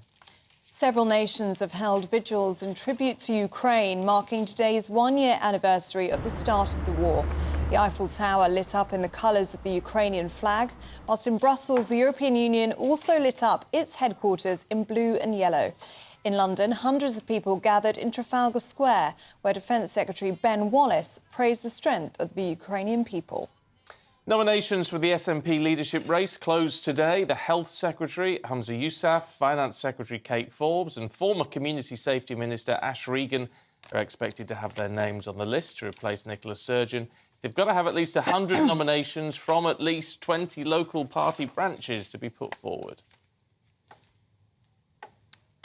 Several nations have held vigils in tribute to Ukraine, marking today's one-year anniversary of the start of the war. The Eiffel Tower lit up in the colours of the Ukrainian flag, whilst in Brussels, the European Union also lit up its headquarters in blue and yellow. In London, hundreds of people gathered in Trafalgar Square, where Defence Secretary Ben Wallace praised the strength of the Ukrainian people. Nominations for the SNP leadership race closed today. The Health Secretary, Hamza Yousaf, Finance Secretary Kate Forbes and former Community Safety Minister Ash Regan are expected to have their names on the list to replace Nicola Sturgeon. They've got to have at least 100 nominations from at least 20 local party branches to be put forward.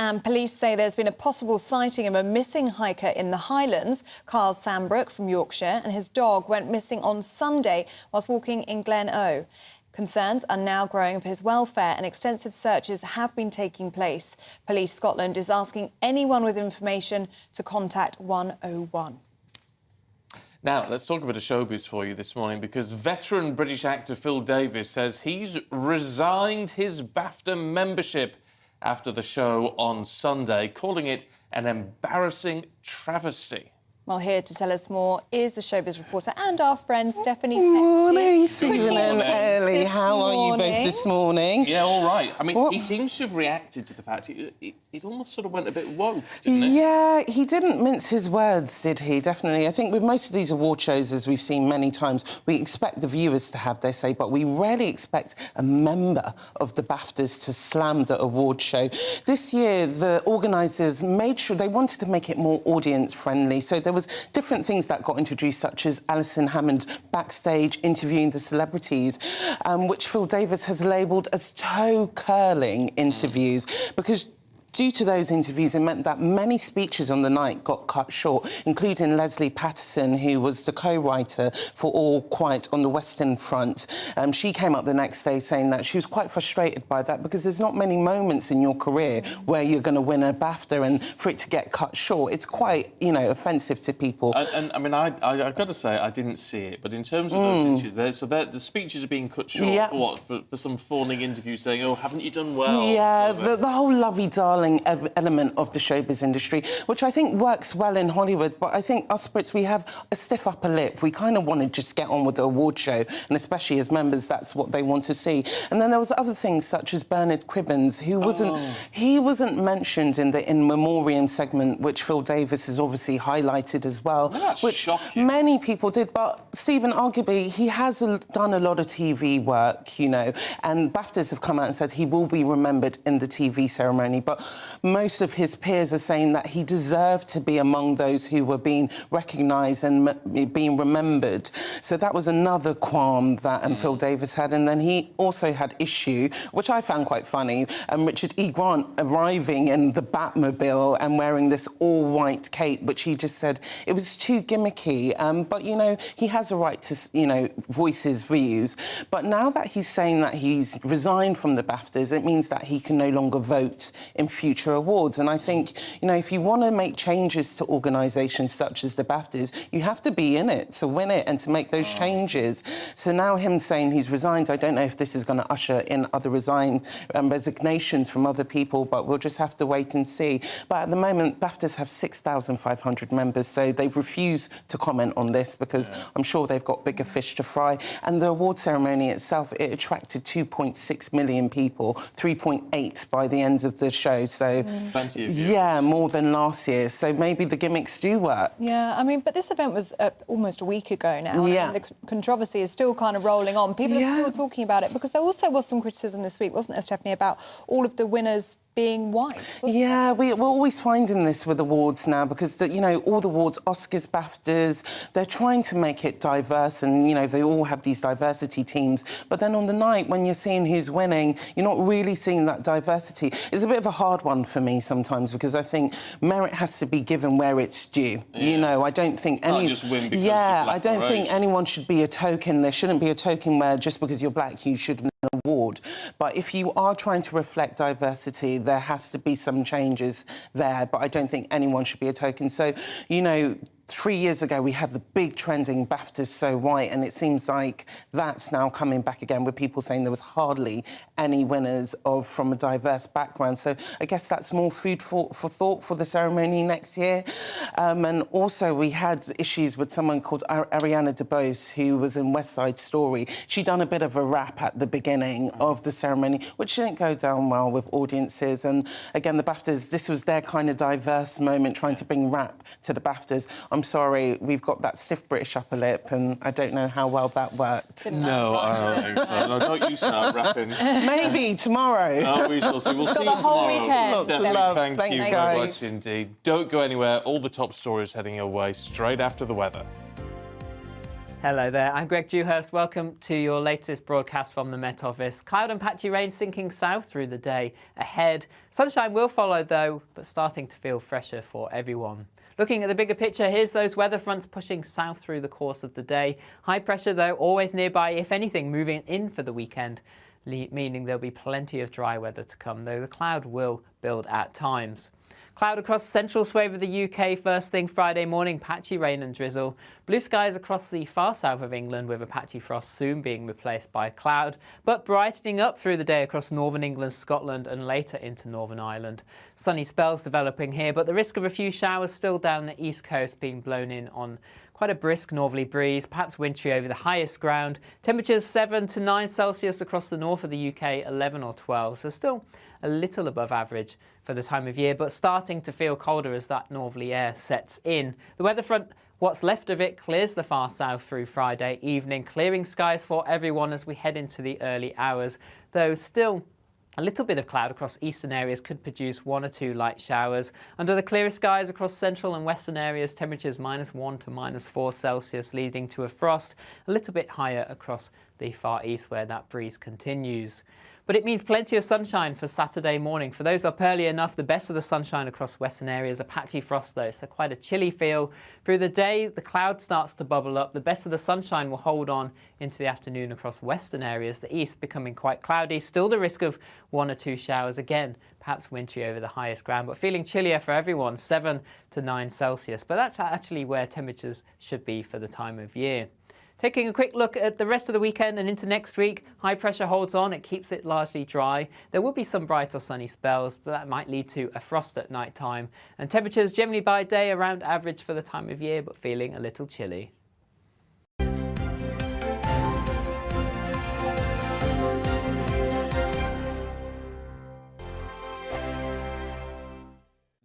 And police say there's been a possible sighting of a missing hiker in the Highlands. Carl Sambrook from Yorkshire and his dog went missing on Sunday whilst walking in Glen O. Concerns are now growing for his welfare and extensive searches have been taking place. Police Scotland is asking anyone with information to contact 101. Now, let's talk a bit of showbiz for you this morning because veteran British actor Phil Davis says he's resigned his BAFTA membership after the show on Sunday, calling it an embarrassing travesty. Well, here to tell us more is the showbiz reporter and our friend Stephanie. Morning, Susan and Ellie. How are you both this morning? Yeah, all right. I mean, he seems to have reacted to the fact it almost sort of went a bit woke, didn't it? Yeah, he didn't mince his words, did he? Definitely. I think with most of these award shows, as we've seen many times, we expect the viewers to have their say, but we rarely expect a member of the BAFTAs to slam the award show. This year, the organisers made sure they wanted to make it more audience-friendly, so there was different things that got introduced, such as Alison Hammond backstage interviewing the celebrities, which Phil Davis has labelled as toe-curling interviews, because due to those interviews, it meant that many speeches on the night got cut short, including Leslie Patterson, who was the co-writer for All Quiet on the Western Front. She came up the next day saying that she was quite frustrated by that because there's not many moments in your career where you're going to win a BAFTA, and for it to get cut short, it's quite, offensive to people. And I mean, I've got to say, I didn't see it, but in terms of those interviews, the speeches are being cut short for what? For some fawning interview saying, oh, haven't you done well? Yeah, the whole lovey-darling element of the showbiz industry, which I think works well in Hollywood, but I think us Brits, we have a stiff upper lip. We kind of want to just get on with the award show, and especially as members, that's what they want to see. And then there was other things, such as Bernard Cribbins, who wasn't mentioned in the in memoriam segment, which Phil Davis has obviously highlighted as well, which shocking. Many people did. But Stephen, arguably, he has done a lot of TV work, and BAFTAs have come out and said he will be remembered in the TV ceremony, but most of his peers are saying that he deserved to be among those who were being recognised and being remembered. So that was another qualm that Phil Davis had. And then he also had issue, which I found quite funny, Richard E. Grant arriving in the Batmobile and wearing this all-white cape, which he just said it was too gimmicky. But, he has a right to, voice his views. But now that he's saying that he's resigned from the BAFTAs, it means that he can no longer vote in future awards. And I think, if you want to make changes to organisations such as the BAFTAs, you have to be in it to win it and to make those changes. So now him saying he's resigned, I don't know if this is going to usher in other resignations from other people, but we'll just have to wait and see. But at the moment, BAFTAs have 6,500 members, so they've refused to comment on this because I'm sure they've got bigger fish to fry. And the award ceremony itself, it attracted 2.6 million people, 3.8 by the end of the show. So, Plenty of yeah, more than last year. So maybe the gimmicks do work. Yeah, I mean, but this event was almost a week ago now. Yeah. And the controversy is still kind of rolling on. People are still talking about it because there also was some criticism this week, wasn't there, Stephanie, about all of the winners being white? Yeah, we're always finding this with awards now because, you know, all the awards, Oscars, BAFTAs, they're trying to make it diverse and, you know, they all have these diversity teams. But then on the night, when you're seeing who's winning, you're not really seeing that diversity. It's a bit of a hard one for me sometimes because I think merit has to be given where it's due. Yeah. You know, I don't think Can't just win because I don't think anyone should be a token. There shouldn't be a token where just because you're black, you should win an award. But if you are trying to reflect diversity, there has to be some changes there, but I don't think anyone should be a token. So, you know, 3 years ago, we had the big trending BAFTAs So White, and it seems like that's now coming back again with people saying there was hardly any winners from a diverse background. So I guess that's more food for thought for the ceremony next year. And also we had issues with someone called Ariana DeBose, who was in West Side Story. She'd done a bit of a rap at the beginning of the ceremony, which didn't go down well with audiences. And again, the BAFTAs, this was their kind of diverse moment, trying to bring rap to the BAFTAs. I'm sorry, we've got that stiff British upper lip, and I don't know how well that worked. No, I don't think so. No, don't you start rapping. Maybe tomorrow. Oh, we shall see. We'll see you the whole tomorrow. weekend. Lots of Stephanie, love. thank Thanks, you very guys. much indeed. Don't go anywhere. All the top stories heading your way straight after the weather. Hello there, I'm Greg Dewhurst. Welcome to your latest broadcast from the Met Office. Cloud and patchy rain sinking south through the day ahead. Sunshine will follow though, but starting to feel fresher for everyone. Looking at the bigger picture, here's those weather fronts pushing south through the course of the day. High pressure though, always nearby, if anything, moving in for the weekend, meaning there'll be plenty of dry weather to come, though the cloud will build at times. Cloud across the central swathe of the UK first thing Friday morning, patchy rain and drizzle. Blue skies across the far south of England with a patchy frost soon being replaced by cloud, but brightening up through the day across northern England, Scotland and later into Northern Ireland. Sunny spells developing here, but the risk of a few showers still down the east coast, being blown in on quite a brisk northerly breeze, perhaps wintry over the highest ground. Temperatures 7 to 9 Celsius across the north of the UK, 11 or 12, so still a little above average for the time of year, but starting to feel colder as that northerly air sets in. The weather front, what's left of it, clears the far south through Friday evening, clearing skies for everyone as we head into the early hours, though still a little bit of cloud across eastern areas could produce 1 or 2 light showers. Under the clearest skies across central and western areas, temperatures -1 to -4 Celsius, leading to a frost a little bit higher across the far east where that breeze continues. But it means plenty of sunshine for Saturday morning. For those up early enough, the best of the sunshine across western areas. A patchy frost though, so quite a chilly feel. Through the day, the cloud starts to bubble up. The best of the sunshine will hold on into the afternoon across western areas. The east becoming quite cloudy. Still the risk of 1 or 2 showers. Again, perhaps wintry over the highest ground, but feeling chillier for everyone, 7 to 9 Celsius. But that's actually where temperatures should be for the time of year. Taking a quick look at the rest of the weekend and into next week, high pressure holds on, it keeps it largely dry. There will be some bright or sunny spells, but that might lead to a frost at night time. And temperatures generally by day around average for the time of year, but feeling a little chilly.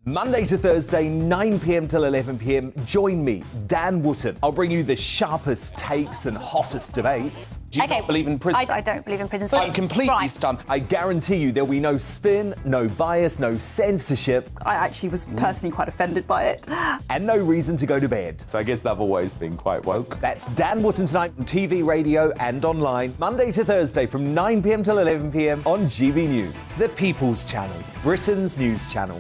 Monday to Thursday, 9 p.m. till 11 p.m. Join me, Dan Wootton. I'll bring you the sharpest takes and hottest debates. Do you not believe in prisons? I don't believe in prisons. I'm completely stunned. I guarantee you there'll be no spin, no bias, no censorship. I actually was personally quite offended by it. And no reason to go to bed. So I guess they've always been quite woke. That's Dan Wootton tonight on TV, radio and online. Monday to Thursday from 9 p.m. till 11 p.m. on GB News, the People's Channel, Britain's news channel.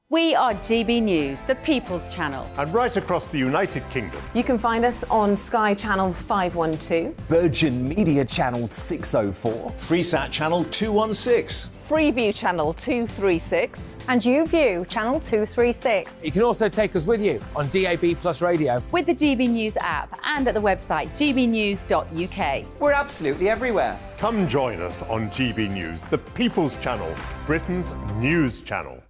We are GB News, the People's Channel. And right across the United Kingdom. You can find us on Sky Channel 512. Virgin Media Channel 604. Freesat Channel 216. Freeview Channel 236. And YouView Channel 236. You can also take us with you on DAB Plus Radio. With the GB News app and at the website gbnews.uk. We're absolutely everywhere. Come join us on GB News, the People's Channel, Britain's news channel.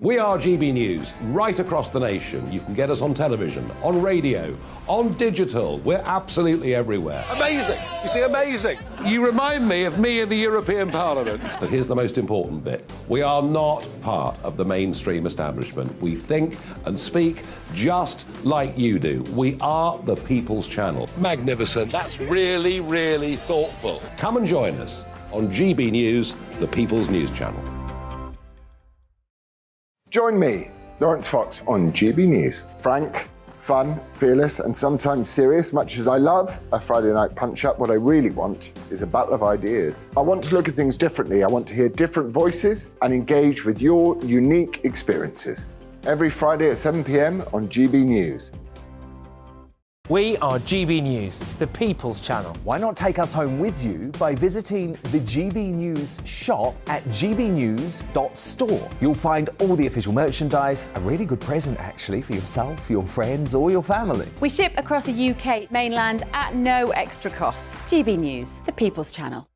We are GB News, right across the nation. You can get us on television, on radio, on digital. We're absolutely everywhere. Amazing! You see, amazing! You remind me of me in the European Parliament. But here's the most important bit. We are not part of the mainstream establishment. We think and speak just like you do. We are the People's Channel. Magnificent. That's really, really thoughtful. Come and join us on GB News, the People's News Channel. Join me, Lawrence Fox, on GB News. Frank, fun, fearless, and sometimes serious. Much as I love a Friday night punch-up, what I really want is a battle of ideas. I want to look at things differently. I want to hear different voices and engage with your unique experiences. Every Friday at 7 p.m. on GB News. We are GB News, the People's Channel. Why not take us home with you by visiting the GB News shop at gbnews.store? You'll find all the official merchandise, a really good present actually for yourself, your friends or your family. We ship across the UK mainland at no extra cost. GB News, the People's Channel.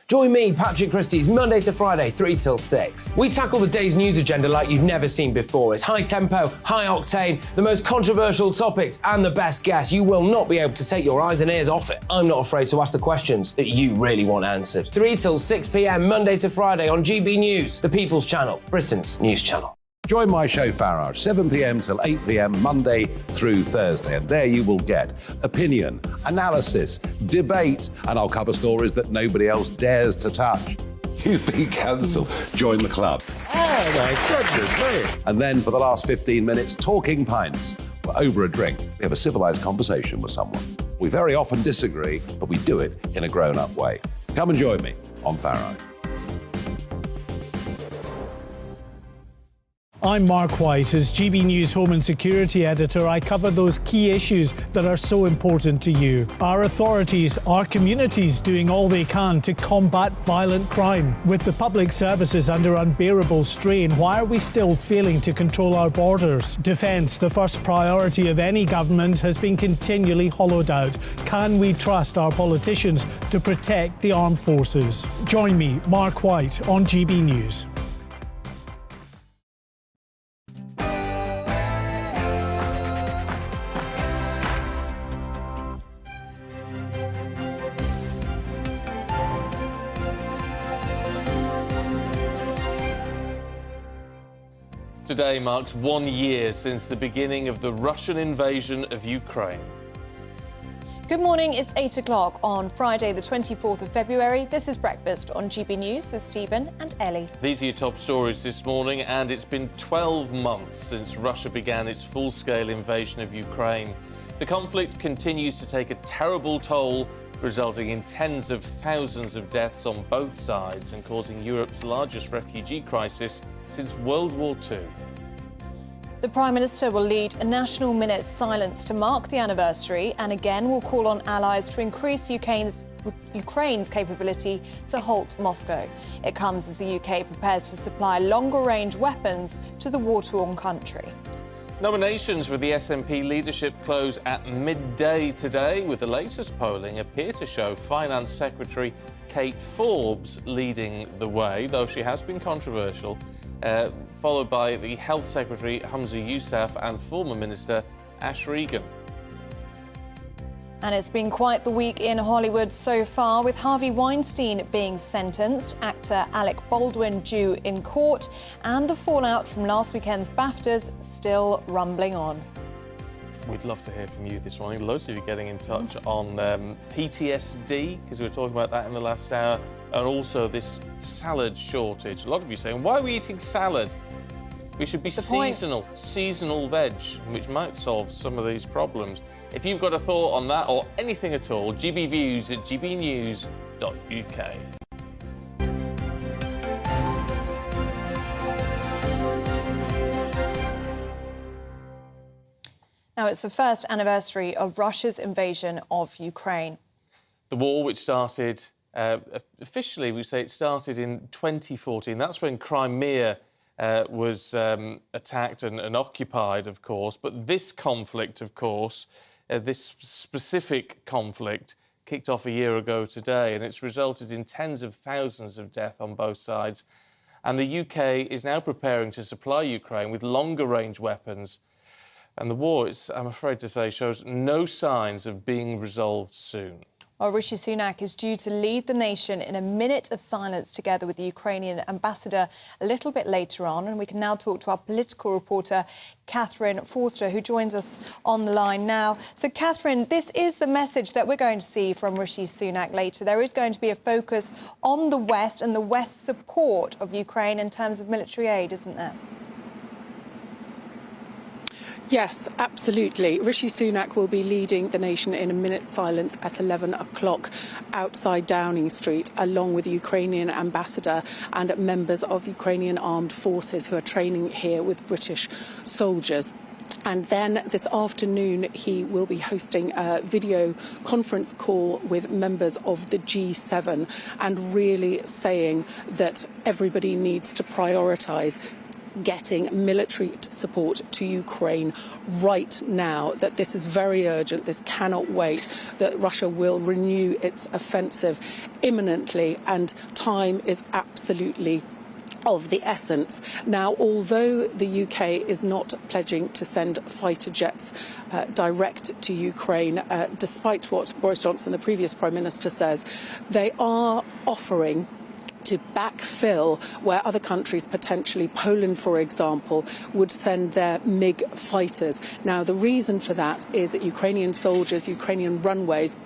Join me, Patrick Christie's, Monday to Friday, 3 till 6. We tackle the day's news agenda like you've never seen before. It's high tempo, high octane, the most controversial topics and the best guests. You will not be able to take your eyes and ears off it. I'm not afraid to ask the questions that you really want answered. 3 till 6 p.m, Monday to Friday on GB News, the People's Channel, Britain's news channel. Join my show Farage, 7 p.m. till 8 p.m. Monday through Thursday. And there you will get opinion, analysis, debate, and I'll cover stories that nobody else dares to touch. You've been cancelled. Join the club. Oh, my goodness me. And then for the last 15 minutes, talking pints. We're over a drink. We have a civilised conversation with someone. We very often disagree, but we do it in a grown-up way. Come and join me on Farage. I'm Mark White. As GB News Home and Security Editor, I cover those key issues that are so important to you. Our authorities, our communities doing all they can to combat violent crime. With the public services under unbearable strain, why are we still failing to control our borders? Defence, the first priority of any government, has been continually hollowed out. Can we trust our politicians to protect the armed forces? Join me, Mark White, on GB News. Today marks 1 year since the beginning of the Russian invasion of Ukraine. Good morning, it's 8 o'clock on Friday the 24th of February. This is Breakfast on GB News with Stephen and Ellie. These are your top stories this morning, and it's been 12 months since Russia began its full-scale invasion of Ukraine. The conflict continues to take a terrible toll, resulting in tens of thousands of deaths on both sides and causing Europe's largest refugee crisis since World War II. The Prime Minister will lead a national minute's silence to mark the anniversary and again will call on allies to increase Ukraine's capability to halt Moscow. It comes as the UK prepares to supply longer-range weapons to the war-torn country. Nominations for the SNP leadership close at midday today, with the latest polling appear to show Finance Secretary Kate Forbes leading the way, though she has been controversial, followed by the Health Secretary Humza Yousaf and former Minister Ash Regan. And it's been quite the week in Hollywood so far, with Harvey Weinstein being sentenced, actor Alec Baldwin due in court, and the fallout from last weekend's BAFTAs still rumbling on. We'd love to hear from you this morning. Loads of you getting in touch on PTSD, because we were talking about that in the last hour, and also this salad shortage. A lot of you saying, why are we eating salad? We should be seasonal veg, which might solve some of these problems. If you've got a thought on that or anything at all, gbviews@gbnews.uk. Now, it's the first anniversary of Russia's invasion of Ukraine. The war, which started, officially we say it started in 2014. That's when Crimea was attacked and occupied, of course. But this conflict, of course, this specific conflict kicked off a year ago today, and it's resulted in tens of thousands of deaths on both sides. And the UK is now preparing to supply Ukraine with longer-range weapons. And the war, I'm afraid to say, shows no signs of being resolved soon. Well, Rishi Sunak is due to lead the nation in a minute of silence together with the Ukrainian ambassador a little bit later on. And we can now talk to our political reporter, Catherine Forster, who joins us on the line now. So, Catherine, this is the message that we're going to see from Rishi Sunak later. There is going to be a focus on the West and the West's support of Ukraine in terms of military aid, isn't there? Yes, absolutely. Rishi Sunak will be leading the nation in a minute's silence at 11 o'clock outside Downing Street, along with the Ukrainian ambassador and members of the Ukrainian armed forces who are training here with British soldiers. And then this afternoon, he will be hosting a video conference call with members of the G7 and really saying that everybody needs to prioritise getting military support to Ukraine right now, that this is very urgent, this cannot wait, that Russia will renew its offensive imminently, and time is absolutely of the essence. Now, although the UK is not pledging to send fighter jets direct to Ukraine, despite what Boris Johnson, the previous Prime Minister, says, they are offering to backfill where other countries, potentially Poland, for example, would send their MiG fighters. Now, the reason for that is that Ukrainian soldiers, Ukrainian runways,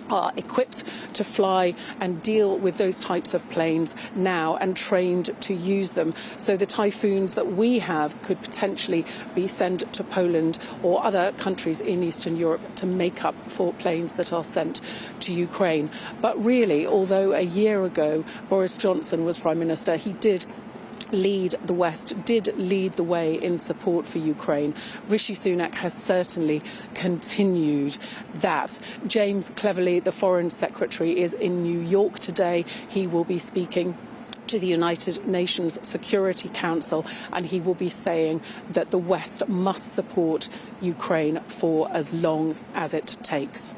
are equipped to fly and deal with those types of planes now and trained to use them. So the Typhoons that we have could potentially be sent to Poland or other countries in Eastern Europe to make up for planes that are sent to Ukraine. But really, although a year ago Boris Johnson was Prime Minister, he did lead the West, did lead the way in support for Ukraine. Rishi Sunak has certainly continued that. James Cleverly, the Foreign Secretary, is in New York today. He will be speaking to the United Nations Security Council, and he will be saying that the West must support Ukraine for as long as it takes.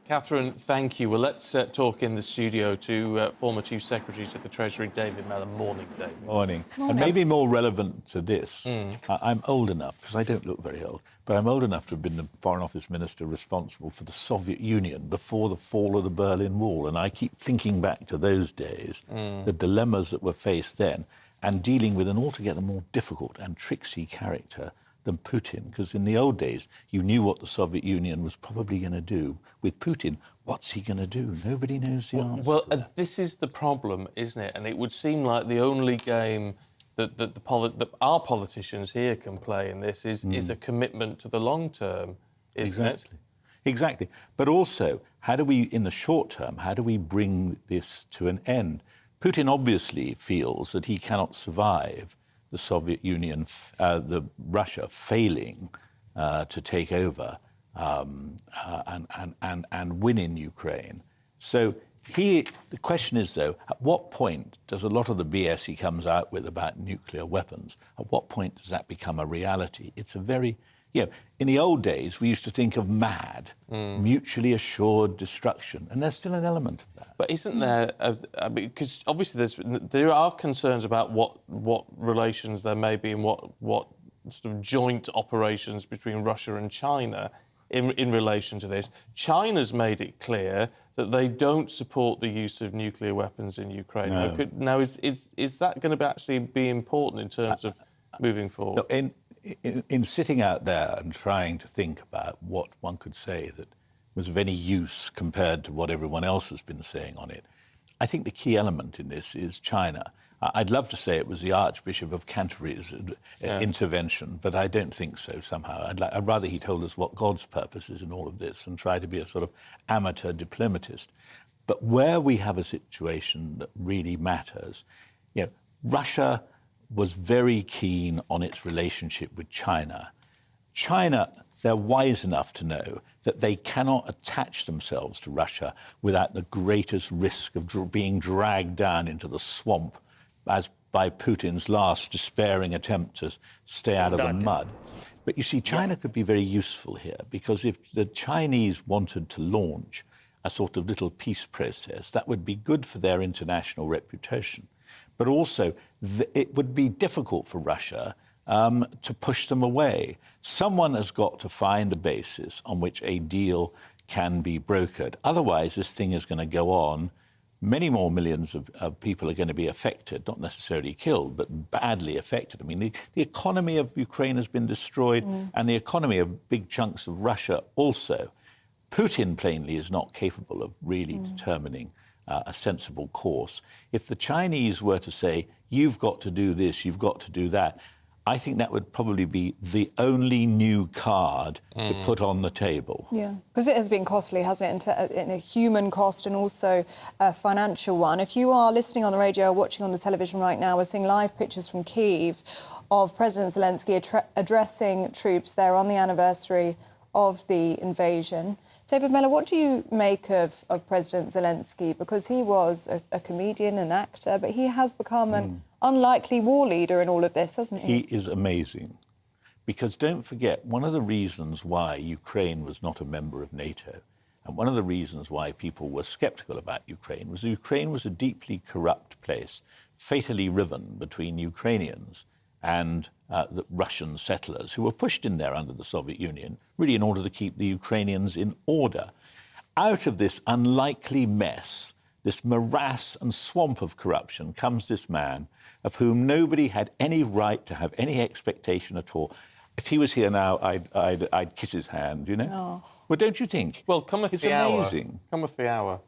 Catherine, thank you. Well, let's talk in the studio to former Chief Secretary to the Treasury, David Mellon. Morning, David. Morning. And maybe more relevant to this, I'm old enough, because I don't look very old, but I'm old enough to have been the Foreign Office Minister responsible for the Soviet Union before the fall of the Berlin Wall. And I keep thinking back to those days, the dilemmas that were faced then, and dealing with an altogether more difficult and tricksy character than Putin, because in the old days, you knew what the Soviet Union was probably going to do. With Putin, what's he going to do? Nobody knows the answer. Well, this is the problem, isn't it? And it would seem like the only game that our politicians here can play in this is a commitment to the long term, isn't it? Exactly. But also, how do we, in the short term, how do we bring this to an end? Putin obviously feels that he cannot survive the Soviet Union, Russia failing to take over and win in Ukraine. So the question is, though, at what point does a lot of the BS he comes out with about nuclear weapons, at what point does that become a reality? It's a very, in the old days, we used to think of MAD, mutually assured destruction, and there's still an element of that. But isn't there, because obviously there are concerns about what relations there may be and what sort of joint operations between Russia and China in relation to this. China's made it clear that they don't support the use of nuclear weapons in Ukraine. No. Now, is that going to actually be important in terms of moving forward? No, in sitting out there and trying to think about what one could say that was of any use compared to what everyone else has been saying on it, I think the key element in this is China. I'd love to say it was the Archbishop of Canterbury's intervention, but I don't think so somehow. I'd rather he told us what God's purpose is in all of this and try to be a sort of amateur diplomatist. But where we have a situation that really matters, Russia was very keen on its relationship with China. China, they're wise enough to know that they cannot attach themselves to Russia without the greatest risk of being dragged down into the swamp as by Putin's last despairing attempt to stay out of the mud. But you see, China could be very useful here, because if the Chinese wanted to launch a sort of little peace process, that would be good for their international reputation. but also it would be difficult for Russia to push them away. Someone has got to find a basis on which a deal can be brokered. Otherwise, this thing is going to go on. Many more millions of people are going to be affected, not necessarily killed, but badly affected. I mean, the economy of Ukraine has been destroyed, and the economy of big chunks of Russia also. Putin plainly is not capable of really determining a sensible course. If the Chinese were to say, you've got to do this, you've got to do that, I think that would probably be the only new card to put on the table. Yeah, because it has been costly, hasn't it, in a human cost and also a financial one. If you are listening on the radio or watching on the television right now, we're seeing live pictures from Kyiv of President Zelensky addressing troops there on the anniversary of the invasion. David Mellor, what do you make of President Zelensky? Because he was a comedian, an actor, but he has become an unlikely war leader in all of this, hasn't he? He is amazing. Because don't forget, one of the reasons why Ukraine was not a member of NATO, and one of the reasons why people were sceptical about Ukraine was a deeply corrupt place, fatally riven between Ukrainians and the Russian settlers who were pushed in there under the Soviet Union, really in order to keep the Ukrainians in order. Out of this unlikely mess, this morass and swamp of corruption, comes this man of whom nobody had any right to have any expectation at all. If he was here now, I'd kiss his hand, you know? Oh. Well, don't you think? Well, cometh it's the hour. Amazing. Cometh the hour,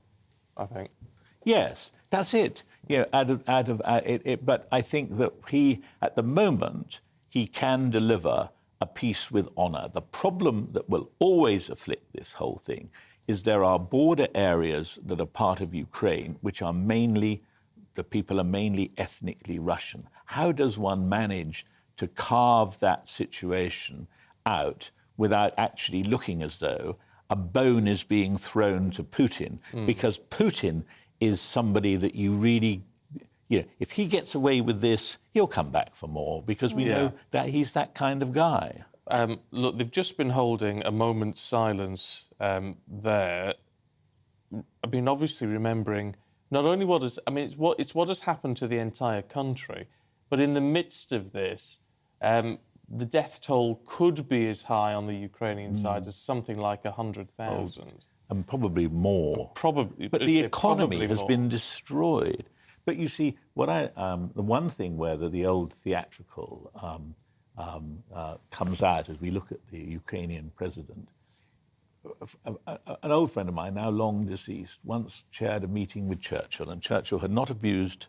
I think. Yes, that's it. You know, but I think that he, at the moment, he can deliver a peace with honour. The problem that will always afflict this whole thing is there are border areas that are part of Ukraine which are mainly, the people are mainly ethnically Russian. How does one manage to carve that situation out without actually looking as though a bone is being thrown to Putin? Because Putin is somebody that you really, you know, if he gets away with this, he'll come back for more, because we know that he's that kind of guy. Look, they've just been holding a moment's silence there. I mean, obviously remembering not only what has, I mean, it's what has happened to the entire country, but in the midst of this, the death toll could be as high on the Ukrainian side as something like 100,000. And probably more. Probably. But the economy has been destroyed. But you see, what the one thing where the old theatrical comes out as we look at the Ukrainian president, an old friend of mine, now long deceased, once chaired a meeting with Churchill, and Churchill had not abused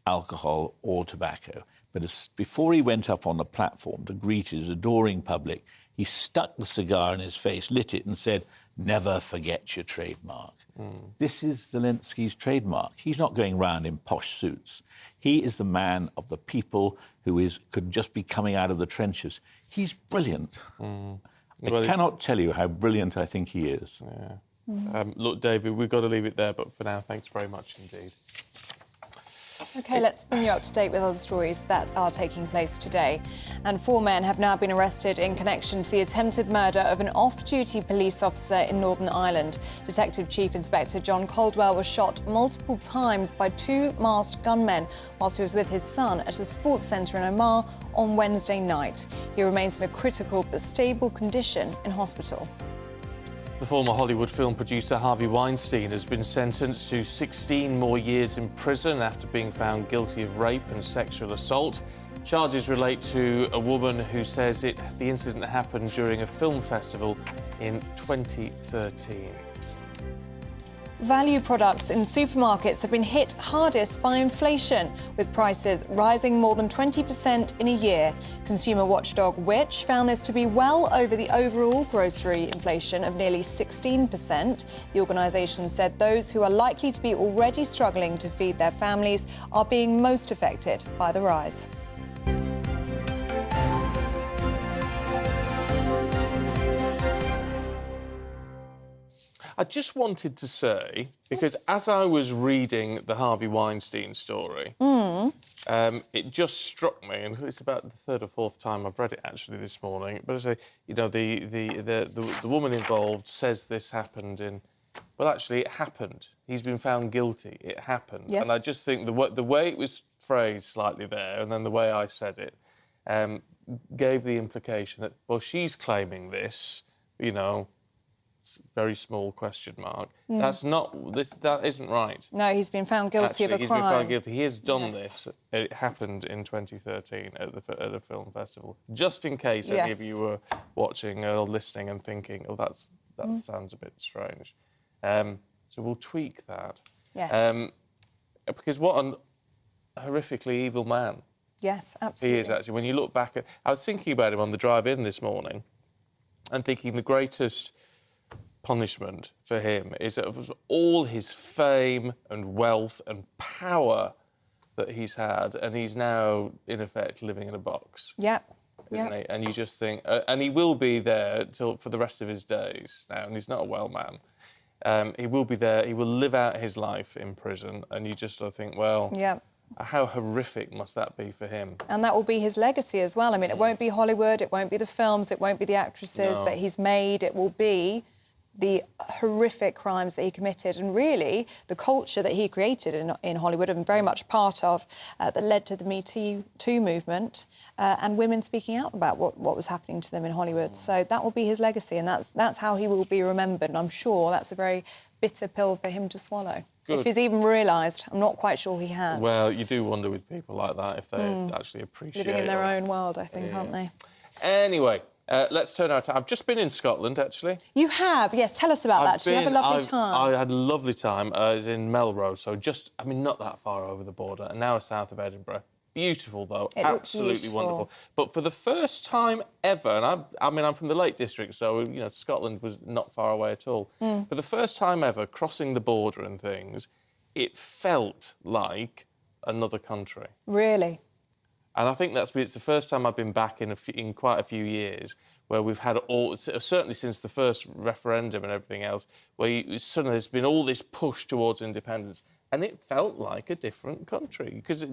alcohol or tobacco. But before he went up on the platform to greet his adoring public, he stuck the cigar in his face, lit it, and said, "Never forget your trademark." This is Zelensky's trademark. He's not going round in posh suits. He is the man of the people who could just be coming out of the trenches. He's brilliant. I cannot tell you how brilliant I think he is. Yeah. Look, David, we've got to leave it there, but for now, thanks very much indeed. OK, let's bring you up to date with other stories that are taking place today. And 4 men have now been arrested in connection to the attempted murder of an off-duty police officer in Northern Ireland. Detective Chief Inspector John Caldwell was shot multiple times by 2 masked gunmen whilst he was with his son at a sports centre in Omagh on Wednesday night. He remains in a critical but stable condition in hospital. The former Hollywood film producer Harvey Weinstein has been sentenced to 16 more years in prison after being found guilty of rape and sexual assault. Charges relate to a woman who says the incident happened during a film festival in 2013. Value products in supermarkets have been hit hardest by inflation, with prices rising more than 20% in a year. Consumer watchdog Which found this to be well over the overall grocery inflation of nearly 16%. The organisation said those who are likely to be already struggling to feed their families are being most affected by the rise. I just wanted to say, because as I was reading the Harvey Weinstein story, it just struck me, and it's about the 3rd or 4th time I've read it actually this morning. But you know, the woman involved says this happened in, well, actually it happened He's been found guilty. It happened. Yes. And I just think the way it was phrased slightly there, and then the way I said it, gave the implication that, well, she's claiming this, you know, very small question mark. That's not this. That isn't right. No, he's been found guilty of a crime. He's been found guilty. He has done this. It happened in 2013 at the film festival. Just in case any of you were watching or listening and thinking, oh, that sounds a bit strange. So we'll tweak that. Yes. Because what a horrifically evil man. Yes, absolutely. He is, actually. When you look back at... I was thinking about him on the drive-in this morning and thinking the greatest punishment for him is that of all his fame and wealth and power that he's had, and he's now, in effect, living in a box. Yep. Isn't he? And you just think... and he will be there for the rest of his days now, and he's not a well man. He will be there. He will live out his life in prison, and you just sort of think, well... Yeah. How horrific must that be for him? And that will be his legacy as well. I mean, it won't be Hollywood, it won't be the films, it won't be the actresses that he's made. It will be the horrific crimes that he committed and really the culture that he created in Hollywood and very much part of that led to the Me Too movement and women speaking out about what was happening to them in Hollywood. So that will be his legacy, and that's how he will be remembered. And I'm sure that's a very bitter pill for him to swallow. Good. If he's even realised. I'm not quite sure he has. Well, you do wonder with people like that if they actually appreciate living in their own world, I think, aren't they? Anyway, let's turn our attention. I've just been in Scotland, actually. You have? Yes, tell us about that. Did you have a lovely time? I had a lovely time. I was in Melrose, so not that far over the border, an hour south of Edinburgh. Beautiful, though. Absolutely wonderful. But for the first time ever, and I'm from the Lake District, so, you know, Scotland was not far away at all. For the first time ever, crossing the border and things, it felt like another country. Really? And I think it's the first time I've been back in quite a few years where we've had certainly since the first referendum and everything else, where suddenly there's been all this push towards independence. And it felt like a different country because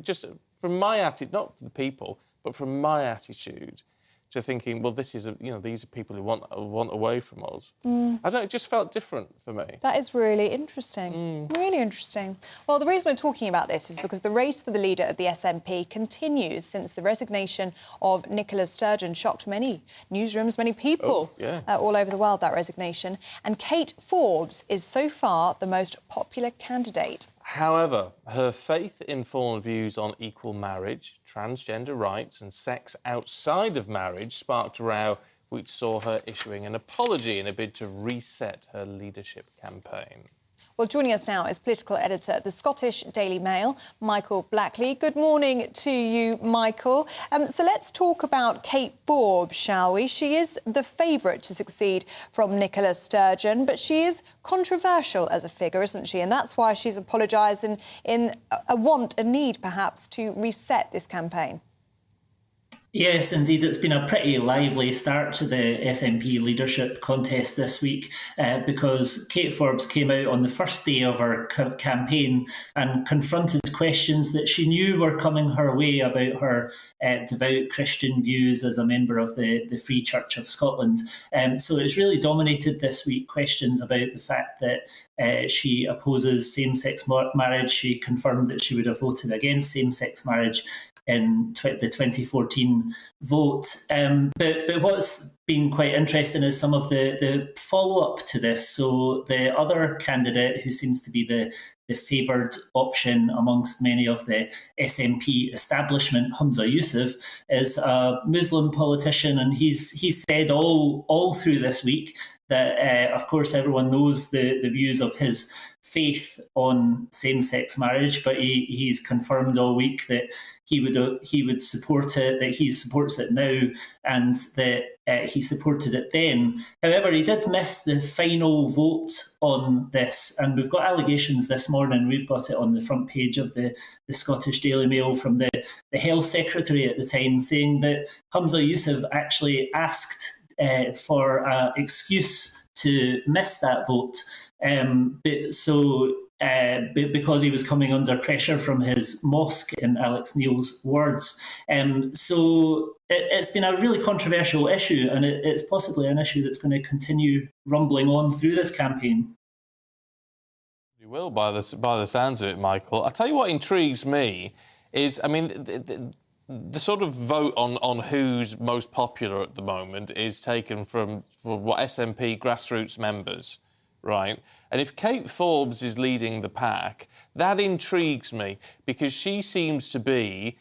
from my attitude, not for the people, but from my attitude to thinking, well, these are people who want away from us. I don't know, it just felt different for me. That is really interesting. Really interesting. Well, the reason we're talking about this is because the race for the leader of the SNP continues since the resignation of Nicola Sturgeon shocked many newsrooms, many people all over the world, that resignation. And Kate Forbes is so far the most popular candidate. However, her faith-informed views on equal marriage, transgender rights and sex outside of marriage sparked a row which saw her issuing an apology in a bid to reset her leadership campaign. Well, joining us now is political editor at the Scottish Daily Mail, Michael Blackley. Good morning to you, Michael. So let's talk about Kate Forbes, shall we? She is the favourite to succeed from Nicola Sturgeon, but she is controversial as a figure, isn't she? And that's why she's apologised in a need, perhaps, to reset this campaign. Yes, indeed. It's been a pretty lively start to the SNP leadership contest this week because Kate Forbes came out on the first day of her campaign and confronted questions that she knew were coming her way about her devout Christian views as a member of the Free Church of Scotland. So it's really dominated this week questions about the fact that she opposes same-sex marriage. She confirmed that she would have voted against same-sex marriage in the 2014 vote. But what's been quite interesting is some of the follow-up to this. So the other candidate who seems to be the favoured option amongst many of the SNP establishment, Humza Yousaf, is a Muslim politician, and he's said all through this week that, of course, everyone knows the views of his faith on same-sex marriage, but he's confirmed all week that he would support it, that he supports it now, and that he supported it then. However, he did miss the final vote on this, and we've got allegations this morning. We've got it on the front page of the Scottish Daily Mail from the Health Secretary at the time, saying that Humza Yousaf actually asked for an excuse to miss that vote. Because he was coming under pressure from his mosque, in Alex Neil's words. So it's been a really controversial issue, and it's possibly an issue that's going to continue rumbling on through this campaign. will, by the sounds of it, Michael. I'll tell you what intrigues me is, I mean, the sort of vote on who's most popular at the moment is taken from what SNP grassroots members, right? And if Kate Forbes is leading the pack, that intrigues me because she seems to be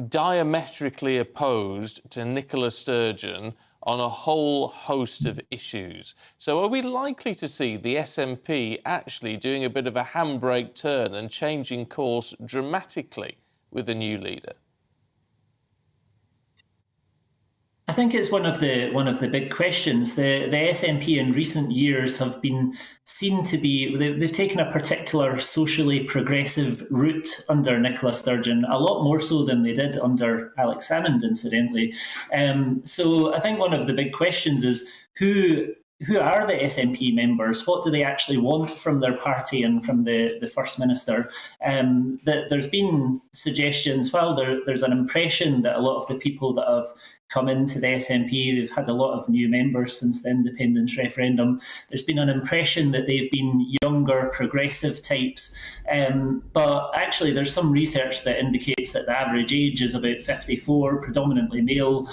diametrically opposed to Nicola Sturgeon on a whole host of issues. So are we likely to see the SNP actually doing a bit of a handbrake turn and changing course dramatically with a new leader? I think it's one of the big questions. The SNP in recent years have been seen to be, they've taken a particular socially progressive route under Nicola Sturgeon, a lot more so than they did under Alex Salmond, incidentally. So I think one of the big questions is who are the SNP members? What do they actually want from their party and from the First Minister? There's been suggestions, well, there's an impression that a lot of the people that have come into the SNP, they've had a lot of new members since the independence referendum. There's been an impression that they've been younger, progressive types. But actually, there's some research that indicates that the average age is about 54, predominantly male.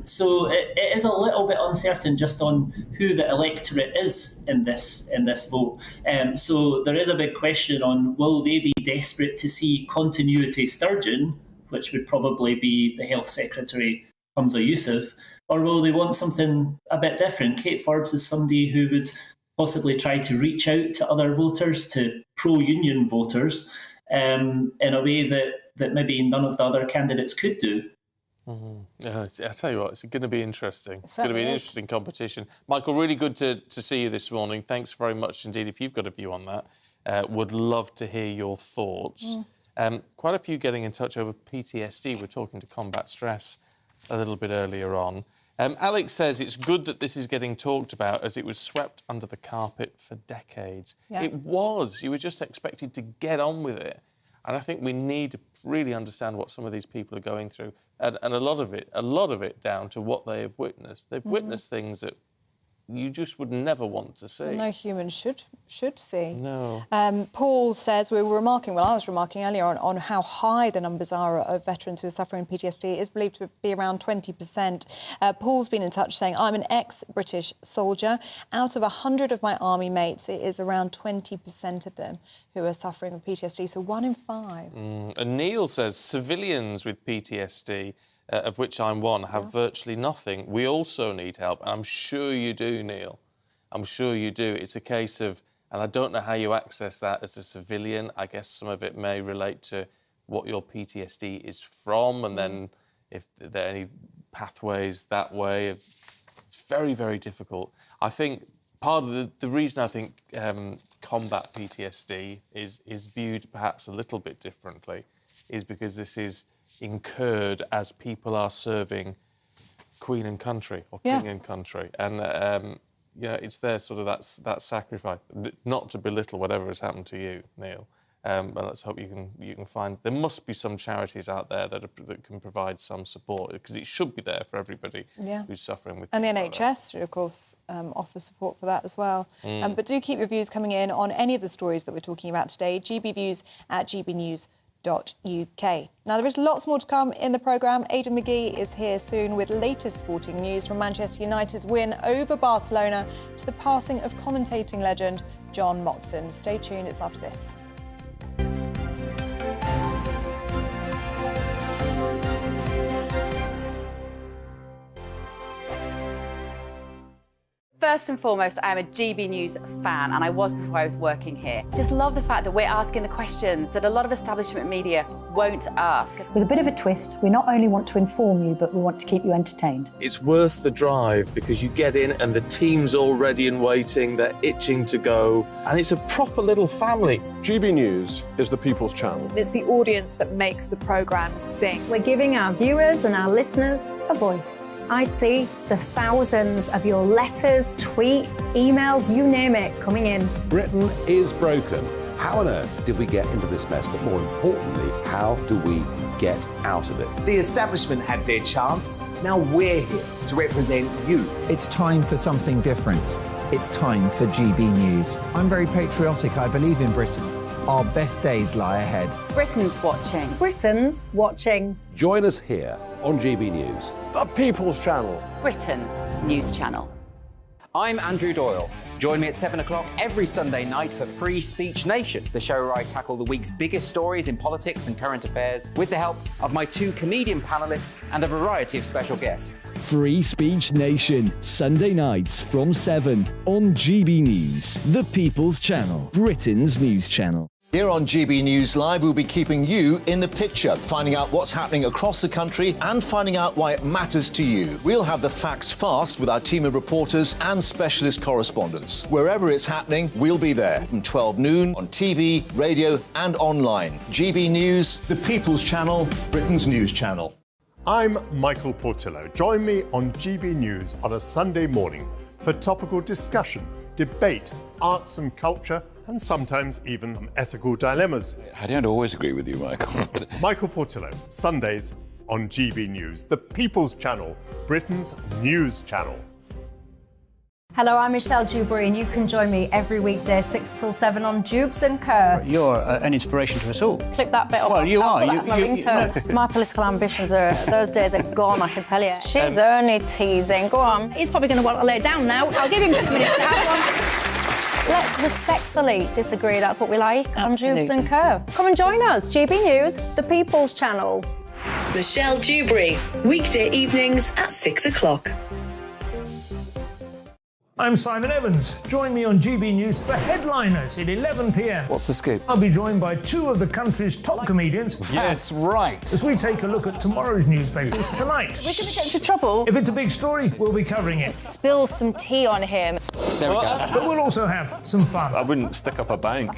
So it is a little bit uncertain just on who the electorate is in this vote. So there is a big question on, will they be desperate to see continuity Sturgeon, which would probably be the Health Secretary Hamza Yusuf, or will they want something a bit different? Kate Forbes is somebody who would possibly try to reach out to other voters, to pro-union voters, in a way that maybe none of the other candidates could do. Mm-hmm. Yeah, I tell you what, it's going to be interesting. It's going to be an interesting competition. Michael, really good to see you this morning. Thanks very much indeed. If you've got a view on that, would love to hear your thoughts. Quite a few getting in touch over PTSD. We're talking to combat stress a little bit earlier on. Alex says it's good that this is getting talked about as it was swept under the carpet for decades. Yeah. It was. You were just expected to get on with it. And I think we need to really understand what some of these people are going through. And a lot of it down to what they have witnessed. They've witnessed things that you just would never want to see. Well, no human should see. No. Paul says, I was remarking earlier on how high the numbers are of veterans who are suffering PTSD. It is believed to be around 20%. Paul's been in touch saying, I'm an ex-British soldier. Out of 100 of my army mates, it is around 20% of them who are suffering from PTSD, so 1 in 5. And Neil says, civilians with PTSD, of which I'm one, have virtually nothing. We also need help. And I'm sure you do, Neil. I'm sure you do. It's a case of, and I don't know how you access that as a civilian. I guess some of it may relate to what your PTSD is from, and then if there are any pathways that way. It's very, very difficult. I think part of the reason I think combat PTSD is viewed perhaps a little bit differently is because this is incurred as people are serving Queen and country or King and country, and it's there sort of that sacrifice. Not to belittle whatever has happened to you, Neil, but let's hope you can find. There must be some charities out there that can provide some support, because it should be there for everybody who's suffering with. And the NHS should, of course, offer support for that as well. But do keep your views coming in on any of the stories that we're talking about today. gbviews@gbnews.uk. Now, there is lots more to come in the programme. Aidan McGee is here soon with latest sporting news from Manchester United's win over Barcelona to the passing of commentating legend John Motson. Stay tuned, it's after this. First and foremost, I am a GB News fan, and I was before I was working here. Just love the fact that we're asking the questions that a lot of establishment media won't ask. With a bit of a twist, we not only want to inform you, but we want to keep you entertained. It's worth the drive because you get in and the team's all ready and waiting, they're itching to go, and it's a proper little family. GB News is the people's channel. It's the audience that makes the programme sing. We're giving our viewers and our listeners a voice. I see the thousands of your letters, tweets, emails, you name it, coming in. Britain is broken. How on earth did we get into this mess? But more importantly, how do we get out of it? The establishment had their chance. Now we're here to represent you. It's time for something different. It's time for GB News. I'm very patriotic. I believe in Britain. Our best days lie ahead. Britain's watching. Britain's watching. Join us here on GB News. The People's Channel. Britain's news channel. I'm Andrew Doyle. Join me at 7 o'clock every Sunday night for Free Speech Nation, the show where I tackle the week's biggest stories in politics and current affairs with the help of my 2 comedian panellists and a variety of special guests. Free Speech Nation, Sunday nights from 7 on GB News, the People's Channel, Britain's news channel. Here on GB News Live, we'll be keeping you in the picture, finding out what's happening across the country and finding out why it matters to you. We'll have the facts fast with our team of reporters and specialist correspondents. Wherever it's happening, we'll be there from 12 noon on TV, radio and online. GB News, the People's Channel, Britain's news channel. I'm Michael Portillo. Join me on GB News on a Sunday morning for topical discussion, debate, arts and culture, and sometimes even ethical dilemmas. I don't always agree with you, Michael. Michael Portillo, Sundays on GB News, the People's Channel, Britain's news channel. Hello, I'm Michelle Dewberry, and you can join me every weekday 6 till 7 on Jubes and Kerr. You're an inspiration to us all. Clip that bit up. Well, you are. That's my ringtone. My political ambitions those days are gone, I can tell you. She's only teasing. Go on. He's probably going to want to lay down now. I'll give him 2 minutes to have one. Let's respectfully disagree. That's what we like on Jubes and Kerr. Come and join us. GB News, the People's Channel. Michelle Dewberry, weekday evenings at 6 o'clock. I'm Simon Evans. Join me on GB News for Headliners at 11 p.m. What's the scoop? I'll be joined by 2 of the country's top comedians. That's right. As we take a look at tomorrow's newspapers tonight. We're going to get into trouble. If it's a big story, we'll be covering it. Spill some tea on him. There we go. But we'll also have some fun. I wouldn't stick up a bank.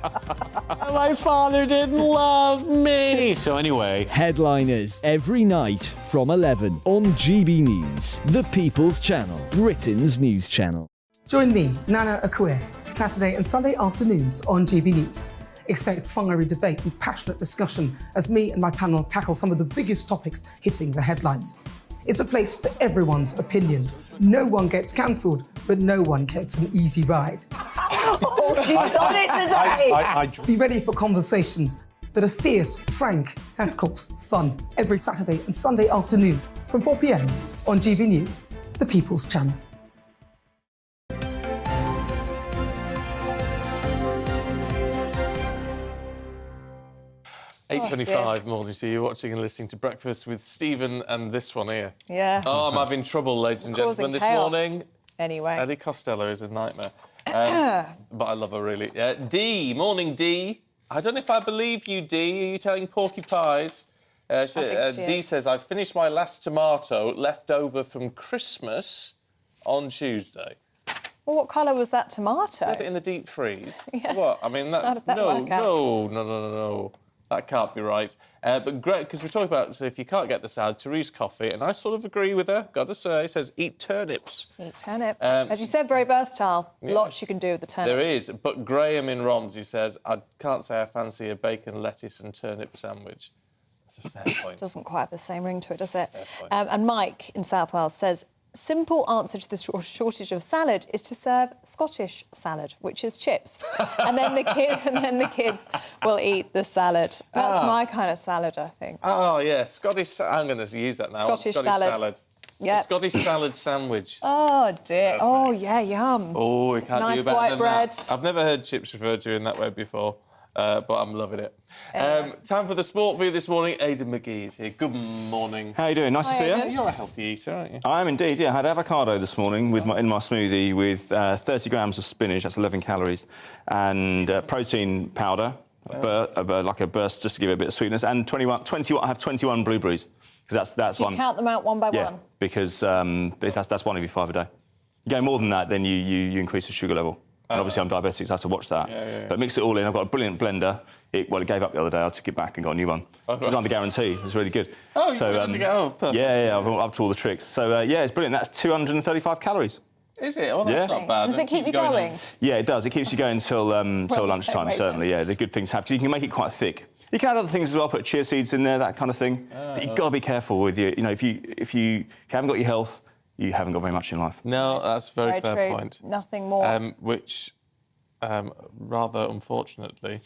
My father didn't love me. So anyway, Headliners every night from 11 on GB News, the People's Channel, Britain's news channel. Join me, Nana Akue, Saturday and Sunday afternoons on GB News. Expect fiery debate and passionate discussion as me and my panel tackle some of the biggest topics hitting the headlines. It's a place for everyone's opinion. No one gets cancelled, but no one gets an easy ride. Oh, she's on it today! Be ready for conversations that are fierce, frank, and of course, fun. Every Saturday and Sunday afternoon from 4 p.m. on GB News, the People's Channel. 8:25 morning, so you're watching and listening to Breakfast with Stephen and this one here. Yeah. Oh, I'm having trouble, ladies and gentlemen, this chaos. morning. Anyway. Eddie Costello is a nightmare. But I love her, really. Dee, morning, Dee. I don't know if I believe you, Dee. Are you telling Porky Pies? Dee says, I finished my last tomato left over from Christmas on Tuesday. Well, what colour was that tomato? Put it in the deep freeze. Yeah. What? I mean, How did that work out? No. That can't be right. But great, because we're talking about, so if you can't get the salad, Therese Coffey, and I sort of agree with her, got to say, says eat turnips. Eat turnip. As you said, very versatile. Yeah. Lots you can do with the turnip. There is, but Graham in Romsey says, I can't say I fancy a bacon, lettuce and turnip sandwich. That's a fair point. Doesn't quite have the same ring to it, does it? And Mike in South Wales says, simple answer to the shortage of salad is to serve Scottish salad, which is chips. and then the kids will eat the salad. That's my kind of salad, I think. Oh, yeah, Scottish... I'm going to use that now. Scottish salad. Yeah. Scottish salad sandwich. Oh, dear. Perfect. Oh, yeah, yum. Oh, we can't nice do better white than bread. that. I've never heard chips referred to in that way before. But I'm loving it. Time for the sport view this morning. Aidan McGee is here. Good morning. How are you doing? Nice to see you. You're a healthy eater, aren't you? I am indeed, yeah. I had avocado this morning in my smoothie with 30 grams of spinach, that's 11 calories, and protein powder, like a burst just to give it a bit of sweetness, and I have 21 blueberries, because that's one. You count them out one by one? Because that's one every 5 a day. You go more than that, then you increase the sugar level. And obviously I'm diabetic, so I have to watch that. But mix it all in. I've got a brilliant blender. It gave up the other day. I took it back and got a new one. It was under guarantee. It was really good. Oh, so, you to go. Perfect. Yeah, I've up to all the tricks. So, it's brilliant. That's 235 calories. Is it? Oh, that's not bad. Does it keep you going? Yeah, it does. It keeps you going till lunchtime, certainly, yeah. The good things have. You can make it quite thick. You can add other things as well, put chia seeds in there, that kind of thing. But you've got to be careful with your... if you haven't got your health, you haven't got very much in life. No, that's a very fair true. point. Nothing more. Which, rather unfortunately,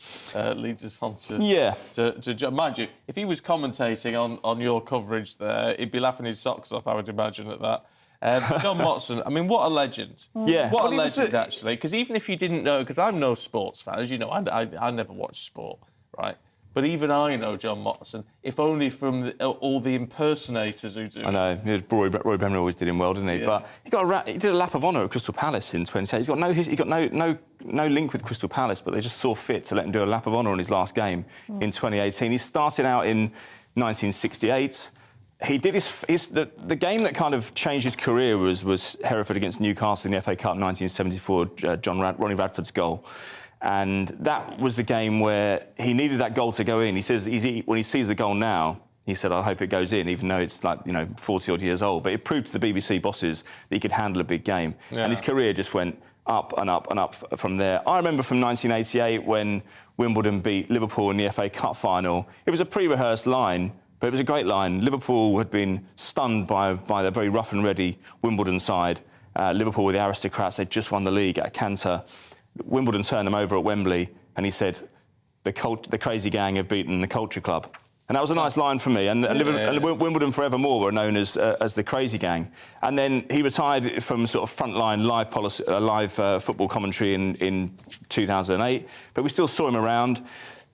leads us on to... Yeah. To John. Mind you, if he was commentating on your coverage there, he'd be laughing his socks off, I would imagine, at that. John Motson, I mean, what a legend. Yeah. What Well, a legend, actually. Because even if you didn't know... Because I'm no sports fan, as you know, I never watch sport, right? But even I know John Motson, if only from all the impersonators who do. I know. Roy Bremner always did him well, didn't he? Yeah. But he did a lap of honour at Crystal Palace in 2010. He got no link with Crystal Palace, but they just saw fit to let him do a lap of honour on his last game in 2018. He started out in 1968. He did the game that kind of changed his career was Hereford against Newcastle in the FA Cup in 1974. Ronnie Radford's goal. And that was the game where he needed that goal to go in. He says when he sees the goal now, he said, I hope it goes in, even though it's 40-odd years old. But it proved to the BBC bosses that he could handle a big game. Yeah. And his career just went up and up and up from there. I remember from 1988 when Wimbledon beat Liverpool in the FA Cup final. It was a pre-rehearsed line, but it was a great line. Liverpool had been stunned by the very rough and ready Wimbledon side. Liverpool were the aristocrats. They'd just won the league at a canter. Wimbledon turned them over at Wembley, and he said, the crazy gang have beaten the culture club. And that was a nice line for me. And Wimbledon forevermore were known as the crazy gang. And then he retired from sort of frontline live football commentary in 2008. But we still saw him around.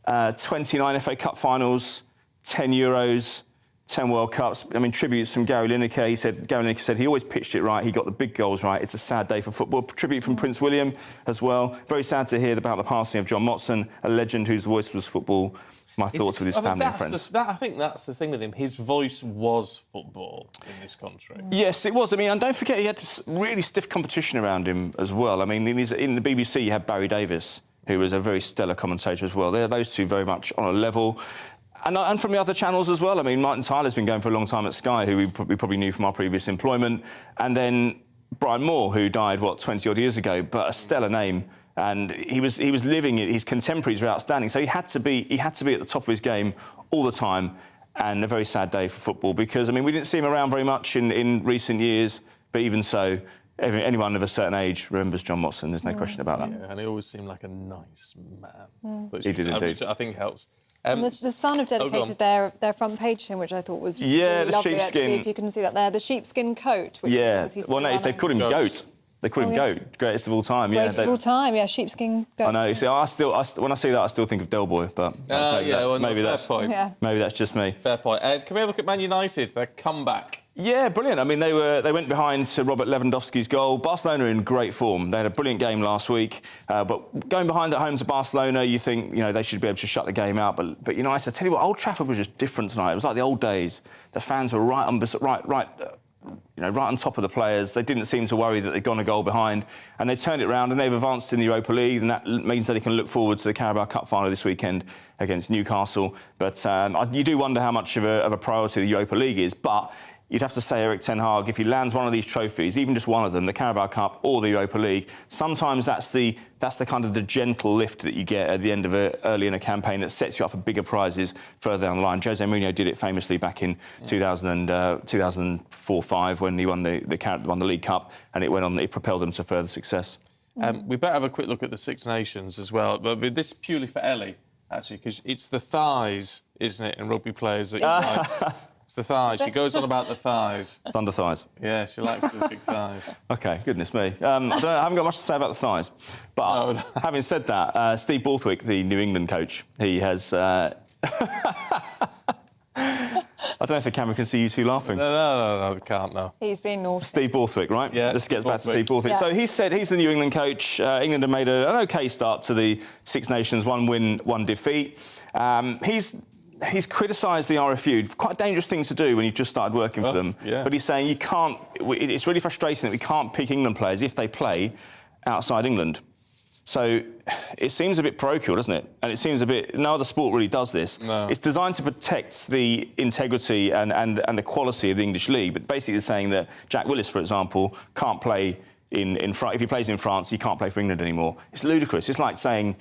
29 FA Cup finals, 10 Euros, 10 World Cups. I mean, tributes from Gary Lineker. Gary Lineker said he always pitched it right. He got the big goals right. It's a sad day for football. Tribute from Prince William as well. Very sad to hear about the passing of John Motson, a legend whose voice was football. My thoughts with his family and friends. I think that's the thing with him. His voice was football in this country. Yes, it was. I mean, and don't forget, he had this really stiff competition around him as well. I mean, in the BBC, you had Barry Davis, who was a very stellar commentator as well. Those two very much on a level. And from the other channels as well. I mean, Martin Tyler's been going for a long time at Sky, who we probably knew from our previous employment. And then Brian Moore, who died, 20-odd years ago, but a stellar name. And he was living it. His contemporaries were outstanding. So he had to be at the top of his game all the time. And a very sad day for football because, I mean, we didn't see him around very much in recent years. But even so, anyone of a certain age remembers John Motson. There's no question about that. Yeah, and he always seemed like a nice man. He did indeed. Which I think helps. And the Sun have dedicated their front page to him, which I thought was really the lovely, sheepskin. actually, if you can see that there. The sheepskin coat, which is obviously well, no, they called him Goat. They call him Goat, greatest of all time. Greatest of all time, sheepskin Goat. I know. You see, when I see that, I still think of Del Boy, but maybe that's point. Maybe that's just me. Fair point. Can we have a look at Man United? Their comeback. Yeah, brilliant. I mean, they went behind Robert Lewandowski's goal. Barcelona are in great form. They had a brilliant game last week, but going behind at home to Barcelona, you think they should be able to shut the game out. But United, I tell you what, Old Trafford was just different tonight. It was like the old days. The fans were right on top of the players. They didn't seem to worry that they'd gone a goal behind, and they turned it around and they've advanced in the Europa League, and that means that they can look forward to the Carabao Cup final this weekend against Newcastle. But you do wonder how much of a priority the Europa League is, but you'd have to say Erik ten Hag, if he lands one of these trophies, even just one of them, the Carabao Cup or the Europa League, sometimes that's the kind of the gentle lift that you get at the end of early in a campaign that sets you up for bigger prizes further down the line. Jose Mourinho did it famously back in 2004-05 when he won the League Cup, and it propelled them to further success. We better have a quick look at the Six Nations as well, but this purely for Ellie, actually, because it's the thighs, isn't it, in rugby players that you like. It's the thighs. She goes on about the thighs. Thunder thighs. Yeah, she likes the big thighs. OK, goodness me. I haven't got much to say about the thighs. But having said that, Steve Borthwick, the New England coach, he has... I don't know if the camera can see you two laughing. No, they can't, no. He's been naughty. Steve Borthwick, right? Yeah. This gets back to Steve Borthwick. Yeah. So he said he's the New England coach. England have made an OK start to the Six Nations, 1 win, 1 defeat. He's criticised the RFU. Quite a dangerous thing to do when you've just started working for them. Yeah. But he's saying you can't... It's really frustrating that we can't pick England players if they play outside England. So it seems a bit parochial, doesn't it? And it seems a bit... No other sport really does this. No. It's designed to protect the integrity and the quality of the English league. But basically saying that Jack Willis, for example, can't play in France. If he plays in France, he can't play for England anymore. It's ludicrous. It's like saying...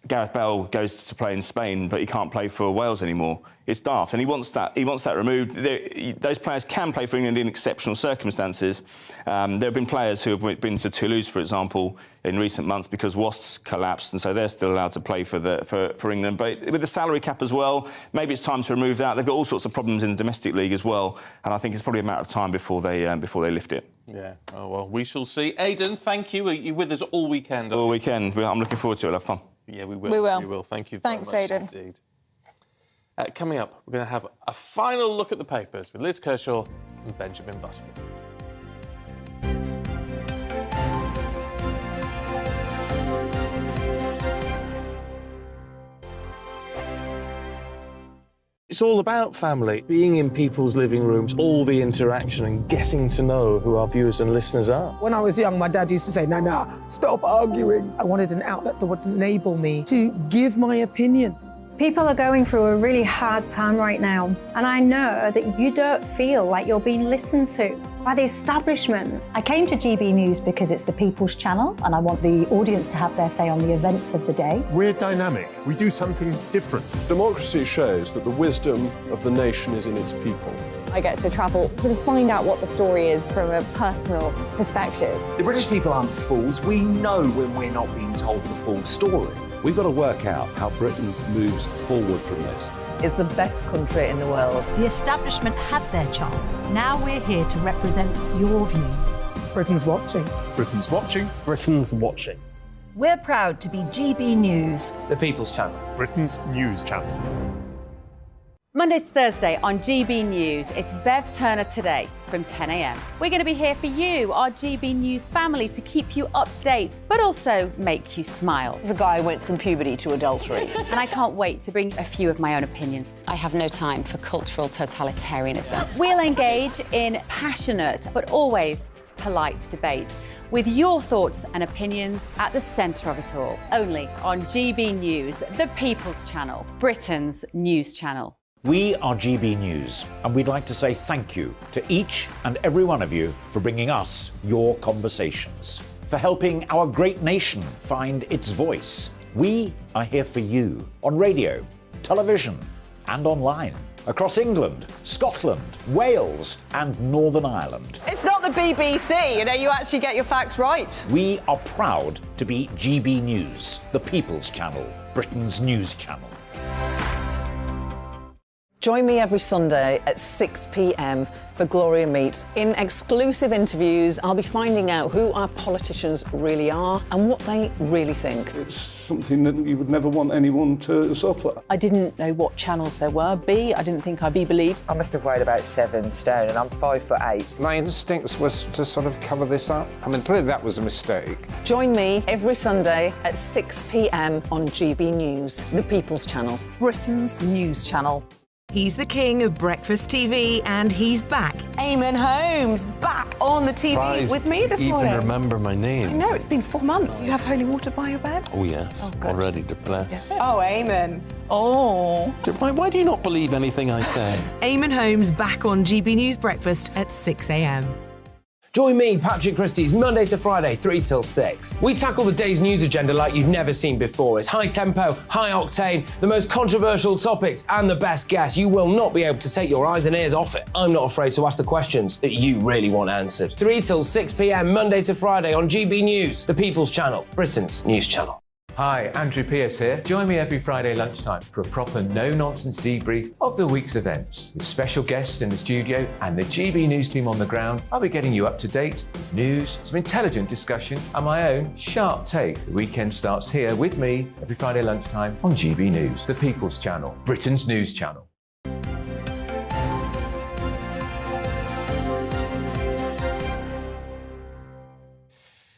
Gareth Bale goes to play in Spain, but he can't play for Wales anymore. It's daft, and he wants that removed. Those players can play for England in exceptional circumstances. There have been players who have been to Toulouse, for example, in recent months because Wasps collapsed, and so they're still allowed to play for England. But with the salary cap as well, maybe it's time to remove that. They've got all sorts of problems in the domestic league as well, and I think it's probably a matter of time before they lift it. Yeah. Oh well, we shall see. Aidan, thank you. Are you with us all weekend? All weekend. I'm looking forward to it. I'll have fun. Yeah, we will. We will. We will. Thank you very Thanks, much Aidan. indeed. Coming up, we're going to have a final look at the papers with Liz Kershaw and Benjamin Butterworth. It's all about family, being in people's living rooms, all the interaction and getting to know who our viewers and listeners are. When I was young, my dad used to say, "Nana, stop arguing." I wanted an outlet that would enable me to give my opinion. People are going through a really hard time right now, and I know that you don't feel like you're being listened to by the establishment. I came to GB News because it's the People's Channel, and I want the audience to have their say on the events of the day. We're dynamic. We do something different. Democracy shows that the wisdom of the nation is in its people. I get to travel to find out what the story is from a personal perspective. The British people aren't fools. We know when we're not being told the full story. We've got to work out how Britain moves forward from this. It's the best country in the world. The establishment had their chance. Now we're here to represent your views. Britain's watching. Britain's watching. Britain's watching. We're proud to be GB News. The People's Channel. Britain's news channel. Monday to Thursday on GB News, it's Bev Turner Today from 10 a.m. We're going to be here for you, our GB News family, to keep you up to date, but also make you smile. The guy went from puberty to adultery. And I can't wait to bring a few of my own opinions. I have no time for cultural totalitarianism. We'll engage in passionate, but always polite debate with your thoughts and opinions at the centre of it all. Only on GB News, the People's Channel, Britain's news channel. We are GB News, and we'd like to say thank you to each and every one of you for bringing us your conversations, for helping our great nation find its voice. We are here for you on radio, television, and online, across England, Scotland, Wales, and Northern Ireland. It's not the BBC, you actually get your facts right. We are proud to be GB News, the People's Channel, Britain's news channel. Join me every Sunday at 6 p.m. for Gloria Meets. In exclusive interviews, I'll be finding out who our politicians really are and what they really think. It's something that you would never want anyone to suffer. I didn't know what channels there were. I didn't think I'd be believed. I must have weighed about 7 stone and I'm 5'8". My instincts was to sort of cover this up. I mean, clearly that was a mistake. Join me every Sunday at 6 p.m. on GB News, the People's Channel, Britain's news channel. He's the king of breakfast TV, and he's back. Eamon Holmes, back on the TV with me this morning. Even remember my name. I know, it's been 4 months. You have holy water by your bed? Oh, yes. Already to bless. Yeah. Oh, Eamon. Oh. Why do you not believe anything I say? Eamon Holmes back on GB News Breakfast at 6 a.m. Join me, Patrick Christie's Monday to Friday, 3 till 6. We tackle the day's news agenda like you've never seen before. It's high tempo, high octane, the most controversial topics, and the best guests. You will not be able to take your eyes and ears off it. I'm not afraid to ask the questions that you really want answered. 3 till 6 p.m, Monday to Friday on GB News, the People's Channel, Britain's news channel. Hi, Andrew Pierce here. Join me every Friday lunchtime for a proper no-nonsense debrief of the week's events. With special guests in the studio and the GB News team on the ground, I'll be getting you up to date with news, some intelligent discussion, and my own sharp take. The weekend starts here with me every Friday lunchtime on GB News, the People's Channel, Britain's news channel.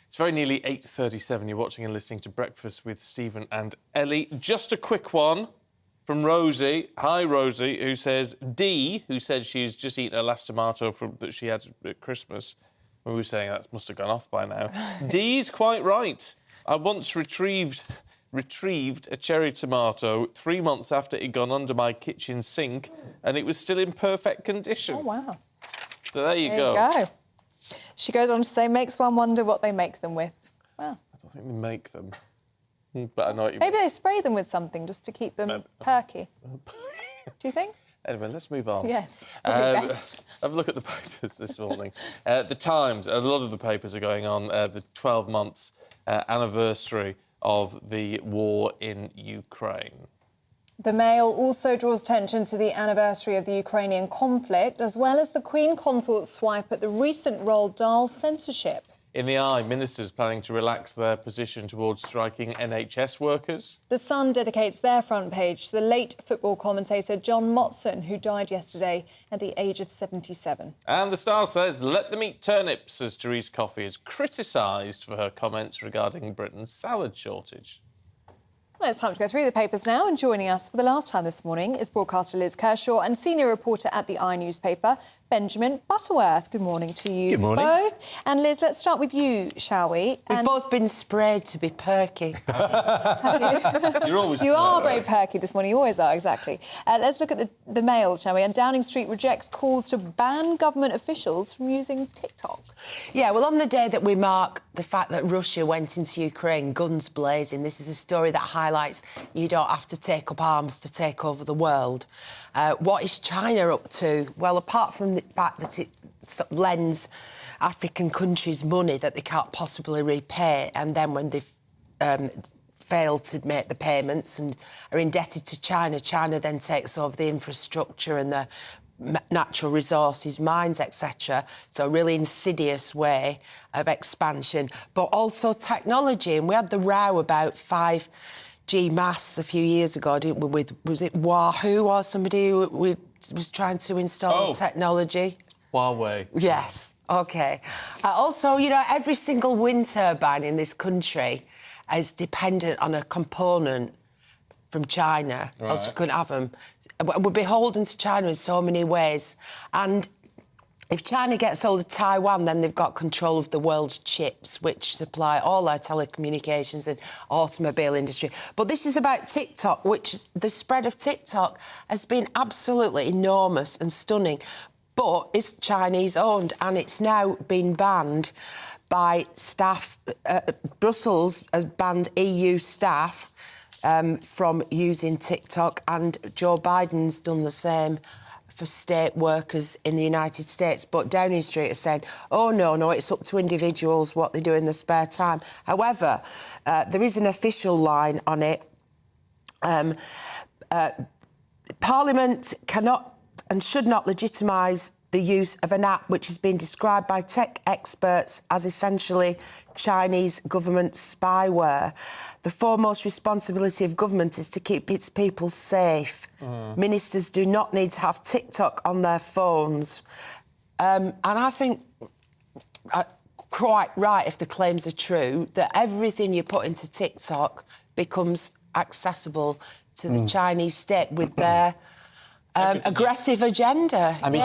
It's very nearly 8:37. You're watching and listening to Breakfast with Stephen and Ellie. Just a quick one from Rosie. Hi, Rosie, who says, D, who said she's just eaten her last tomato that she had at Christmas. We were saying that must have gone off by now. D's quite right. I once retrieved a cherry tomato 3 months after it had gone under my kitchen sink and it was still in perfect condition. Oh, wow. So there you go. There you go. She goes on to say, makes one wonder what they make them with. Wow. I don't think they make them. But I know what you Maybe mean. they spray them with something just to keep them perky. Do you think? Anyway, let's move on. Yes, probably best. Have a look at the papers this morning. The Times, a lot of the papers are going on the 12 months anniversary of the war in Ukraine. The Mail also draws attention to the anniversary of the Ukrainian conflict, as well as the Queen Consort's swipe at the recent Roald Dahl censorship. In the Eye, ministers planning to relax their position towards striking NHS workers. The Sun dedicates their front page to the late football commentator John Motson, who died yesterday at the age of 77. And the Star says, let them eat turnips, as Therese Coffey is criticised for her comments regarding Britain's salad shortage. Well, it's time to go through the papers now, and joining us for the last time this morning is broadcaster Liz Kershaw and senior reporter at the Eye newspaper, Benjamin Butterworth. Good morning to you Good morning. both. And Liz, let's start with you, shall we? We've both been sprayed to be perky. You're always You are very perky this morning. You always are, exactly. Let's look at the Mail, shall we? And Downing Street rejects calls to ban government officials from using TikTok. Yeah, well, on the day that we mark the fact that Russia went into Ukraine, guns blazing, this is a story that highlights you don't have to take up arms to take over the world. What is China up to? Well, apart from the fact that it lends African countries money that they can't possibly repay, and then when they've failed to make the payments and are indebted to China, China then takes over the infrastructure and the natural resources, mines, etc. So a really insidious way of expansion, but also technology. And we had the row about 5G masts a few years ago, didn't we, with, was it Wahoo or somebody who was trying to install technology? Huawei. Yes, OK. Also, you know, every single wind turbine in this country is dependent on a component from China, else we couldn't have them. We're beholden to China in so many ways. And if China gets hold of Taiwan, then they've got control of the world's chips, which supply all our telecommunications and automobile industry. But this is about TikTok, which the spread of TikTok has been absolutely enormous and stunning. But it's Chinese-owned, and it's now been banned by staff. Brussels has banned EU staff from using TikTok, and Joe Biden's done the same for state workers in the United States. But Downing Street has said, oh, no, it's up to individuals what they do in their spare time. However, there is an official line on it. Parliament cannot and should not legitimise the use of an app which has been described by tech experts as essentially Chinese government spyware. The foremost responsibility of government is to keep its people safe. Ministers do not need to have TikTok on their phones. And I think quite right, if the claims are true, that everything you put into TikTok becomes accessible to the Chinese state with their aggressive agenda. I mean,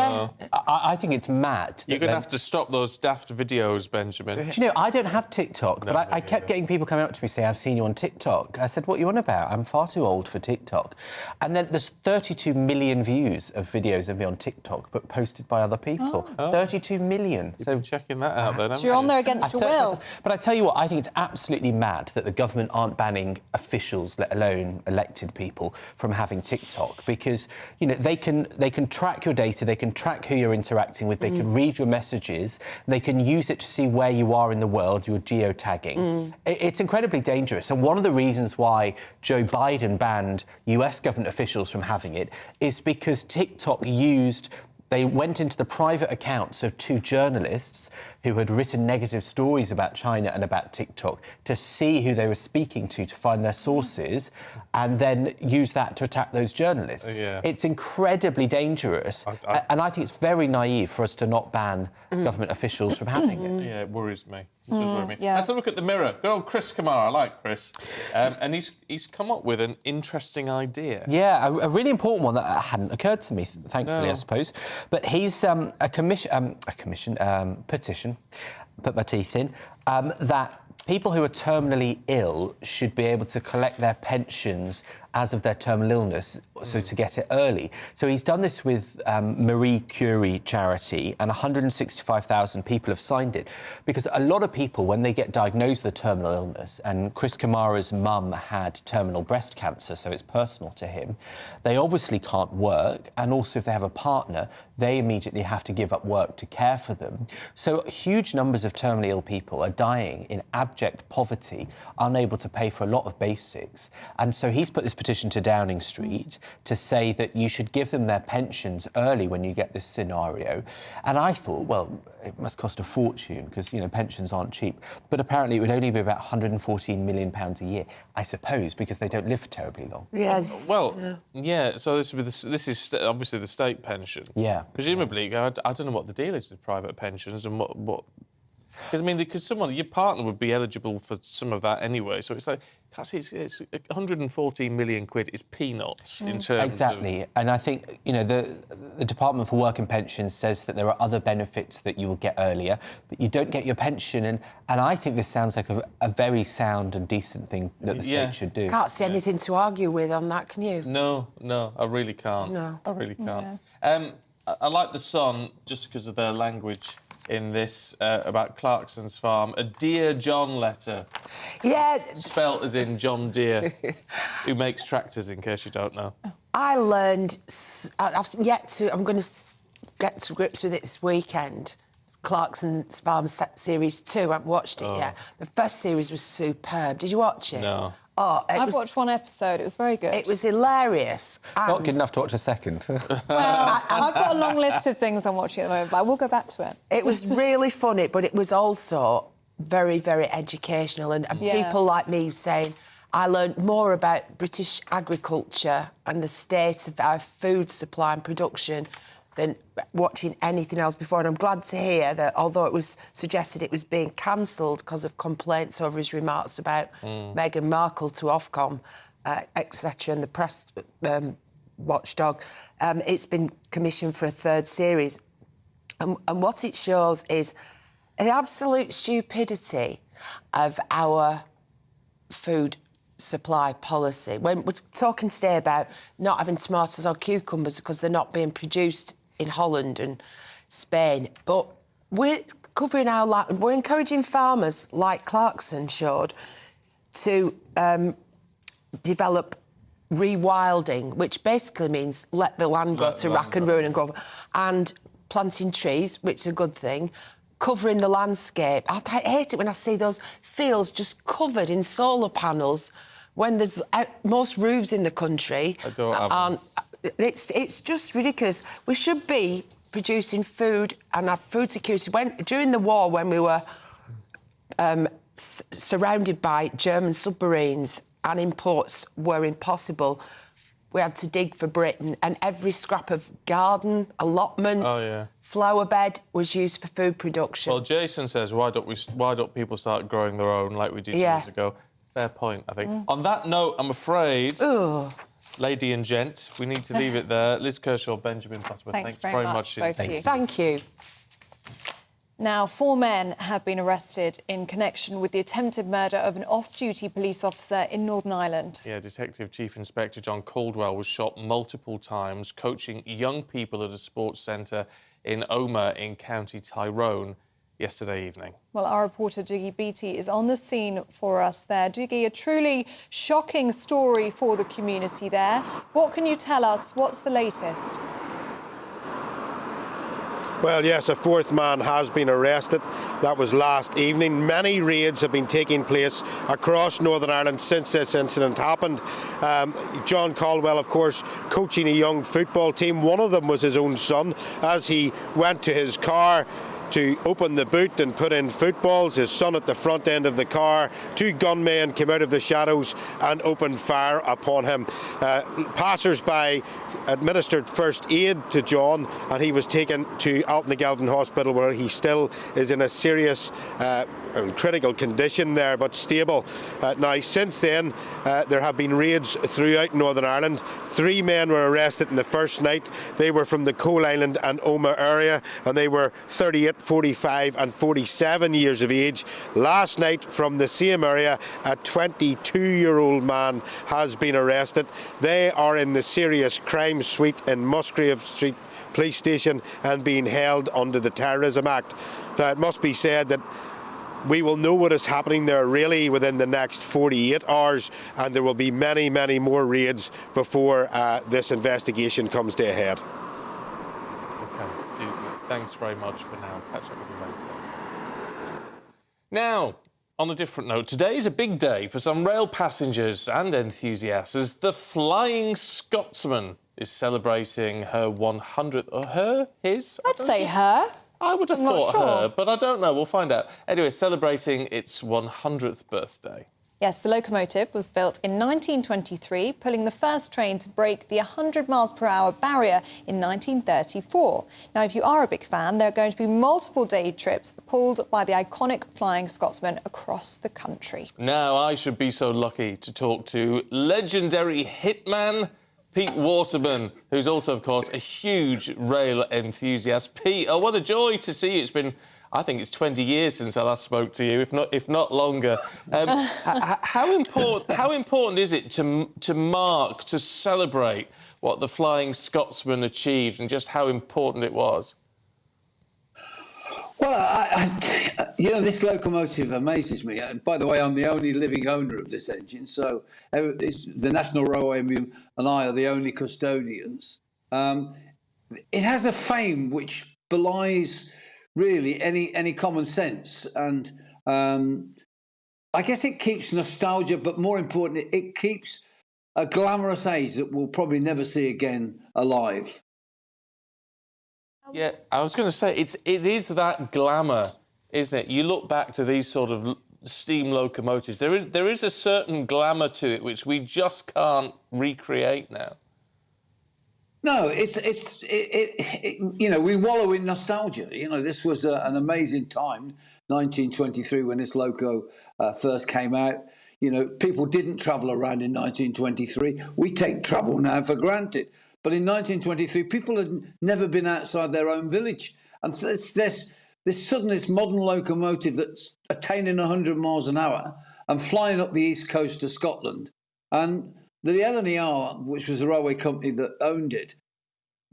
I think it's mad. You're going to have to stop those daft videos, Benjamin. Do you know, I don't have TikTok, but I kept getting people coming up to me saying, I've seen you on TikTok. I said, what are you on about? I'm far too old for TikTok. And then there's 32 million views of videos of me on TikTok, but posted by other people. 32 million. You've been checking that out then, haven't So you're on there against your will. But I tell you what, I think it's absolutely mad that the government aren't banning officials, let alone elected people, from having TikTok, because, you know, they can track your data, they can track who you're interacting with, they can read your messages, they can use it to see where you are in the world, your geotagging. It's incredibly dangerous. And one of the reasons why Joe Biden banned US government officials from having it is because TikTok they went into the private accounts of two journalists who had written negative stories about China and about TikTok to see who they were speaking to find their sources, and then use that to attack those journalists. It's incredibly dangerous, and I think it's very naive for us to not ban government officials from having it. Yeah, it worries me. It does worry me. Let's have a look at the Mirror. Good old Chris Kamara. I like Chris. And he's come up with an interesting idea. Yeah, a really important one that hadn't occurred to me, thankfully, I suppose. But he's a petition, put my teeth in, that people who are terminally ill should be able to collect their pensions as of their terminal illness, so to get it early. So he's done this with Marie Curie charity, and 165,000 people have signed it. Because a lot of people, when they get diagnosed with a terminal illness, and Chris Kamara's mum had terminal breast cancer, so it's personal to him, they obviously can't work, and also if they have a partner, they immediately have to give up work to care for them. So huge numbers of terminally ill people are dying in abject poverty, unable to pay for a lot of basics. And so he's put this petition to Downing Street to say that you should give them their pensions early when you get this scenario. And I thought, well, it must cost a fortune because, you know, pensions aren't cheap. But apparently it would only be about £114 million a year, I suppose, because they don't live for terribly long. Yes. Well, yeah, so this is obviously the state pension. Yeah. Presumably, I don't know what the deal is with private pensions and what... Because, I mean, because your partner would be eligible for some of that anyway, so it's like, it's 114 million quid is peanuts in terms Exactly. And I think, you know, the Department for Work and Pensions says that there are other benefits that you will get earlier, but you don't get your pension, and I think this sounds like a very sound and decent thing that the state should do. Can't see anything to argue with on that, can you? No, I really can't. No. I really can't. I like The Sun just because of their language in this about Clarkson's farm. A Dear John letter. Yeah. Spelt as in John Deere, who makes tractors, in case you don't know. I learned... I'm going to get to grips with it this weekend. Clarkson's Farm Series 2. I haven't watched it yet. The first series was superb. Did you watch it? No. Oh, I've watched one episode. It was very good. It was hilarious. Not good enough to watch a second. Well, I've got a long list of things I'm watching at the moment, but I will go back to it. It was really funny, but it was also very, very educational. And people like me saying, I learned more about British agriculture and the state of our food supply and production than watching anything else before. And I'm glad to hear that, although it was suggested it was being cancelled because of complaints over his remarks about Meghan Markle to Ofcom, etc., and the press watchdog, it's been commissioned for a third series. And what it shows is the absolute stupidity of our food supply policy. When we're talking today about not having tomatoes or cucumbers because they're not being produced in Holland and Spain, but we're covering our land. We're encouraging farmers, like Clarkson showed, to develop rewilding, which basically means let the land go to rack and ruin and grow, and planting trees, which is a good thing, covering the landscape. I hate it when I see those fields just covered in solar panels when there's most roofs in the country. I don't have them. It's just ridiculous. We should be producing food and have food security. During the war, when we were surrounded by German submarines and imports were impossible, we had to dig for Britain, and every scrap of garden, allotment, flower bed was used for food production. Well, Jason says, why don't people start growing their own like we did years ago? Fair point, I think. On that note, I'm afraid... Lady and gent, we need to leave it there. Liz Kershaw, Benjamin Butterworth, thanks very much indeed. Thank you. Now, 4 men have been arrested in connection with the attempted murder of an off-duty police officer in Northern Ireland. Yeah, Detective Chief Inspector John Caldwell was shot multiple times coaching young people at a sports centre in Omagh in County Tyrone yesterday evening. Well, our reporter Jiggy Beattie is on the scene for us there. Jiggy, a truly shocking story for the community there. What can you tell us? What's the latest? Well, yes, a 4th man has been arrested. That was last evening. Many raids have been taking place across Northern Ireland since this incident happened. John Caldwell, of course, coaching a young football team. One of them was his own son. As he went to his car to open the boot and put in footballs, his son at the front end of the car, 2 gunmen came out of the shadows and opened fire upon him. Passers-by administered first aid to John, and he was taken to Altnagelvin Hospital, where he still is in a serious and critical condition there, but stable. Now, since then, there have been raids throughout Northern Ireland. 3 men were arrested in the first night. They were from the Coal Island and Omagh area, and they were 38 45 and 47 years of age. Last night, from the same area, a 22-year-old man has been arrested. They are in the serious crime suite in Musgrave Street Police Station and being held under the Terrorism Act. Now, it must be said that we will know what is happening there really within the next 48 hours, and there will be many, many more raids before this investigation comes to a head. Okay, thanks very much for now. Catch up with you later. Now, on a different note, today is a big day for some rail passengers and enthusiasts as the Flying Scotsman is celebrating her 100th... Or his? I'd say her. I would have I'm not thought sure. her, but I don't know. We'll find out. Anyway, celebrating its 100th birthday. Yes, the locomotive was built in 1923, pulling the first train to break the 100 miles per hour barrier in 1934. Now, if you are a big fan, there are going to be multiple day trips pulled by the iconic Flying Scotsman across the country. Now, I should be so lucky to talk to legendary hitman Pete Waterman, who's also, of course, a huge rail enthusiast. Pete, oh, what a joy to see you. It's been, I think it's 20 years since I last spoke to you, if not longer. How important is it to mark, to celebrate what the Flying Scotsman achieved and just how important it was? Well, this locomotive amazes me. By the way, I'm the only living owner of this engine, so the National Railway Museum and I are the only custodians. It has a fame which belies really any common sense, and I guess it keeps nostalgia, but more importantly, it keeps a glamorous age that we'll probably never see again alive. Yeah, I was going to say, it is that glamour, isn't it? You look back to these sort of steam locomotives, there is a certain glamour to it which we just can't recreate now. No, we wallow in nostalgia. This was an amazing time, 1923, when this loco first came out. People didn't travel around in 1923. We take travel now for granted. But in 1923, people had never been outside their own village. And so this modern locomotive that's attaining 100 miles an hour and flying up the east coast of Scotland. And the LNER, which was the railway company that owned it,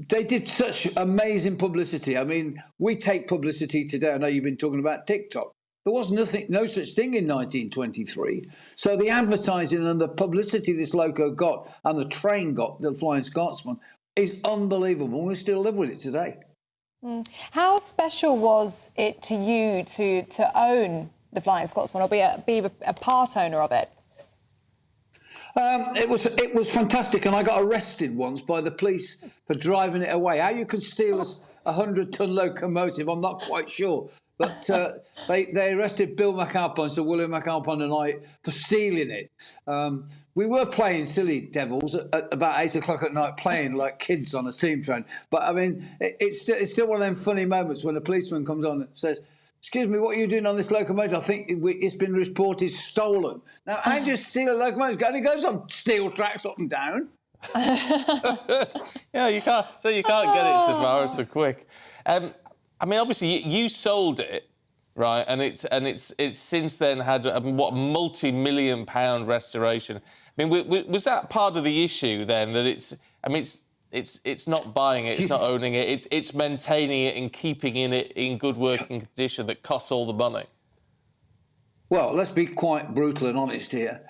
they did such amazing publicity. I mean, we take publicity today. I know you've been talking about TikTok. There was no such thing in 1923. So the advertising and the publicity this loco got and the train got, the Flying Scotsman, is unbelievable. We still live with it today. How special was it to you to own the Flying Scotsman or be a part owner of it? It was fantastic, and I got arrested once by the police for driving it away. How you can steal a 100-ton locomotive, I'm not quite sure. But they arrested Bill McAlpine, Sir William McAlpine and I, for stealing it. We were playing silly devils at about 8 o'clock at night, playing like kids on a steam train. But, I mean, it's still one of them funny moments when a policeman comes on and says, "Excuse me, what are you doing on this locomotive? I think it's been reported stolen." Now, how do you steal a locomotive? It only goes on steel tracks up and down. Yeah, you can't get it so far or so quick. I mean, obviously, you sold it, right? And it's since then had a multi-million-pound restoration. I mean, was that part of the issue then? That it's not buying it, it's not owning it, it's maintaining it and keeping it in good working condition that costs all the money. Well, let's be quite brutal and honest here.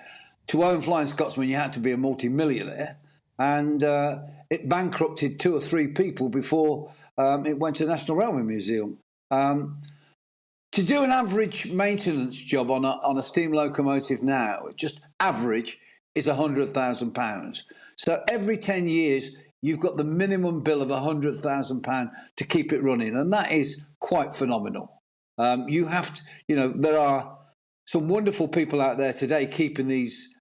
To own Flying Scotsman, you had to be a multi-millionaire, and it bankrupted 2 or 3 people before it went to the National Railway Museum. To do an average maintenance job on a steam locomotive now, just average, is £100,000. So every 10 years, you've got the minimum bill of £100,000 to keep it running, and that is quite phenomenal. You have to, there are some wonderful people out there today keeping these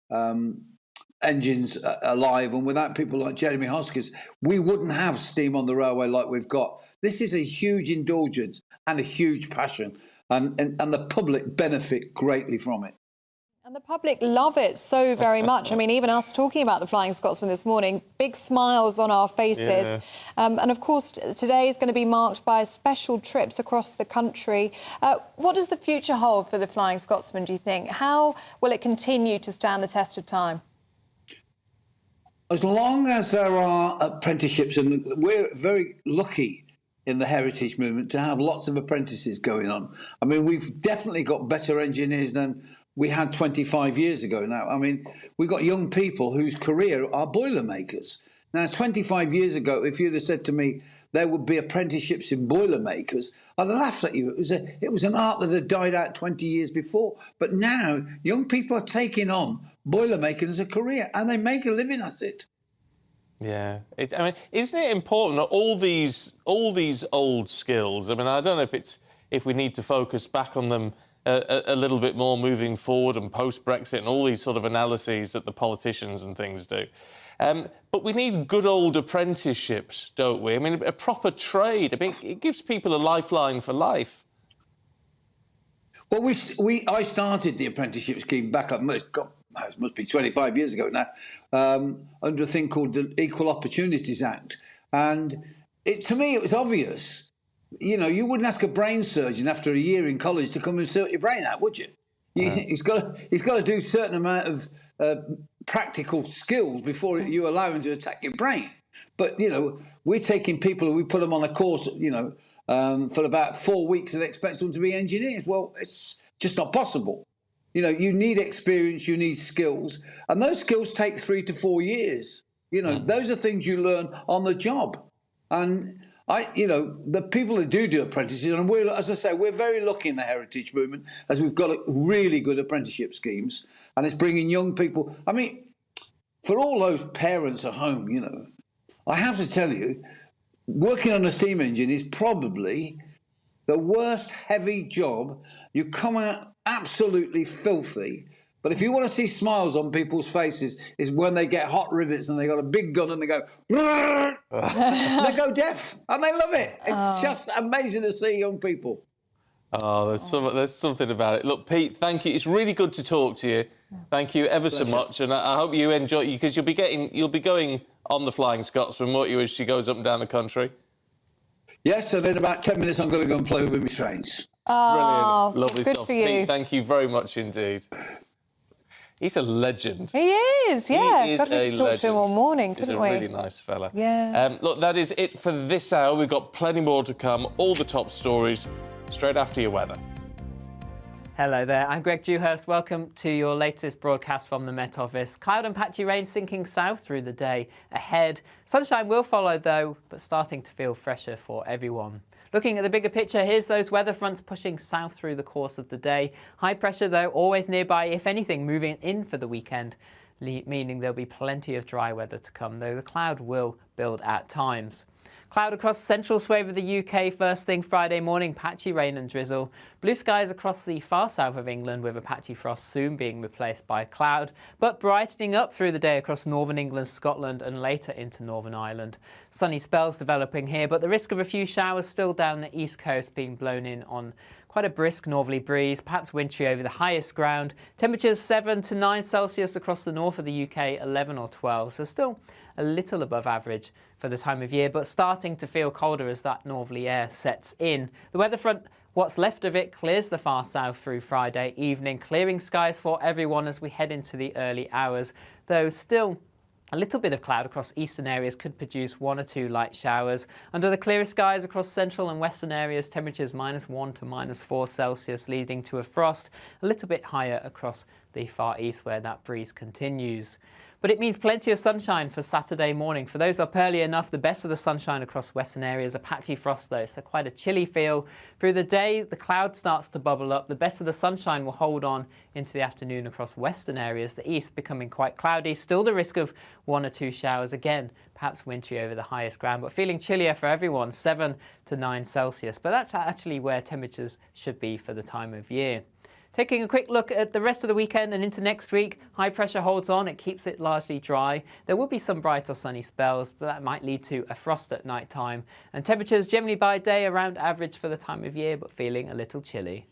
engines alive, and without people like Jeremy Hoskins, we wouldn't have steam on the railway like we've got. This is a huge indulgence and a huge passion, and the public benefit greatly from it. And the public love it so very much. I mean, even us talking about the Flying Scotsman this morning, big smiles on our faces. Yeah. And of course, today is going to be marked by special trips across the country. What does the future hold for the Flying Scotsman, do you think? How will it continue to stand the test of time? As long as there are apprenticeships, and we're very lucky in the heritage movement to have lots of apprentices going on. I mean, we've definitely got better engineers than we had 25 years ago now. I mean, we've got young people whose career are Boilermakers. Now, 25 years ago, if you'd have said to me there would be apprenticeships in Boilermakers, I'd have laughed at you. It was an art that had died out 20 years before. But now, young people are taking on Boilermaking as a career, and they make a living at it. Yeah, I mean, isn't it important that all these old skills? I mean, I don't know if we need to focus back on them a little bit more moving forward and post-Brexit and all these sort of analyses that the politicians and things do. But we need good old apprenticeships, don't we? I mean, a proper trade. I mean, it gives people a lifeline for life. Well, I started the apprenticeship scheme back up, it must be 25 years ago now, under a thing called the Equal Opportunities Act. And to me, it was obvious. You know, you wouldn't ask a brain surgeon after a year in college to come and sort your brain out, would you? He's got to do a certain amount of practical skills before you allow him to attack your brain. But, you know, we're taking people, we put them on a course, you know, for about 4 weeks and expect them to be engineers. Well, it's just not possible. You know, you need experience, you need skills, and those skills take 3 to 4 years. You know, those are things you learn on the job. And you know, the people that do apprentices, and as I say, we're very lucky in the heritage movement as we've got really good apprenticeship schemes, and it's bringing young people. I mean, for all those parents at home, you know, I have to tell you, working on a steam engine is probably the worst heavy job. You come out absolutely filthy. But if you want to see smiles on people's faces, is when they get hot rivets and they got a big gun and they go, they go deaf and they love it. It's just amazing to see young people. Oh, there's something about it. Look, Pete, thank you. It's really good to talk to you. Thank you ever so much, and I hope you enjoy it because you'll be going on the Flying Scotsman, won't you, as she goes up and down the country? Yes, and in about 10 minutes I'm going to go and play with my trains. Oh, brilliant, lovely good stuff. for you. Pete, thank you very much indeed. He's a legend. He is, yeah. He is God, we could talk to him all morning, couldn't we? He's a really nice fella. Yeah. Look, that is it for this hour. We've got plenty more to come. All the top stories straight after your weather. Hello there, I'm Greg Dewhurst. Welcome to your latest broadcast from the Met Office. Cloud and patchy rain sinking south through the day ahead. Sunshine will follow though, but starting to feel fresher for everyone. Looking at the bigger picture, here's those weather fronts pushing south through the course of the day. High pressure though, always nearby, if anything, moving in for the weekend, meaning there'll be plenty of dry weather to come, though the cloud will build at times. Cloud across the central swathe of the UK first thing Friday morning, patchy rain and drizzle. Blue skies across the far south of England with a patchy frost soon being replaced by cloud, but brightening up through the day across northern England, Scotland and later into Northern Ireland. Sunny spells developing here, but the risk of a few showers still down the east coast, being blown in on quite a brisk northerly breeze, perhaps wintry over the highest ground. Temperatures 7 to 9 Celsius across the north of the UK, 11 or 12, so still a little above average for the time of year, but starting to feel colder as that northerly air sets in. The weather front, what's left of it, clears the far south through Friday evening, clearing skies for everyone as we head into the early hours, though still a little bit of cloud across eastern areas could produce 1 or 2 light showers. Under the clearest skies across central and western areas, temperatures -1 to -4 Celsius, leading to a frost a little bit higher across the far east where that breeze continues. But it means plenty of sunshine for Saturday morning. For those up early enough, the best of the sunshine across western areas. A patchy frost though, so quite a chilly feel. Through the day, the cloud starts to bubble up. The best of the sunshine will hold on into the afternoon across western areas. The east becoming quite cloudy. Still the risk of 1 or 2 showers. Again, perhaps wintry over the highest ground, but feeling chillier for everyone, 7 to 9 Celsius. But that's actually where temperatures should be for the time of year. Taking a quick look at the rest of the weekend and into next week, high pressure holds on, it keeps it largely dry. There will be some bright or sunny spells, but that might lead to a frost at night time. And temperatures generally by day around average for the time of year, but feeling a little chilly.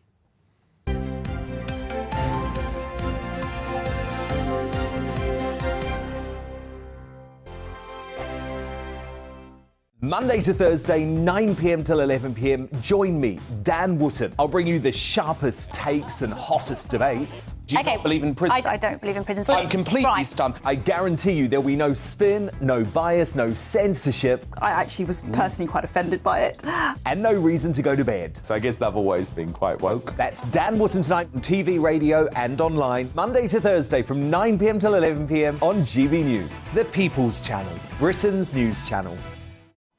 Monday to Thursday, 9 p.m. till 11 p.m. Join me, Dan Wootton. I'll bring you the sharpest takes and hottest debates. Do you not believe in prisons? I don't believe in prisons. I'm completely stunned. I guarantee you there'll be no spin, no bias, no censorship. I actually was personally quite offended by it. And no reason to go to bed. So I guess they've always been quite woke. That's Dan Wootton tonight on TV, radio and online. Monday to Thursday from 9 p.m. till 11 p.m. on GB News. The People's Channel, Britain's news channel.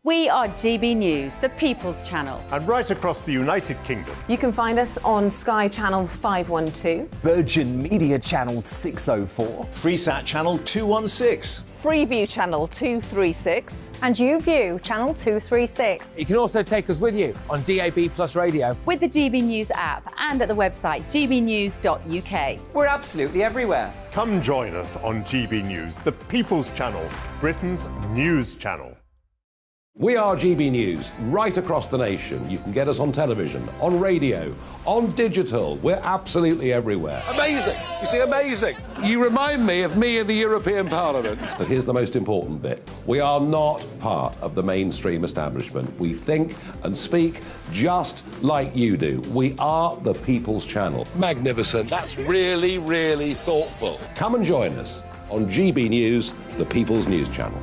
We are GB News, the People's Channel. And right across the United Kingdom. You can find us on Sky Channel 512, Virgin Media Channel 604, Freesat Channel 216, Freeview Channel 236, And YouView Channel 236. You can also take us with you on DAB+ radio. With the GB News app and at the website gbnews.uk. We're absolutely everywhere. Come join us on GB News, the People's Channel, Britain's news channel. We are GB News, right across the nation. You can get us on television, on radio, on digital. We're absolutely everywhere. Amazing! You see, amazing! You remind me of me in the European Parliament. But here's the most important bit. We are not part of the mainstream establishment. We think and speak just like you do. We are the People's Channel. Magnificent. That's really, really thoughtful. Come and join us on GB News, the People's News Channel.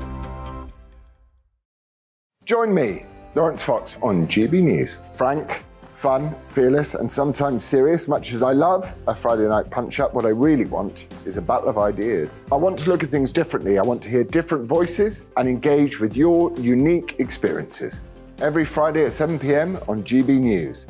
Join me, Lawrence Fox, on GB News. Frank, fun, fearless, and sometimes serious. Much as I love a Friday night punch-up, what I really want is a battle of ideas. I want to look at things differently. I want to hear different voices and engage with your unique experiences. Every Friday at 7 p.m. on GB News.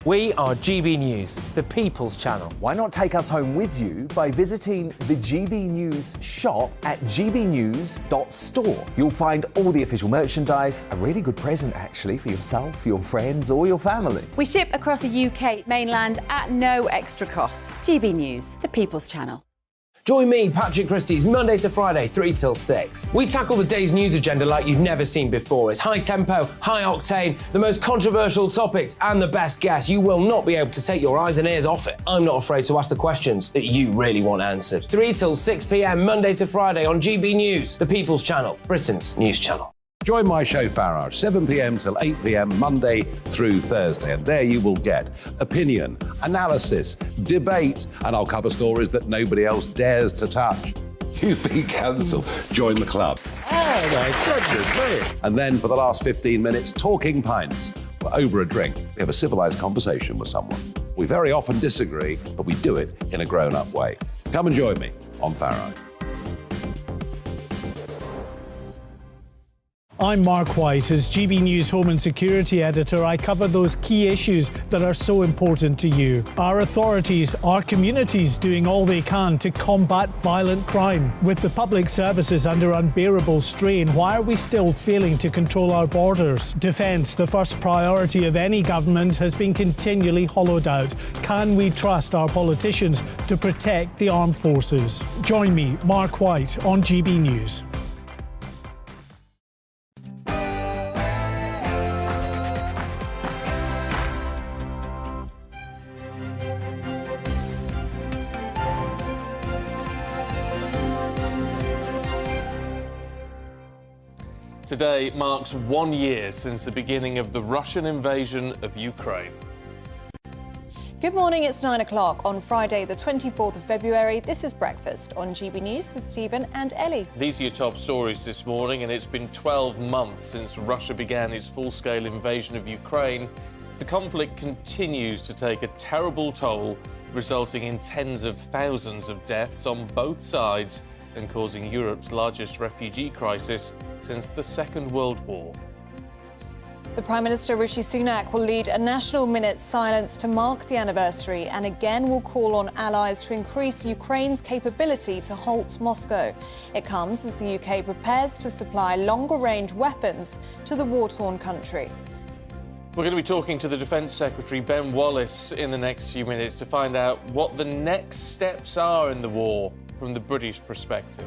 We are GB News, the People's Channel. Why not take us home with you by visiting the GB News shop at gbnews.store. You'll find all the official merchandise, a really good present actually for yourself, your friends or your family. We ship across the UK mainland at no extra cost. GB News, the People's Channel. Join me, Patrick Christie's Monday to Friday, 3 till 6. We tackle the day's news agenda like you've never seen before. It's high tempo, high octane, the most controversial topics and the best guests. You will not be able to take your eyes and ears off it. I'm not afraid to ask the questions that you really want answered. 3 till 6 p.m. Monday to Friday on GB News, the People's Channel, Britain's news channel. Join my show Farage, 7 p.m. till 8 p.m. Monday through Thursday. And there you will get opinion, analysis, debate, and I'll cover stories that nobody else dares to touch. You've been cancelled. Join the club. Oh my goodness me. And then for the last 15 minutes, talking pints. We're over a drink. We have a civilised conversation with someone. We very often disagree, but we do it in a grown-up way. Come and join me on Farage. I'm Mark White. As GB News Home and Security Editor, I cover those key issues that are so important to you. Our authorities, our communities doing all they can to combat violent crime. With the public services under unbearable strain, why are we still failing to control our borders? Defence, the first priority of any government, has been continually hollowed out. Can we trust our politicians to protect the armed forces? Join me, Mark White, on GB News. Today marks 1 year since the beginning of the Russian invasion of Ukraine. Good morning, it's 9 o'clock on Friday, the 24th of February. This is Breakfast on GB News with Stephen and Ellie. These are your top stories this morning, and it's been 12 months since Russia began its full-scale invasion of Ukraine. The conflict continues to take a terrible toll, resulting in tens of thousands of deaths on both sides and causing Europe's largest refugee crisis since the Second World War. The Prime Minister Rishi Sunak will lead a national minute's silence to mark the anniversary and again will call on allies to increase Ukraine's capability to halt Moscow. It comes as the UK prepares to supply longer-range weapons to the war-torn country. We're going to be talking to the Defence Secretary, Ben Wallace, in the next few minutes to find out what the next steps are in the war from the British perspective.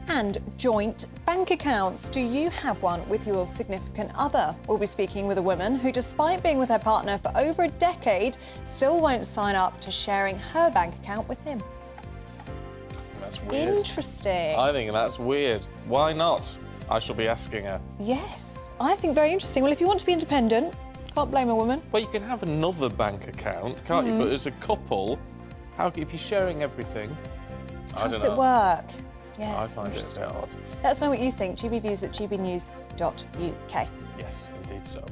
And joint bank accounts. Do you have one with your significant other? We'll be speaking with a woman who, despite being with her partner for over a decade, still won't sign up to sharing her bank account with him. That's weird. Interesting. I think that's weird. Why not? I shall be asking her. Yes, I think very interesting. Well, if you want to be independent, can't blame a woman. Well, you can have another bank account, can't you? But as a couple, if you're sharing everything, I How don't does know. it work? Yes, I find it a bit odd. Let us know what you think. gbviews@gbnews.uk. Yes, indeed so.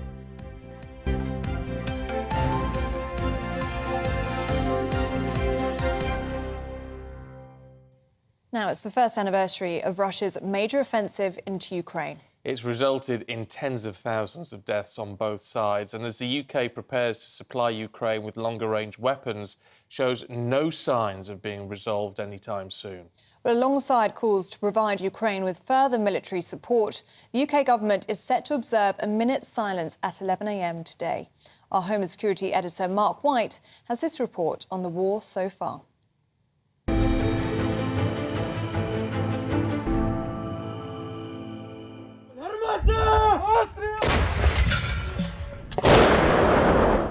Now, it's the first anniversary of Russia's major offensive into Ukraine. It's resulted in tens of thousands of deaths on both sides, and as the UK prepares to supply Ukraine with longer-range weapons, shows no signs of being resolved anytime soon. But alongside calls to provide Ukraine with further military support, the UK government is set to observe a minute's silence at 11 a.m. today. Our Home and Security editor Mark White has this report on the war so far.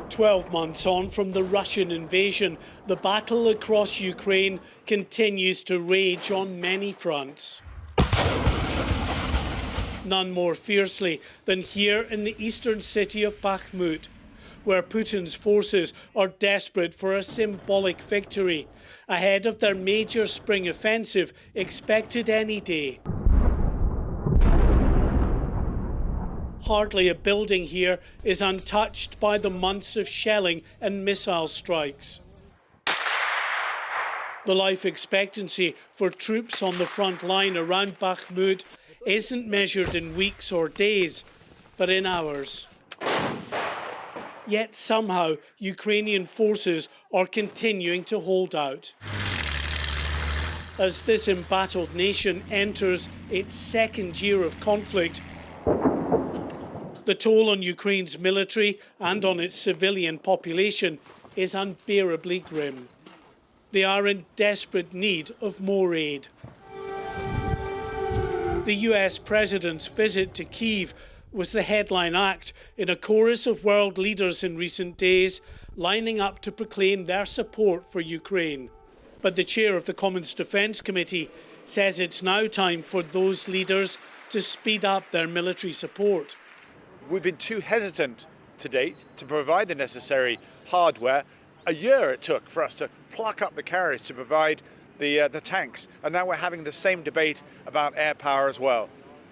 12 months on from the Russian invasion, the battle across Ukraine continues to rage on many fronts. None more fiercely than here in the eastern city of Bakhmut, where Putin's forces are desperate for a symbolic victory ahead of their major spring offensive expected any day. Hardly a building here is untouched by the months of shelling and missile strikes. The life expectancy for troops on the front line around Bakhmut isn't measured in weeks or days, but in hours. Yet somehow Ukrainian forces are continuing to hold out. As this embattled nation enters its second year of conflict, the toll on Ukraine's military and on its civilian population is unbearably grim. They are in desperate need of more aid. The US President's visit to Kyiv was the headline act in a chorus of world leaders in recent days lining up to proclaim their support for Ukraine. But the chair of the Commons Defence Committee says it's now time for those leaders to speed up their military support. We've been too hesitant to date to provide the necessary hardware. A year it took for us to pluck up the carriers to provide the tanks, and now we're having the same debate about air power as well.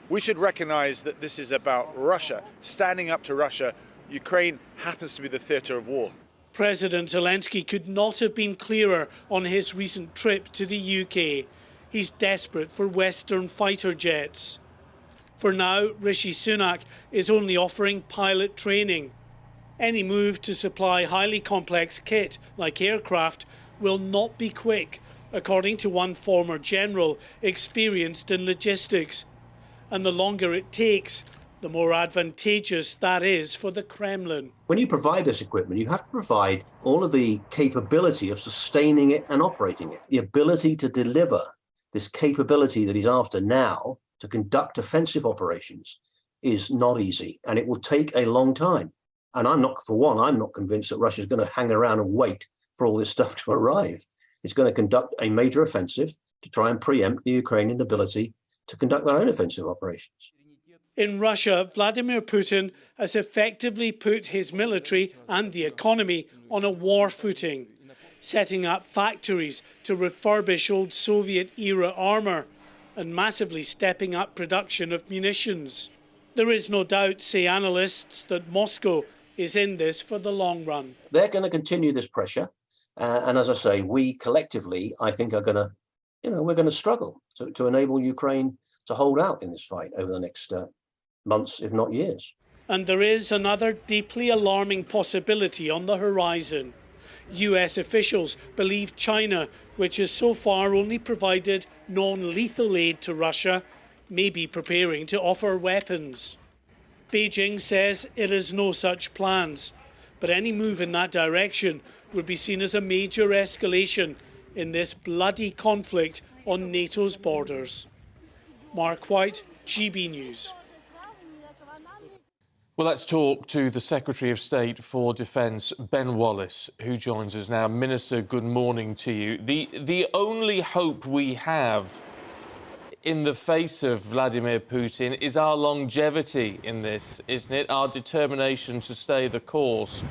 We should recognise that this is about Russia, standing up to Russia. Ukraine happens to be the theatre of war. President Zelensky could not have been clearer on his recent trip to the UK. He's desperate for Western fighter jets. For now, Rishi Sunak is only offering pilot training. Any move to supply highly complex kit, like aircraft, will not be quick, according to one former general experienced in logistics. And the longer it takes, the more advantageous that is for the Kremlin. When you provide this equipment, you have to provide all of the capability of sustaining it and operating it. The ability to deliver this capability that he's after now to conduct offensive operations is not easy, and it will take a long time. And I'm not convinced that Russia's going to hang around and wait for all this stuff to arrive. It's going to conduct a major offensive to try and preempt the Ukrainian ability to conduct their own offensive operations. In Russia, Vladimir Putin has effectively put his military and the economy on a war footing, setting up factories to refurbish old Soviet-era armour and massively stepping up production of munitions. There is no doubt, say analysts, that Moscow is in this for the long run. They're going to continue this pressure. And as I say, we collectively, I think, are going to, we're going to struggle to enable Ukraine to hold out in this fight over the next months, if not years. And there is another deeply alarming possibility on the horizon. US officials believe China, which has so far only provided non-lethal aid to Russia, may be preparing to offer weapons. Beijing says it has no such plans, but any move in that direction would be seen as a major escalation in this bloody conflict on NATO's borders. Mark White, GB News. Well, let's talk to the Secretary of State for Defence, Ben Wallace, who joins us now. Minister, good morning to you. The only hope we have in the face of Vladimir Putin is our longevity in this, isn't it? Our determination to stay the course.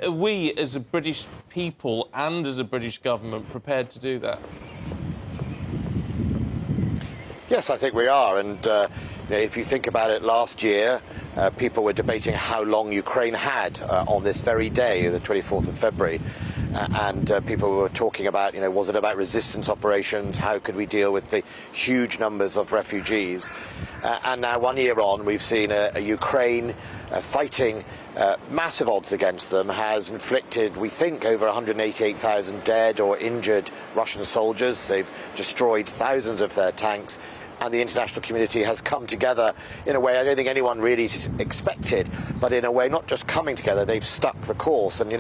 Are we, as a British people and as a British government, prepared to do that? Yes, I think we are. And if you think about it, last year, people were debating how long Ukraine had on this very day, the 24th of February. And people were talking about, was it about resistance operations? How could we deal with the huge numbers of refugees? And now, 1 year on, we've seen a Ukraine fighting massive odds against them, has inflicted, we think, over 188,000 dead or injured Russian soldiers. They've destroyed thousands of their tanks. And the international community has come together in a way I don't think anyone really expected, but in a way not just coming together, they've stuck the course. And,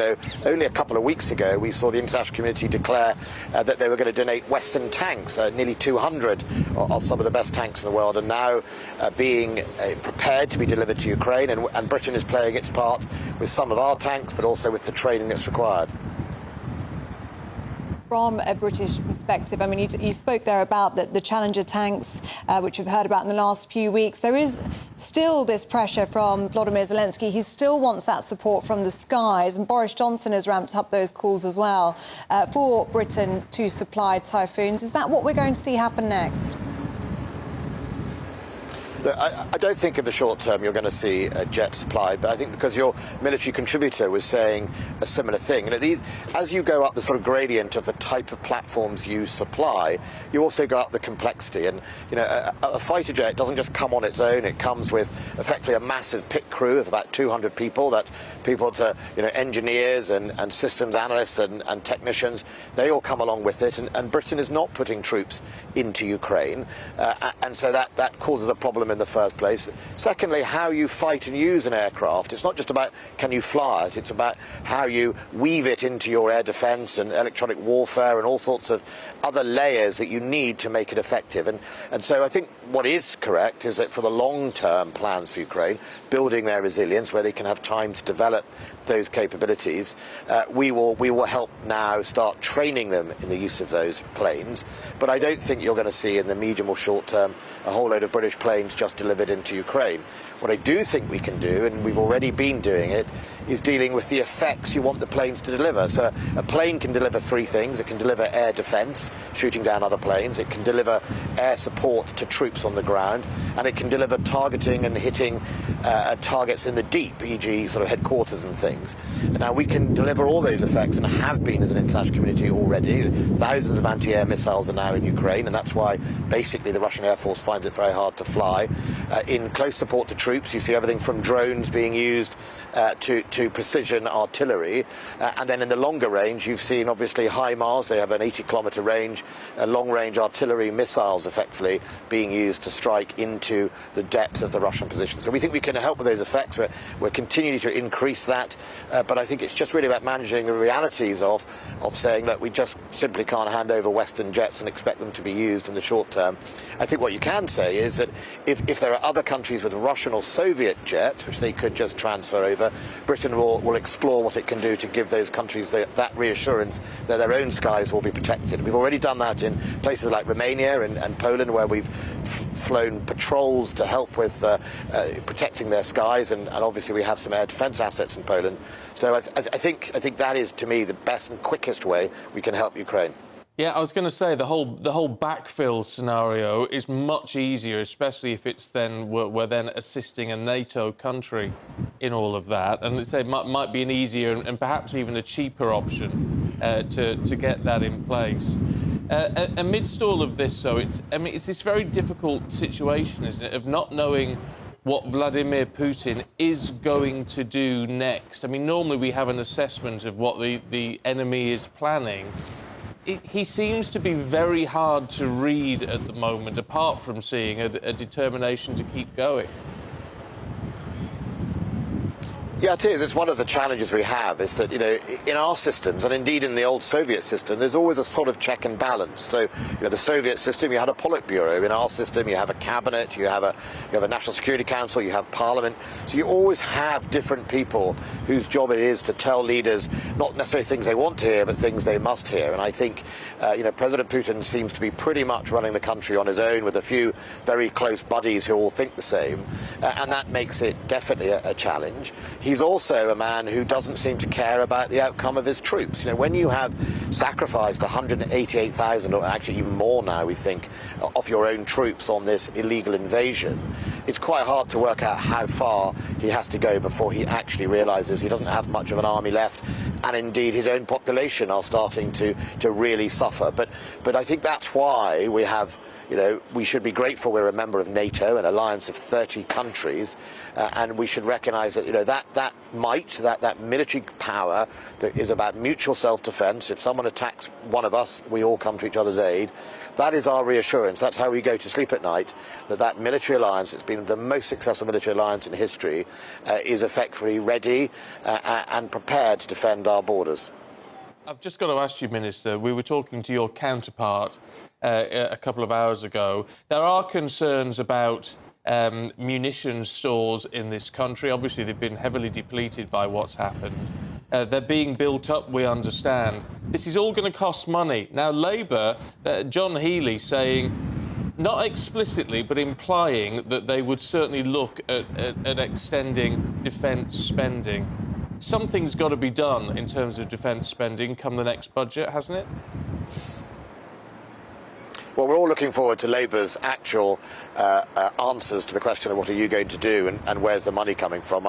only a couple of weeks ago, we saw the international community declare that they were going to donate Western tanks, nearly 200 of some of the best tanks in the world, and now being prepared to be delivered to Ukraine. And Britain is playing its part with some of our tanks, but also with the training that's required. From a British perspective, I mean, you spoke there about the Challenger tanks, which we've heard about in the last few weeks. There is still this pressure from Volodymyr Zelensky. He still wants that support from the skies, and Boris Johnson has ramped up those calls as well for Britain to supply Typhoons. Is that what we're going to see happen next? Look, I don't think in the short term you're going to see a jet supply, but I think because your military contributor was saying a similar thing. As you go up the sort of gradient of the type of platforms you supply, you also go up the complexity. And a fighter jet doesn't just come on its own; it comes with effectively a massive pit crew of about 200 people. That's people to engineers and systems analysts and technicians. They all come along with it, and Britain is not putting troops into Ukraine, and so that causes a problem in the first place. Secondly, how you fight and use an aircraft. It's not just about can you fly it, it's about how you weave it into your air defence and electronic warfare and all sorts of other layers that you need to make it effective. And so I think what is correct is that for the long-term plans for Ukraine, building their resilience where they can have time to develop those capabilities, we will help now start training them in the use of those planes. But I don't think you're going to see in the medium or short term a whole load of British planes just delivered into Ukraine. What I do think we can do, and we've already been doing it, is dealing with the effects you want the planes to deliver. So a plane can deliver three things. It can deliver air defence, shooting down other planes. It can deliver air support to troops on the ground. And it can deliver targeting and hitting targets in the deep, e.g. sort of headquarters and things. Now, we can deliver all those effects and have been as an international community already. Thousands of anti-air missiles are now in Ukraine, and that's why basically the Russian Air Force finds it very hard to fly. In close support to troops, you see everything from drones being used to precision artillery. And then in the longer range, you've seen obviously HIMARS. They have an 80-kilometre range, long-range artillery missiles effectively being used to strike into the depth of the Russian position. So we think we can help with those effects. We're continuing to increase that. But I think it's just really about managing the realities of saying that we just simply can't hand over Western jets and expect them to be used in the short term. I think what you can say is that if there are other countries with Russian or Soviet jets, which they could just transfer over, Britain will explore what it can do to give those countries that reassurance that their own skies will be protected. We've already done that in places like Romania and Poland, where we've flown patrols to help with protecting their skies, and obviously we have some air defence assets in Poland. So I think that is, to me, the best and quickest way we can help Ukraine. Yeah, I was going to say the whole backfill scenario is much easier, especially if it's then we're then assisting a NATO country in all of that, and it might be an easier and perhaps even a cheaper option to get that in place. Amidst all of this, though, it's this very difficult situation, isn't it, of not knowing what Vladimir Putin is going to do next. I mean, normally we have an assessment of what the enemy is planning. He seems to be very hard to read at the moment, apart from seeing a determination to keep going. Yeah, it is. It's one of the challenges we have is that, in our systems, and indeed in the old Soviet system, there's always a sort of check and balance. So, the Soviet system, you had a Politburo. In our system, you have a cabinet, you have a National Security Council, you have Parliament. So you always have different people whose job it is to tell leaders not necessarily things they want to hear, but things they must hear. And I think, President Putin seems to be pretty much running the country on his own with a few very close buddies who all think the same. And that makes it definitely a challenge. He's also a man who doesn't seem to care about the outcome of his troops. When you have sacrificed 188,000, or actually even more now, we think, of your own troops on this illegal invasion, it's quite hard to work out how far he has to go before he actually realizes he doesn't have much of an army left, and indeed his own population are starting to really suffer. But I think that's why we have, we should be grateful we're a member of NATO, an alliance of 30 countries, and we should recognise that, that might, that military power that is about mutual self-defence. If someone attacks one of us, we all come to each other's aid. That is our reassurance. That's how we go to sleep at night, that military alliance, it's been the most successful military alliance in history, is effectively ready and prepared to defend our borders. I've just got to ask you, Minister, we were talking to your counterpart a couple of hours ago. There are concerns about munitions stores in this country. Obviously, they've been heavily depleted by what's happened. They're being built up, we understand. This is all going to cost money. Now, Labour, John Healey saying, not explicitly, but implying that they would certainly look at extending defence spending. Something's got to be done in terms of defence spending come the next budget, hasn't it? Well, we're all looking forward to Labour's actual answers to the question of what are you going to do and where's the money coming from.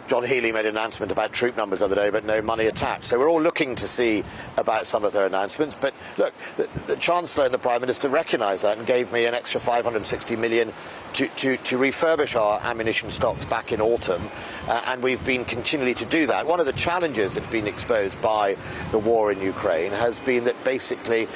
John Healey made an announcement about troop numbers the other day, but no money attached. So we're all looking to see about some of their announcements. But look, the Chancellor and the Prime Minister recognised that and gave me an extra 560 million to refurbish our ammunition stocks back in autumn. And we've been continually to do that. One of the challenges that's been exposed by the war in Ukraine has been that basically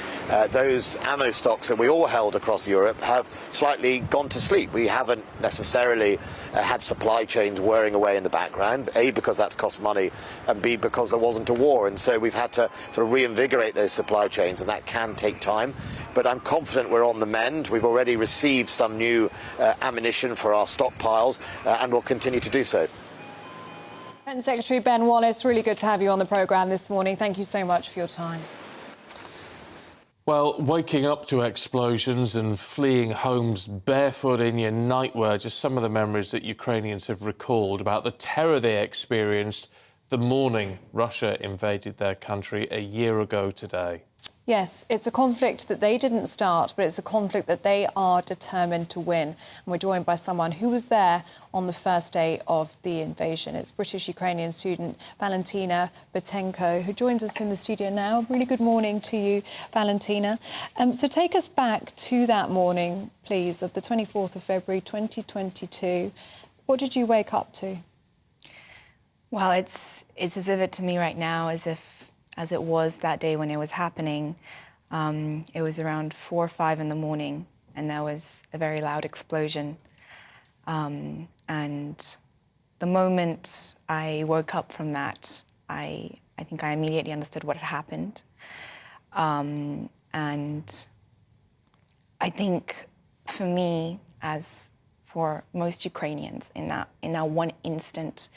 those ammo stocks that we all held across Europe have slightly gone to sleep. We haven't necessarily had supply chains whirring away in the background. A, because that cost money, and B, because there wasn't a war. And so we've had to sort of reinvigorate those supply chains, and that can take time. But I'm confident we're on the mend. We've already received some new ammunition for our stockpiles, and we'll continue to do so. Defence Secretary Ben Wallace, really good to have you on the programme this morning. Thank you so much for your time. Well, waking up to explosions and fleeing homes barefoot in your nightwear, just some of the memories that Ukrainians have recalled about the terror they experienced the morning Russia invaded their country a year ago today. Yes, it's a conflict that they didn't start, but it's a conflict that they are determined to win. And we're joined by someone who was there on the first day of the invasion. It's British-Ukrainian student Valentina Butenko, who joins us in the studio now. Really good morning to you, Valentina. So take us back to that morning, please, of the 24th of February 2022. What did you wake up to? Well, it's as vivid to me right now as it was that day when it was happening. It was around 4 or 5 in the morning, and there was a very loud explosion. And the moment I woke up from that, I think I immediately understood what had happened. And I think for me, as for most Ukrainians, in that one instant,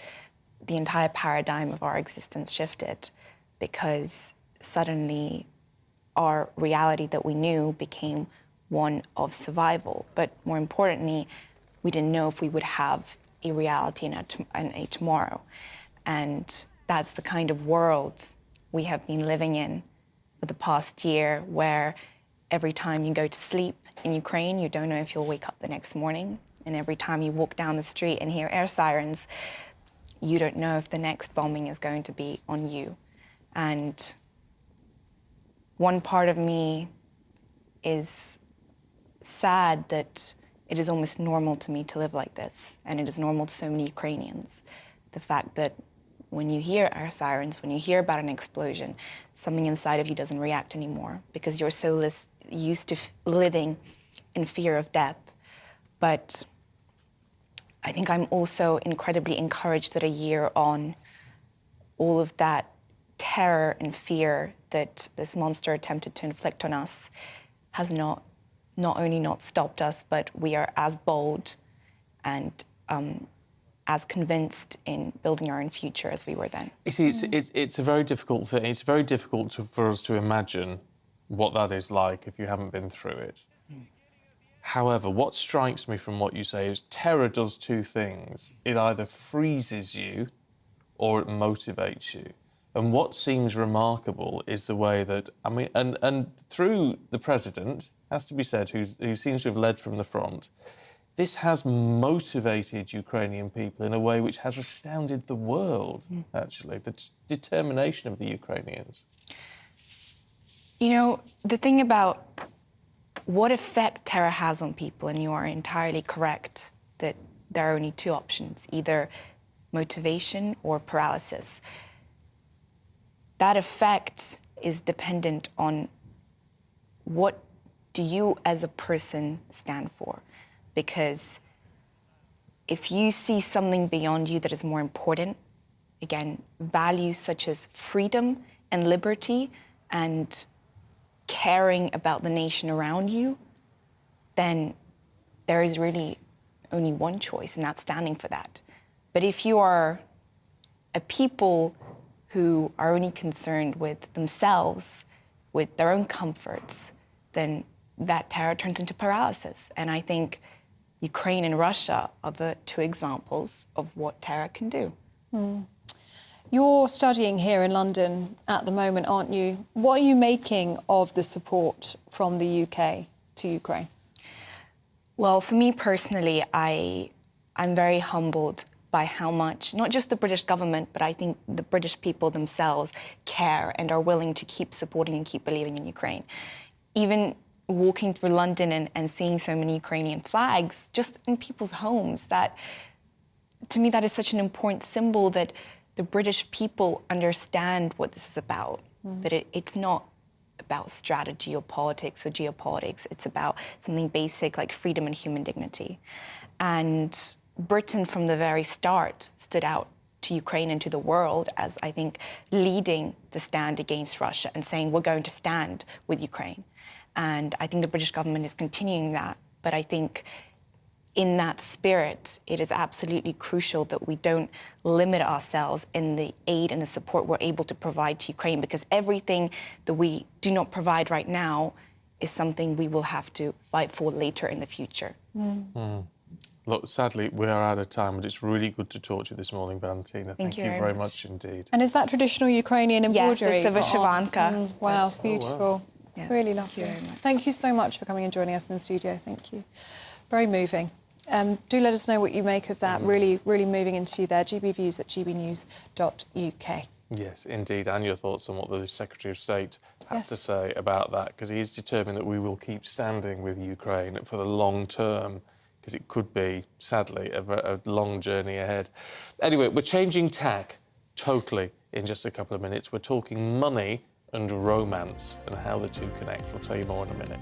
the entire paradigm of our existence shifted, because suddenly our reality that we knew became one of survival. But more importantly, we didn't know if we would have a reality and a tomorrow. And that's the kind of world we have been living in for the past year, where every time you go to sleep in Ukraine, you don't know if you'll wake up the next morning. And every time you walk down the street and hear air sirens, you don't know if the next bombing is going to be on you. And one part of me is sad that it is almost normal to me to live like this, and it is normal to so many Ukrainians. The fact that when you hear air sirens, when you hear about an explosion, something inside of you doesn't react anymore because you're so used to living in fear of death. But I think I'm also incredibly encouraged that a year on, all of that terror and fear that this monster attempted to inflict on us has not only not stopped us, but we are as bold and as convinced in building our own future as we were then. You see, it's a very difficult thing. It's very difficult for us to imagine what that is like if you haven't been through it. However, what strikes me from what you say is terror does two things. It either freezes you or it motivates you. And what seems remarkable is the way that, I mean, and through the president, has to be said, who seems to have led from the front, this has motivated Ukrainian people in a way which has astounded the world, actually, the determination of the Ukrainians. You know, the thing about what effect terror has on people, and you are entirely correct that there are only two options, either motivation or paralysis. That effect is dependent on what do you as a person stand for. Because if you see something beyond you that is more important, again, values such as freedom and liberty and caring about the nation around you, then there is really only one choice, and that's standing for that. But if you are a people who are only concerned with themselves, with their own comforts, then that terror turns into paralysis. And I think Ukraine and Russia are the two examples of what terror can do. You're studying here in London at the moment, aren't you? What are you making of the support from the UK to Ukraine? Well, for me personally, I'm very humbled by how much, not just the British government, but I think the British people themselves care and are willing to keep supporting and keep believing in Ukraine. Even walking through London and seeing so many Ukrainian flags just in people's homes, that, to me, that is such an important symbol that the British people understand what this is about, that it's not about strategy or politics or geopolitics, it's about something basic like freedom and human dignity. And Britain from the very start stood out to Ukraine and to the world as, I think, leading the stand against Russia and saying we're going to stand with Ukraine. And I think the British government is continuing that. But I think in that spirit, it is absolutely crucial that we don't limit ourselves in the aid and the support we're able to provide to Ukraine, because everything that we do not provide right now is something we will have to fight for later in the future. Look, sadly, we are out of time, but it's really good to talk to you this morning, Valentina. Thank you very much indeed. And is that traditional Ukrainian embroidery? Yes, it's a vyshyvanka. Wow, beautiful. wow. Yeah. Really lovely. Thank you so much for coming and joining us in the studio. Thank you. Very moving. Do let us know what you make of that. Really, really moving interview there. GBviews at gbnews.uk. Yes, indeed. And your thoughts on what the Secretary of State had to say about that, because he is determined that we will keep standing with Ukraine for the long term, because it could be, sadly, a long journey ahead. Anyway, we're changing tack totally in just a couple of minutes. We're talking money and romance and how the two connect. We'll tell you more in a minute.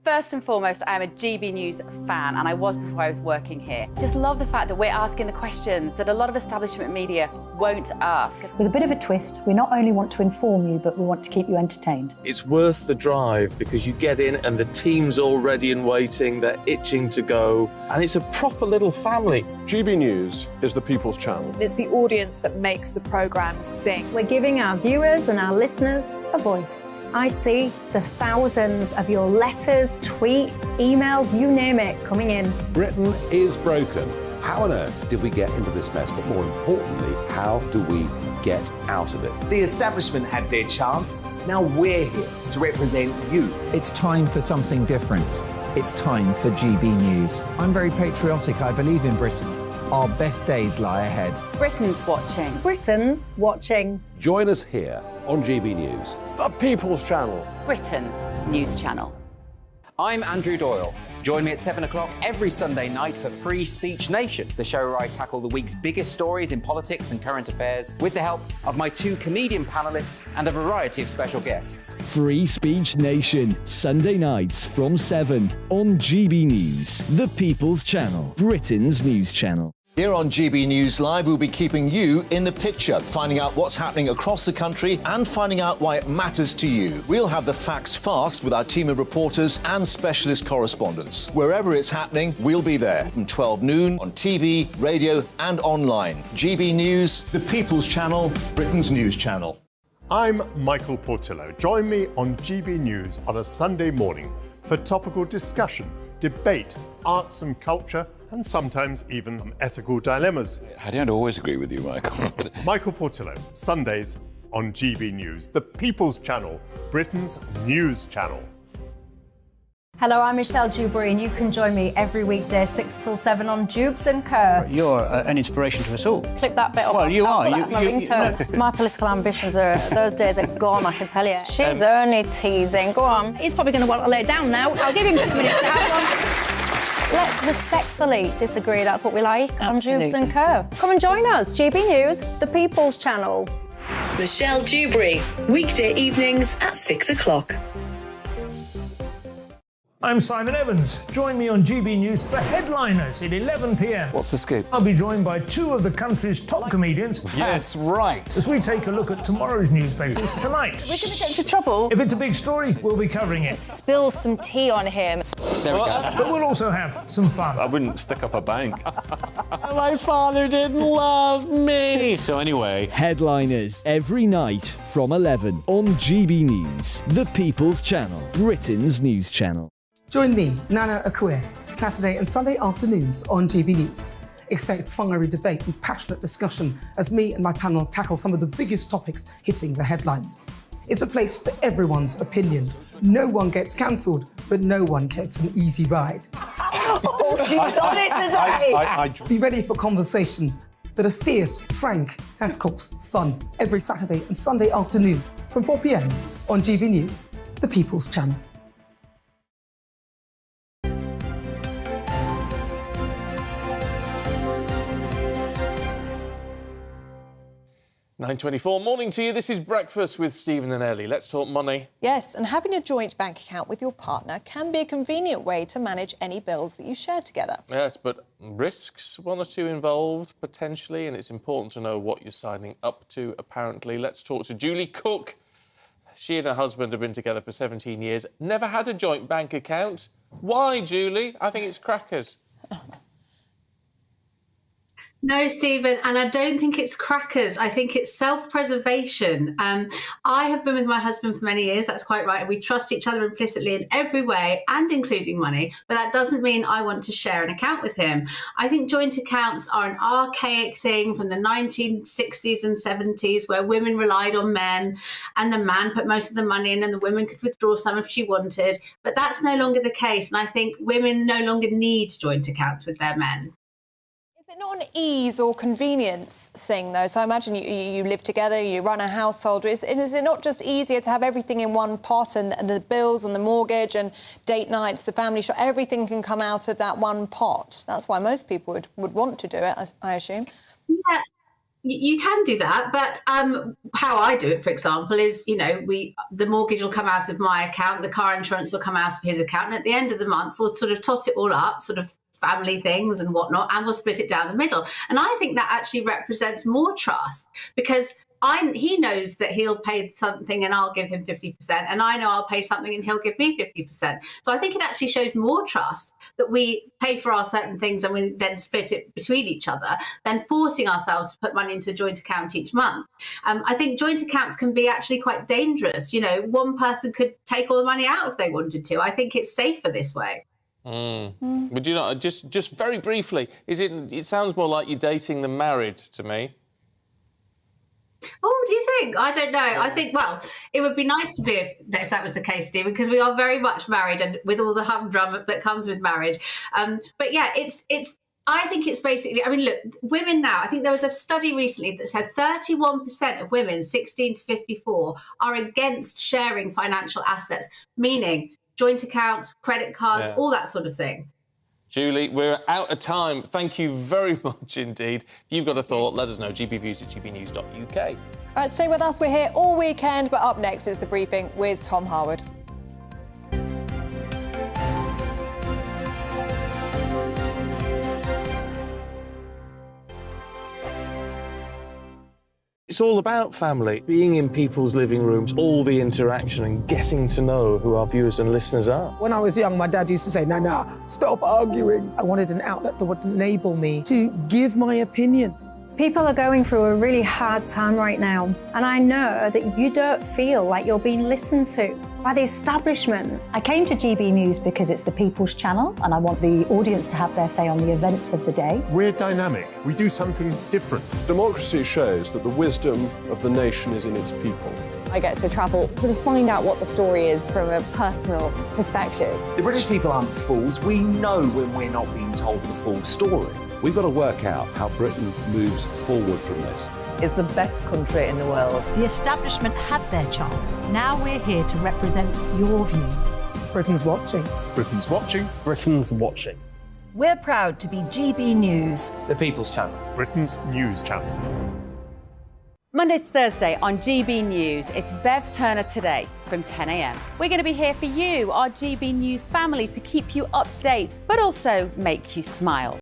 First and foremost, I am a GB News fan, and I was before I was working here. Just love the fact that we're asking the questions that a lot of establishment media won't ask. With a bit of a twist, we not only want to inform you, but we want to keep you entertained. It's worth the drive because you get in and the team's all ready and waiting, they're itching to go, and it's a proper little family. GB News is the People's Channel. It's the audience that makes the programme sing. We're giving our viewers and our listeners a voice. I see the thousands of your letters, tweets, emails, you name it, coming in. Britain is broken. How on earth did we get into this mess? But more importantly, how do we get out of it? The establishment had their chance. Now we're here to represent you. It's time for something different. It's time for GB News. I'm very patriotic. I believe in Britain. Our best days lie ahead. Britain's watching. Britain's watching. Join us here on GB News. The People's Channel. Britain's news channel. I'm Andrew Doyle. Join me at 7 o'clock every Sunday night for Free Speech Nation, the show where I tackle the week's biggest stories in politics and current affairs with the help of my 2 comedian panellists and a variety of special guests. Free Speech Nation, Sunday nights from 7 on GB News, the People's Channel, Britain's news channel. Here on GB News Live, we'll be keeping you in the picture, finding out what's happening across the country and finding out why it matters to you. We'll have the facts fast with our team of reporters and specialist correspondents. Wherever it's happening, we'll be there from 12 noon on TV, radio and online. GB News, the People's Channel, Britain's news channel. I'm Michael Portillo. Join me on GB News on a Sunday morning for topical discussion, debate, arts and culture, and sometimes even ethical dilemmas. I don't always agree with you, Michael. Michael Portillo, Sundays on GB News, the People's Channel, Britain's news channel. Hello, I'm Michelle Dewberry, and you can join me every weekday 6 till 7 on Jubes and Kerr. You're an inspiration to us all. Clip that bit up. Well, you are. That's my ringtone. My political ambitions those days are gone, I can tell you. She's only teasing. Go on. He's probably going to want to lay down now. I'll give him 2 minutes to have one. Let's respectfully disagree. That's what we like on Jubes and Kerr. Come and join us. GB News, the People's Channel. Michelle Dewberry, weekday evenings at 6 o'clock. I'm Simon Evans. Join me on GB News for Headliners at 11 p.m. What's the scoop? I'll be joined by 2 of the country's top comedians. That's right. As we take a look at tomorrow's newspapers tonight. We're going to get into trouble. If it's a big story, we'll be covering it. Spill some tea on him. There we go. But we'll also have some fun. I wouldn't stick up a bank. My father didn't love me. So anyway. Headliners every night from 11 on GB News, the People's Channel, Britain's news channel. Join me, Nana Akue, Saturday and Sunday afternoons on GB News. Expect fiery debate and passionate discussion as me and my panel tackle some of the biggest topics hitting the headlines. It's a place for everyone's opinion. No one gets cancelled, but no one gets an easy ride. Oh, she's on it today! Be ready for conversations that are fierce, frank, and of course, fun. Every Saturday and Sunday afternoon from 4 p.m. on GB News, the People's Channel. 9:24, morning to you. This is Breakfast with Stephen and Ellie. Let's talk money. Yes, and having a joint bank account with your partner can be a convenient way to manage any bills that you share together. Yes, but risks, 1 or 2 involved, potentially, and it's important to know what you're signing up to, apparently. Let's talk to Julie Cook. She and her husband have been together for 17 years, never had a joint bank account. Why, Julie? I think it's crackers. No, Stephen, and I don't think it's crackers. I think it's self-preservation. I have been with my husband for many years. That's quite right. We trust each other implicitly in every way, and including money. But that doesn't mean I want to share an account with him. I think joint accounts are an archaic thing from the 1960s and 70s, where women relied on men, and the man put most of the money in, and the woman could withdraw some if she wanted. But that's no longer the case, and I think women no longer need joint accounts with their men. Is it not an ease or convenience thing, though? So I imagine you live together, you run a household. Is it not just easier to have everything in one pot, and the bills and the mortgage and date nights, the family shop, everything can come out of that one pot? That's why most people would want to do it, I assume. Yeah. You can do that, but how I do it, for example, is, the mortgage will come out of my account, the car insurance will come out of his account, and at the end of the month, we'll sort of tot it all up, sort of family things and whatnot, and we'll split it down the middle. And I think that actually represents more trust, because he knows that he'll pay something and I'll give him 50%, and I know I'll pay something and he'll give me 50%. So I think it actually shows more trust that we pay for our certain things and we then split it between each other than forcing ourselves to put money into a joint account each month. I think joint accounts can be actually quite dangerous. One person could take all the money out if they wanted to. I think it's safer this way. Would you not, just very briefly, it sounds more like you're dating than married to me. Oh, do you think? I don't know. I think, it would be nice to be if that was the case, Stephen, because we are very much married, and with all the humdrum that comes with marriage. But yeah, I think it's basically, look, women now, I think there was a study recently that said 31% of women 16 to 54 are against sharing financial assets, meaning joint accounts, credit cards, Yeah. all that sort of thing. Julie, we're out of time. Thank you very much indeed. If you've got a thought, let us know. gbviews@gbnews.uk. All right, stay with us. We're here all weekend, but up next is The Briefing with Tom Harwood. It's all about family, being in people's living rooms, all the interaction and getting to know who our viewers and listeners are. When I was young, my dad used to say, Nana, stop arguing. I wanted an outlet that would enable me to give my opinion. People are going through a really hard time right now, and I know that you don't feel like you're being listened to by the establishment. I came to GB News because it's the People's Channel, and I want the audience to have their say on the events of the day. We're dynamic. We do something different. Democracy shows that the wisdom of the nation is in its people. I get to travel to find out what the story is from a personal perspective. The British people aren't fools. We know when we're not being told the full story. We've got to work out how Britain moves forward from this. Is the best country in the world. The establishment had their chance. Now we're here to represent your views. Britain's watching. Britain's watching. Britain's watching. We're proud to be GB News. The People's Channel. Britain's news channel. Monday to Thursday on GB News, it's Bev Turner Today from 10 a.m. We're going to be here for you, our GB News family, to keep you up to date, but also make you smile.